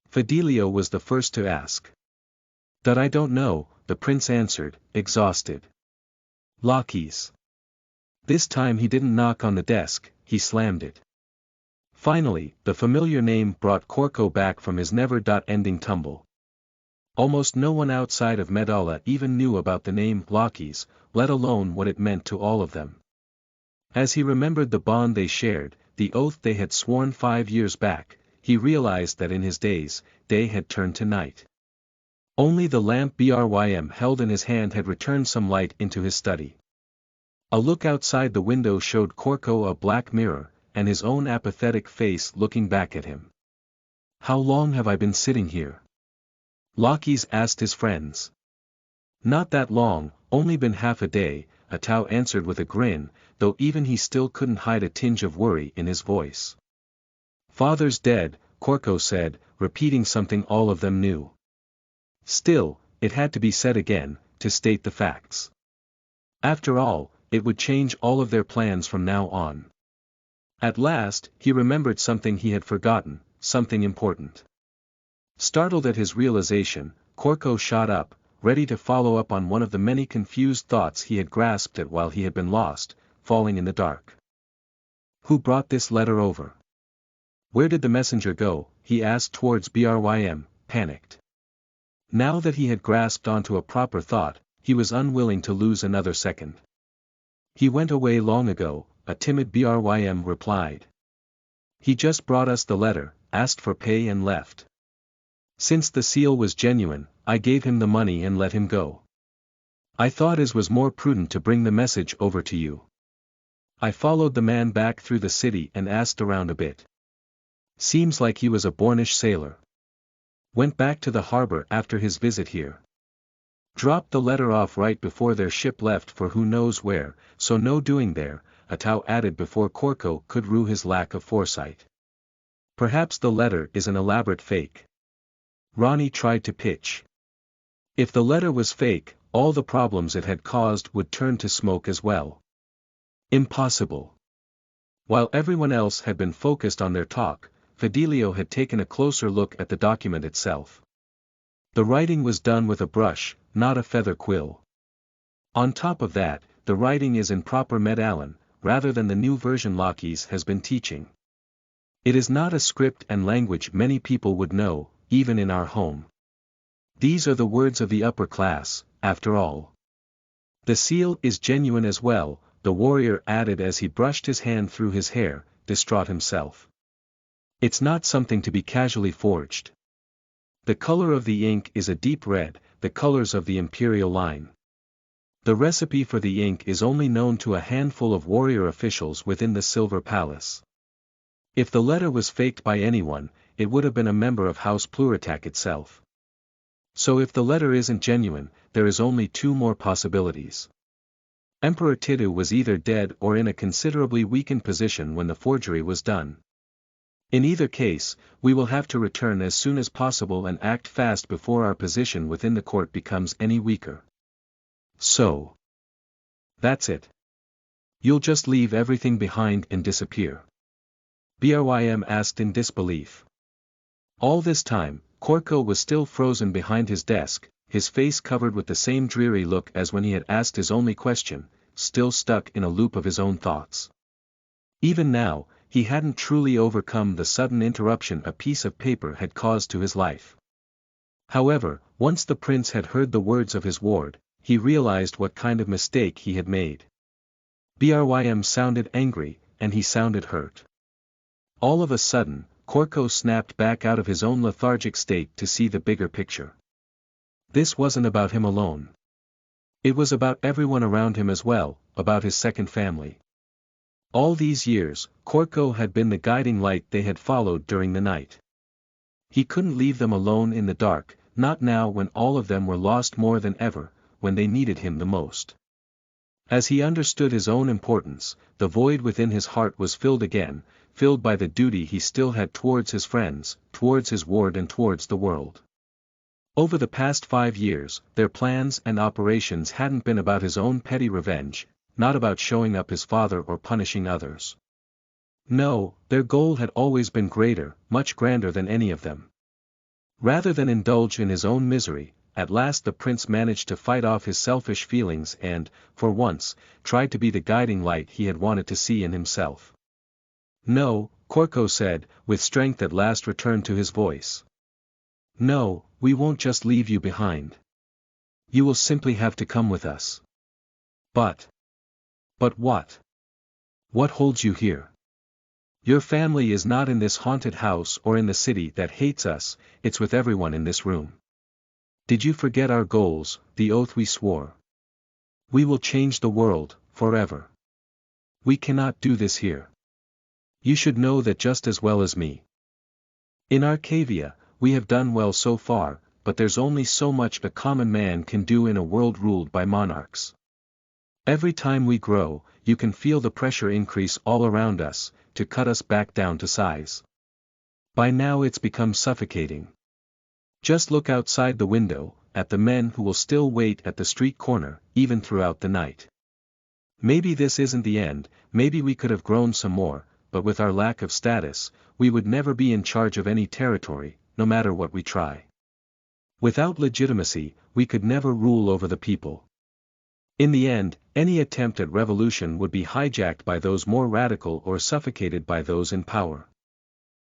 Fidelio was the first to ask. "That I don't know," the prince answered, exhausted. "Lockies." This time he didn't knock on the desk, he slammed it. Finally, the familiar name brought Corco back from his never-ending tumble. Almost no one outside of Medalla even knew about the name Lockies, let alone what it meant to all of them. As he remembered the bond they shared, the oath they had sworn 5 years back, he realized that in his days, day had turned to night. Only the lamp Brym held in his hand had returned some light into his study. A look outside the window showed Corco a black mirror, and his own apathetic face looking back at him. "How long have I been sitting here?" Lockies asked his friends. "Not that long, only been half a day," Atao answered with a grin, though even he still couldn't hide a tinge of worry in his voice. "Father's dead," Corco said, repeating something all of them knew. Still, it had to be said again, to state the facts. After all, it would change all of their plans from now on. At last, he remembered something he had forgotten, something important. Startled at his realization, Corco shot up, ready to follow up on one of the many confused thoughts he had grasped at while he had been lost, falling in the dark. "Who brought this letter over? Where did the messenger go?" he asked towards Brym, panicked. Now that he had grasped onto a proper thought, he was unwilling to lose another second. "He went away long ago," a timid Brym replied. "He just brought us the letter, asked for pay and left. Since the seal was genuine, I gave him the money and let him go. I thought it was more prudent to bring the message over to you. I followed the man back through the city and asked around a bit. Seems like he was a Bornish sailor. Went back to the harbor after his visit here. Dropped the letter off right before their ship left for who knows where, so no doing there," Atao added before Corco could rue his lack of foresight. "Perhaps the letter is an elaborate fake." Ronnie tried to pitch. If the letter was fake, all the problems it had caused would turn to smoke as well. Impossible. While everyone else had been focused on their talk, Fidelio had taken a closer look at the document itself. The writing was done with a brush, not a feather quill. On top of that, the writing is in proper Medallion, rather than the new version Lockies has been teaching. It is not a script and language many people would know, even in our home. These are the words of the upper class, after all. The seal is genuine as well, the warrior added as he brushed his hand through his hair, distraught himself. It's not something to be casually forged. The color of the ink is a deep red, the colors of the imperial line. The recipe for the ink is only known to a handful of warrior officials within the Silver Palace. If the letter was faked by anyone, it would have been a member of House Pluritak itself. So if the letter isn't genuine, there is only 2 more possibilities. Emperor Tidu was either dead or in a considerably weakened position when the forgery was done. In either case, we will have to return as soon as possible and act fast before our position within the court becomes any weaker. So. That's it. You'll just leave everything behind and disappear? Brym asked in disbelief. All this time, Corco was still frozen behind his desk, his face covered with the same dreary look as when he had asked his only question, still stuck in a loop of his own thoughts. Even now, he hadn't truly overcome the sudden interruption a piece of paper had caused to his life. However, once the prince had heard the words of his ward, he realized what kind of mistake he had made. Brym sounded angry, and he sounded hurt. All of a sudden, Korko snapped back out of his own lethargic state to see the bigger picture. This wasn't about him alone. It was about everyone around him as well, about his second family. All these years, Korko had been the guiding light they had followed during the night. He couldn't leave them alone in the dark, not now when all of them were lost more than ever, when they needed him the most. As he understood his own importance, the void within his heart was filled again, filled by the duty he still had towards his friends, towards his ward and towards the world. Over the past 5 years, their plans and operations hadn't been about his own petty revenge, not about showing up his father or punishing others. No, their goal had always been greater, much grander than any of them. Rather than indulge in his own misery, at last the prince managed to fight off his selfish feelings and, for once, tried to be the guiding light he had wanted to see in himself. No, Korko said, with strength at last returned to his voice. No, we won't just leave you behind. You will simply have to come with us. But what? What holds you here? Your family is not in this haunted house or in the city that hates us, it's with everyone in this room. Did you forget our goals, the oath we swore? We will change the world, forever. We cannot do this here. You should know that just as well as me. In Arcavia, we have done well so far, but there's only so much a common man can do in a world ruled by monarchs. Every time we grow, you can feel the pressure increase all around us, to cut us back down to size. By now it's become suffocating. Just look outside the window, at the men who will still wait at the street corner, even throughout the night. Maybe this isn't the end, maybe we could have grown some more, but with our lack of status, we would never be in charge of any territory, no matter what we try. Without legitimacy, we could never rule over the people. In the end, any attempt at revolution would be hijacked by those more radical or suffocated by those in power.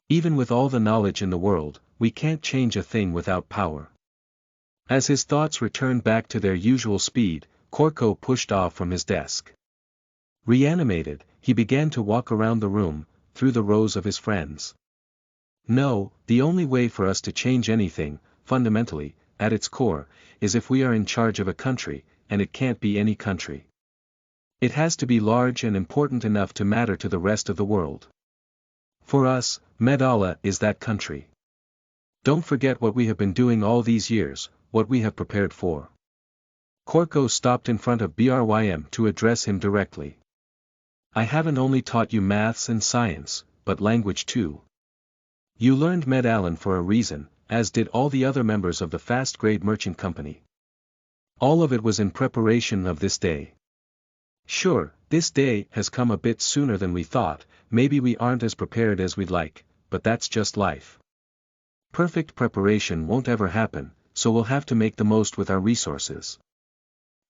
Even with all the knowledge in the world, we can't change a thing without power. As his thoughts returned back to their usual speed, Korko pushed off from his desk. Reanimated, he began to walk around the room, through the rows of his friends. No, the only way for us to change anything, fundamentally, at its core, is if we are in charge of a country, and it can't be any country. It has to be large and important enough to matter to the rest of the world. For us, Medalla is that country. Don't forget what we have been doing all these years, what we have prepared for. Korko stopped in front of Brym to address him directly. I haven't only taught you maths and science, but language too. You learned Medallan for a reason, as did all the other members of the fast-grade merchant company. All of it was in preparation of this day. Sure, this day has come a bit sooner than we thought, maybe we aren't as prepared as we'd like, but that's just life. Perfect preparation won't ever happen, so we'll have to make the most with our resources.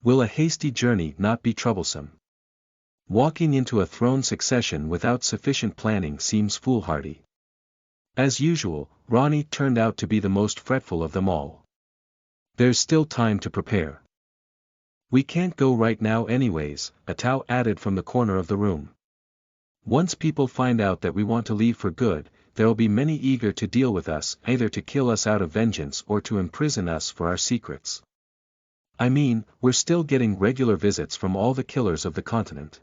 Will a hasty journey not be troublesome? Walking into a throne succession without sufficient planning seems foolhardy. As usual, Ronnie turned out to be the most fretful of them all. There's still time to prepare. We can't go right now anyways, Atau added from the corner of the room. Once people find out that we want to leave for good, there'll be many eager to deal with us, either to kill us out of vengeance or to imprison us for our secrets. I mean, we're still getting regular visits from all the killers of the continent.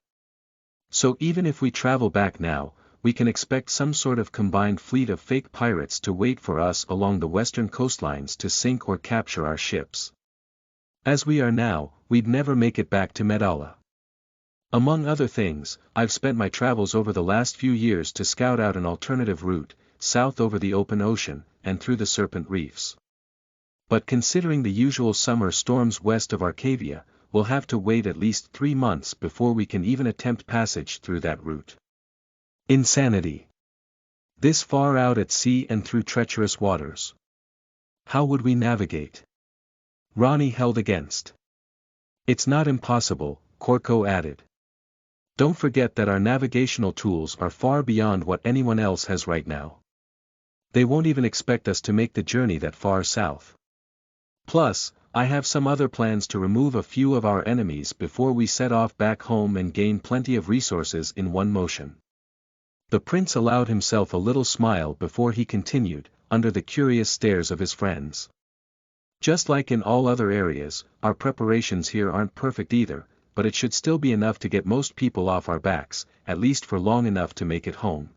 So even if we travel back now, we can expect some sort of combined fleet of fake pirates to wait for us along the western coastlines to sink or capture our ships. As we are now, we'd never make it back to Medalla. Among other things, I've spent my travels over the last few years to scout out an alternative route, south over the open ocean, and through the Serpent Reefs. But considering the usual summer storms west of Arcavia, we'll have to wait at least 3 months before we can even attempt passage through that route. Insanity. This far out at sea and through treacherous waters. How would we navigate? Ronnie held against. It's not impossible, Korko added. Don't forget that our navigational tools are far beyond what anyone else has right now. They won't even expect us to make the journey that far south. Plus, I have some other plans to remove a few of our enemies before we set off back home and gain plenty of resources in one motion. The prince allowed himself a little smile before he continued, under the curious stares of his friends. Just like in all other areas, our preparations here aren't perfect either, but it should still be enough to get most people off our backs, at least for long enough to make it home.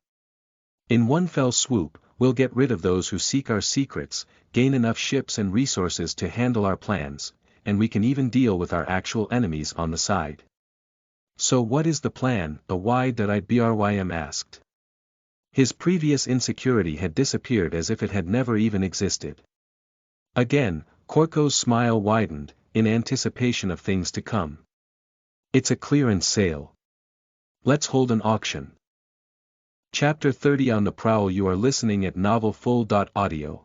In one fell swoop, we'll get rid of those who seek our secrets, gain enough ships and resources to handle our plans, and we can even deal with our actual enemies on the side. So what is the plan? The Brym asked. His previous insecurity had disappeared as if it had never even existed. Again, Korko's smile widened, in anticipation of things to come. It's a clearance sale. Let's hold an auction. Chapter 30 On the Prowl. You are listening at novelfull.audio.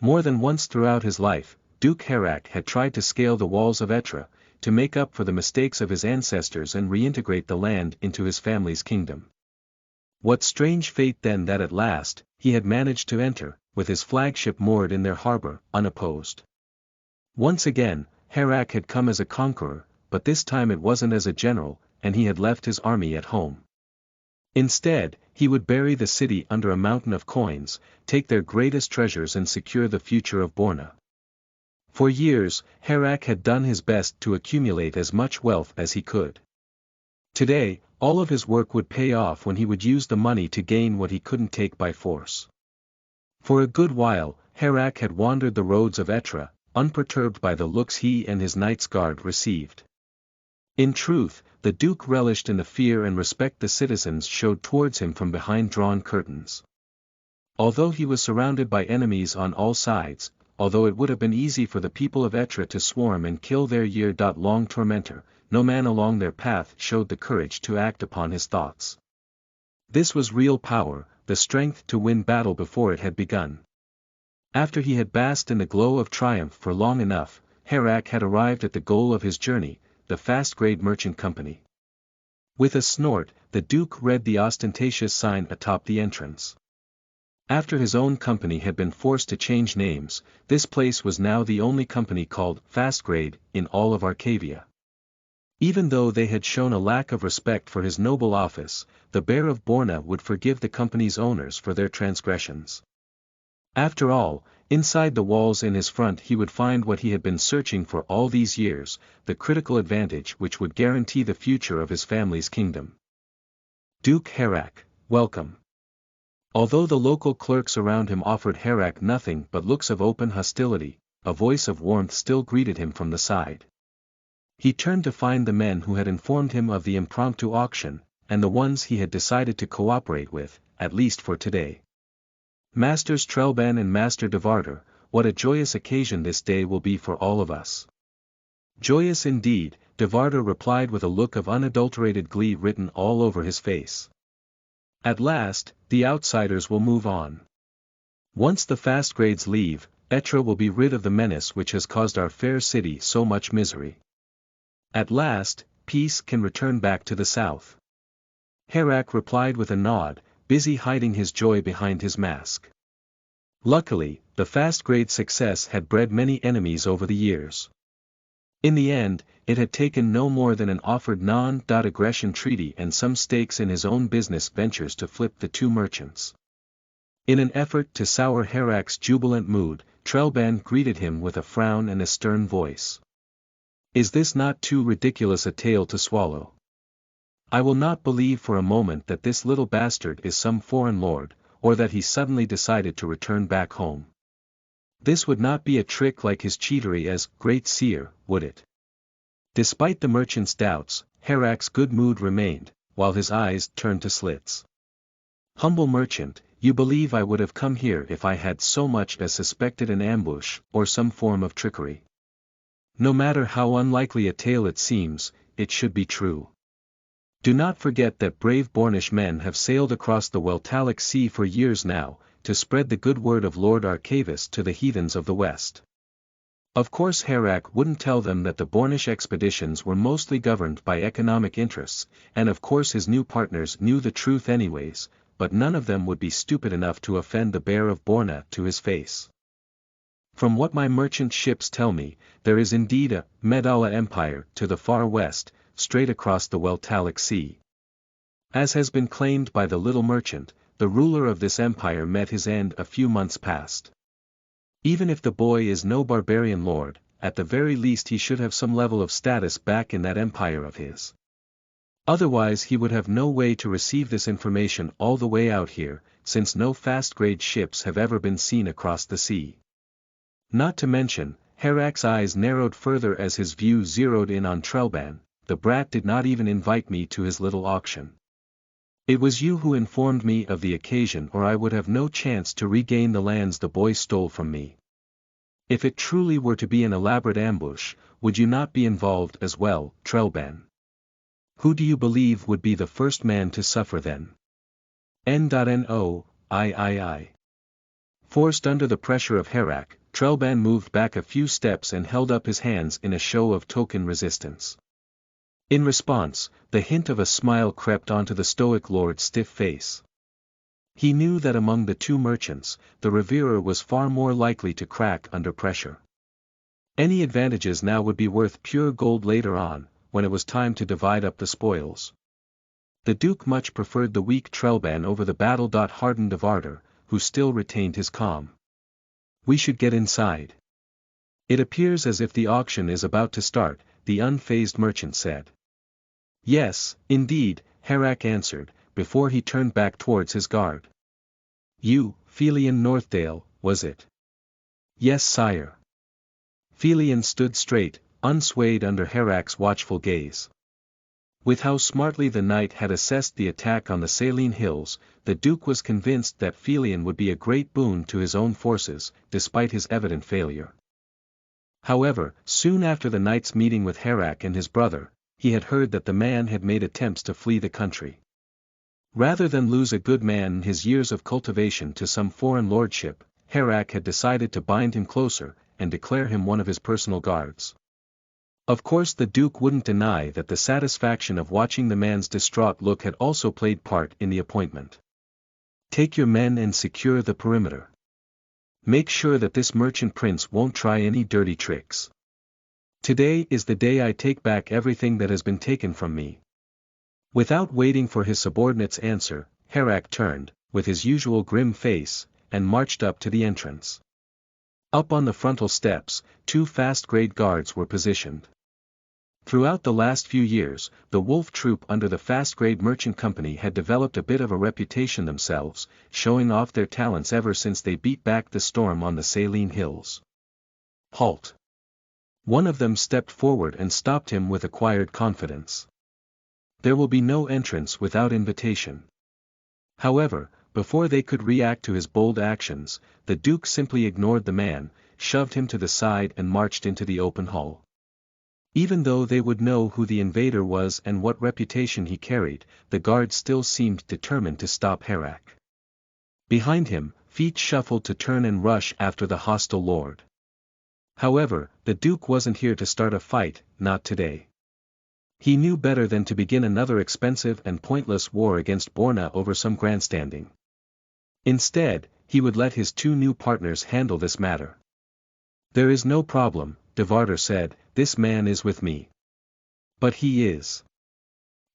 More than once throughout his life, Duke Harak had tried to scale the walls of Etra, to make up for the mistakes of his ancestors and reintegrate the land into his family's kingdom. What strange fate then that at last, he had managed to enter, with his flagship moored in their harbor, unopposed. Once again, Harak had come as a conqueror, but this time it wasn't as a general, and he had left his army at home. Instead, he would bury the city under a mountain of coins, take their greatest treasures and secure the future of Borna. For years, Harak had done his best to accumulate as much wealth as he could. Today, all of his work would pay off when he would use the money to gain what he couldn't take by force. For a good while, Harak had wandered the roads of Etra, unperturbed by the looks he and his Knights Guard received. In truth, the Duke relished in the fear and respect the citizens showed towards him from behind drawn curtains. Although he was surrounded by enemies on all sides, although it would have been easy for the people of Etra to swarm and kill their year-long tormentor, no man along their path showed the courage to act upon his thoughts. This was real power, the strength to win battle before it had begun. After he had basked in the glow of triumph for long enough, Harak had arrived at the goal of his journey, the fast-grade merchant company. With a snort, the Duke read the ostentatious sign atop the entrance. After his own company had been forced to change names, this place was now the only company called fast-grade in all of Arcavia. Even though they had shown a lack of respect for his noble office, the Bear of Borna would forgive the company's owners for their transgressions. After all, inside the walls in his front he would find what he had been searching for all these years, the critical advantage which would guarantee the future of his family's kingdom. Duke Harak, welcome. Although the local clerks around him offered Harak nothing but looks of open hostility, a voice of warmth still greeted him from the side. He turned to find the men who had informed him of the impromptu auction, and the ones he had decided to cooperate with, at least for today. Masters Trelban and Master Devarder, what a joyous occasion this day will be for all of us. Joyous indeed, Devarder replied with a look of unadulterated glee written all over his face. At last, the outsiders will move on. Once the fast grades leave, Etra will be rid of the menace which has caused our fair city so much misery. At last, peace can return back to the south. Harak replied with a nod, busy hiding his joy behind his mask. Luckily, the fast-grade success had bred many enemies over the years. In the end, it had taken no more than an offered non-aggression treaty and some stakes in his own business ventures to flip the two merchants. In an effort to sour Harak's jubilant mood, Trelban greeted him with a frown and a stern voice. Is this not too ridiculous a tale to swallow? I will not believe for a moment that this little bastard is some foreign lord, or that he suddenly decided to return back home. This would not be a trick like his cheatery as Great Seer, would it? Despite the merchant's doubts, Harak's good mood remained, while his eyes turned to slits. Humble merchant, you believe I would have come here if I had so much as suspected an ambush, or some form of trickery. No matter how unlikely a tale it seems, it should be true. Do not forget that brave Bornish men have sailed across the Weltalic Sea for years now, to spread the good word of Lord Arcavis to the heathens of the West. Of course Harak wouldn't tell them that the Bornish expeditions were mostly governed by economic interests, and of course his new partners knew the truth anyways, but none of them would be stupid enough to offend the Bear of Borna to his face. From what my merchant ships tell me, there is indeed a Medalla Empire to the far west, straight across the Weltalic Sea. As has been claimed by the little merchant, the ruler of this empire met his end a few months past. Even if the boy is no barbarian lord, at the very least he should have some level of status back in that empire of his. Otherwise he would have no way to receive this information all the way out here, since no fast-grade ships have ever been seen across the sea. Not to mention, Herak's eyes narrowed further as his view zeroed in on Trelban. The brat did not even invite me to his little auction. It was you who informed me of the occasion, or I would have no chance to regain the lands the boy stole from me. If it truly were to be an elaborate ambush, would you not be involved as well, Trelban? Who do you believe would be the first man to suffer then? N.N.O. I. Forced under the pressure of Herak, Trelban moved back a few steps and held up his hands in a show of token resistance. In response, the hint of a smile crept onto the stoic lord's stiff face. He knew that among the two merchants, the reverer was far more likely to crack under pressure. Any advantages now would be worth pure gold later on, when it was time to divide up the spoils. The Duke much preferred the weak Trelban over the battle-hardened Devardar, who still retained his calm. We should get inside. It appears as if the auction is about to start, the unfazed merchant said. Yes, indeed, Herak answered, before he turned back towards his guard. You, Felion Northdale, was it? Yes, sire. Felion stood straight, unswayed under Herak's watchful gaze. With how smartly the knight had assessed the attack on the Saline Hills, the Duke was convinced that Felion would be a great boon to his own forces, despite his evident failure. However, soon after the knight's meeting with Herak and his brother, he had heard that the man had made attempts to flee the country. Rather than lose a good man in his years of cultivation to some foreign lordship, Herak had decided to bind him closer, and declare him one of his personal guards. Of course the Duke wouldn't deny that the satisfaction of watching the man's distraught look had also played part in the appointment. Take your men and secure the perimeter. Make sure that this merchant prince won't try any dirty tricks. Today is the day I take back everything that has been taken from me. Without waiting for his subordinate's answer, Herak turned, with his usual grim face, and marched up to the entrance. Up on the frontal steps, 2 fast-grade guards were positioned. Throughout the last few years, the Wolf Troop under the fast-grade merchant company had developed a bit of a reputation themselves, showing off their talents ever since they beat back the storm on the Saline Hills. Halt! One of them stepped forward and stopped him with acquired confidence. There will be no entrance without invitation. However, before they could react to his bold actions, the Duke simply ignored the man, shoved him to the side and marched into the open hall. Even though they would know who the invader was and what reputation he carried, the guards still seemed determined to stop Herak. Behind him, feet shuffled to turn and rush after the hostile lord. However, the Duke wasn't here to start a fight, not today. He knew better than to begin another expensive and pointless war against Borna over some grandstanding. Instead, he would let his 2 new partners handle this matter. There is no problem, Devardar said, this man is with me. But he is.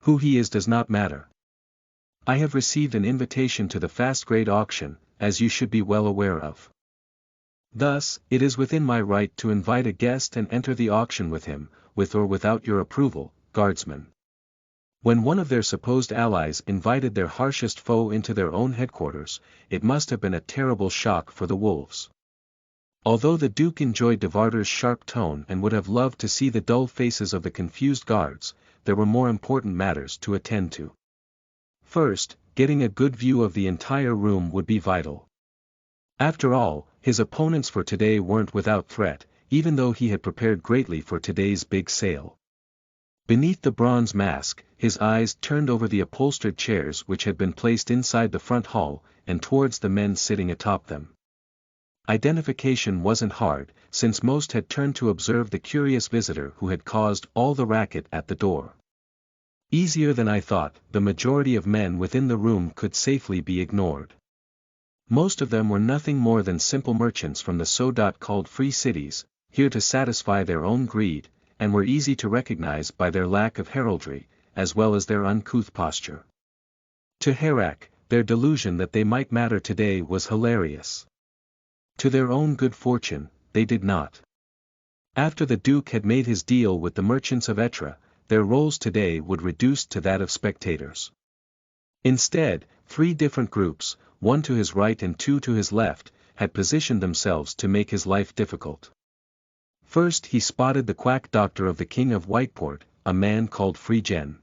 Who he is does not matter. I have received an invitation to the fast-grade auction, as you should be well aware of. Thus, it is within my right to invite a guest and enter the auction with him, with or without your approval, guardsmen. When one of their supposed allies invited their harshest foe into their own headquarters, it must have been a terrible shock for the wolves. Although the Duke enjoyed Devardar's sharp tone and would have loved to see the dull faces of the confused guards, there were more important matters to attend to. First, getting a good view of the entire room would be vital. After all, his opponents for today weren't without threat, even though he had prepared greatly for today's big sale. Beneath the bronze mask, his eyes turned over the upholstered chairs which had been placed inside the front hall, and towards the men sitting atop them. Identification wasn't hard, since most had turned to observe the curious visitor who had caused all the racket at the door. Easier than I thought, the majority of men within the room could safely be ignored. Most of them were nothing more than simple merchants from the so-called free cities, here to satisfy their own greed, and were easy to recognize by their lack of heraldry, as well as their uncouth posture. To Herak, their delusion that they might matter today was hilarious. To their own good fortune, they did not. After the Duke had made his deal with the merchants of Etra, their roles today would reduce to that of spectators. Instead, 3 different groups, one to his right and 2 to his left, had positioned themselves to make his life difficult. First he spotted the quack doctor of the King of Whiteport, a man called Frigen.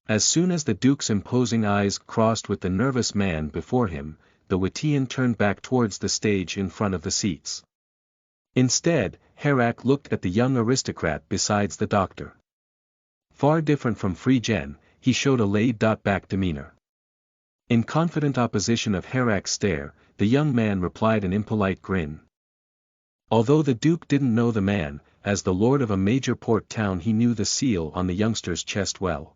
As soon as the Duke's imposing eyes crossed with the nervous man before him, the Witian turned back towards the stage in front of the seats. Instead, Herak looked at the young aristocrat besides the doctor. Far different from Frigen, he showed a laid-back demeanor. In confident opposition of Herak's stare, the young man replied an impolite grin. Although the Duke didn't know the man, as the lord of a major port town he knew the seal on the youngster's chest well.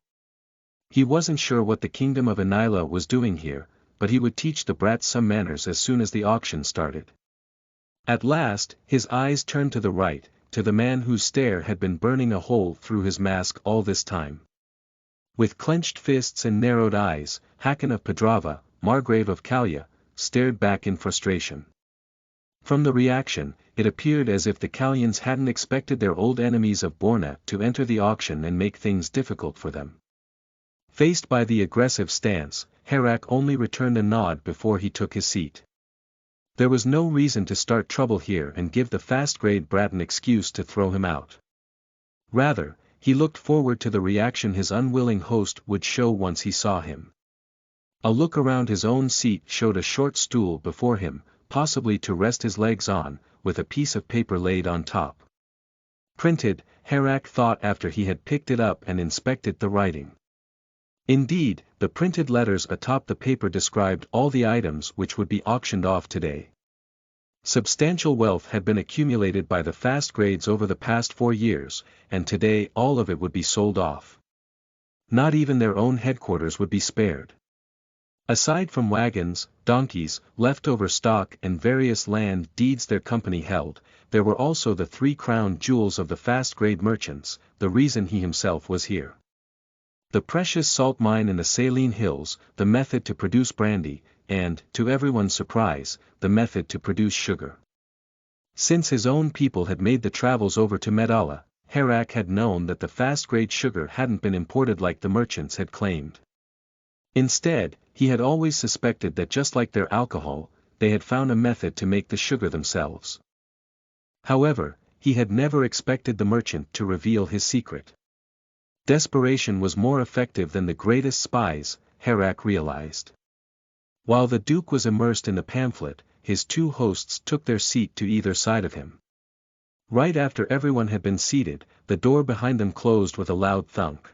He wasn't sure what the kingdom of Enila was doing here, but he would teach the brat some manners as soon as the auction started. At last, his eyes turned to the right, to the man whose stare had been burning a hole through his mask all this time. With clenched fists and narrowed eyes, Hakon of Pedrava, Margrave of Kalya, stared back in frustration. From the reaction, it appeared as if the Kalyans hadn't expected their old enemies of Borna to enter the auction and make things difficult for them. Faced by the aggressive stance, Herak only returned a nod before he took his seat. There was no reason to start trouble here and give the fast-grade brat an excuse to throw him out. Rather, he looked forward to the reaction his unwilling host would show once he saw him. A look around his own seat showed a short stool before him, possibly to rest his legs on, with a piece of paper laid on top. Printed, Herak thought after he had picked it up and inspected the writing. Indeed, the printed letters atop the paper described all the items which would be auctioned off today. Substantial wealth had been accumulated by the fast grades over the past 4 years, and today all of it would be sold off. Not even their own headquarters would be spared. Aside from wagons, donkeys, leftover stock and various land deeds their company held, there were also the 3 crown jewels of the fast-grade merchants, the reason he himself was here. The precious salt mine in the Saline Hills, the method to produce brandy, and, to everyone's surprise, the method to produce sugar. Since his own people had made the travels over to Medalla, Herak had known that the fast-grade sugar hadn't been imported like the merchants had claimed. Instead, he had always suspected that just like their alcohol, they had found a method to make the sugar themselves. However, he had never expected the merchant to reveal his secret. Desperation was more effective than the greatest spies, Herak realized. While the Duke was immersed in the pamphlet, his 2 hosts took their seat to either side of him. Right after everyone had been seated, the door behind them closed with a loud thunk.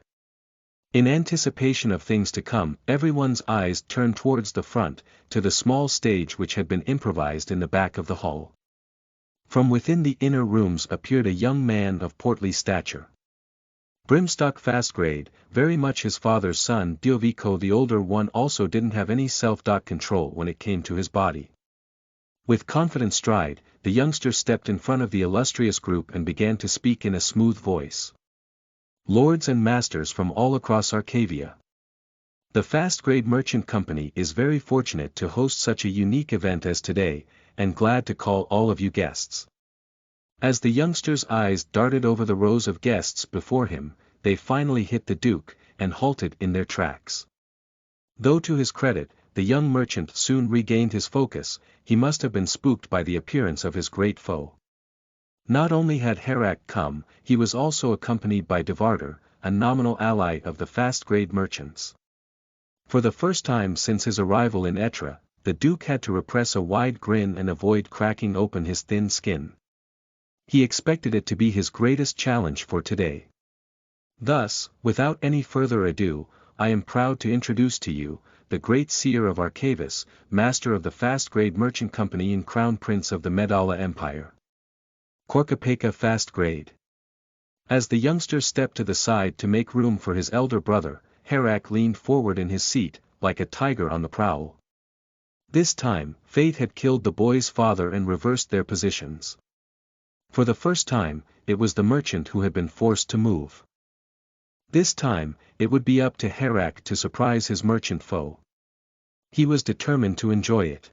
In anticipation of things to come, everyone's eyes turned towards the front, to the small stage which had been improvised in the back of the hall. From within the inner rooms appeared a young man of portly stature. Brimstock Fastgrade, very much his father's son Diovico the older one also didn't have any self-control when it came to his body. With confident stride, the youngster stepped in front of the illustrious group and began to speak in a smooth voice. Lords and masters from all across Arcavia. The Fastgrade Merchant Company is very fortunate to host such a unique event as today, and glad to call all of you guests. As the youngster's eyes darted over the rows of guests before him, they finally hit the Duke, and halted in their tracks. Though to his credit, the young merchant soon regained his focus, he must have been spooked by the appearance of his great foe. Not only had Herak come, he was also accompanied by Devarder, a nominal ally of the fast-grade merchants. For the first time since his arrival in Etra, the Duke had to repress a wide grin and avoid cracking open his thin skin. He expected it to be his greatest challenge for today. Thus, without any further ado, I am proud to introduce to you, the great seer of Arcavis, master of the fast-grade merchant company and crown prince of the Medalla Empire. Korkapeka Fastgrade. As the youngster stepped to the side to make room for his elder brother, Herak leaned forward in his seat, like a tiger on the prowl. This time, fate had killed the boy's father and reversed their positions. For the first time, it was the merchant who had been forced to move. This time, it would be up to Herak to surprise his merchant foe. He was determined to enjoy it.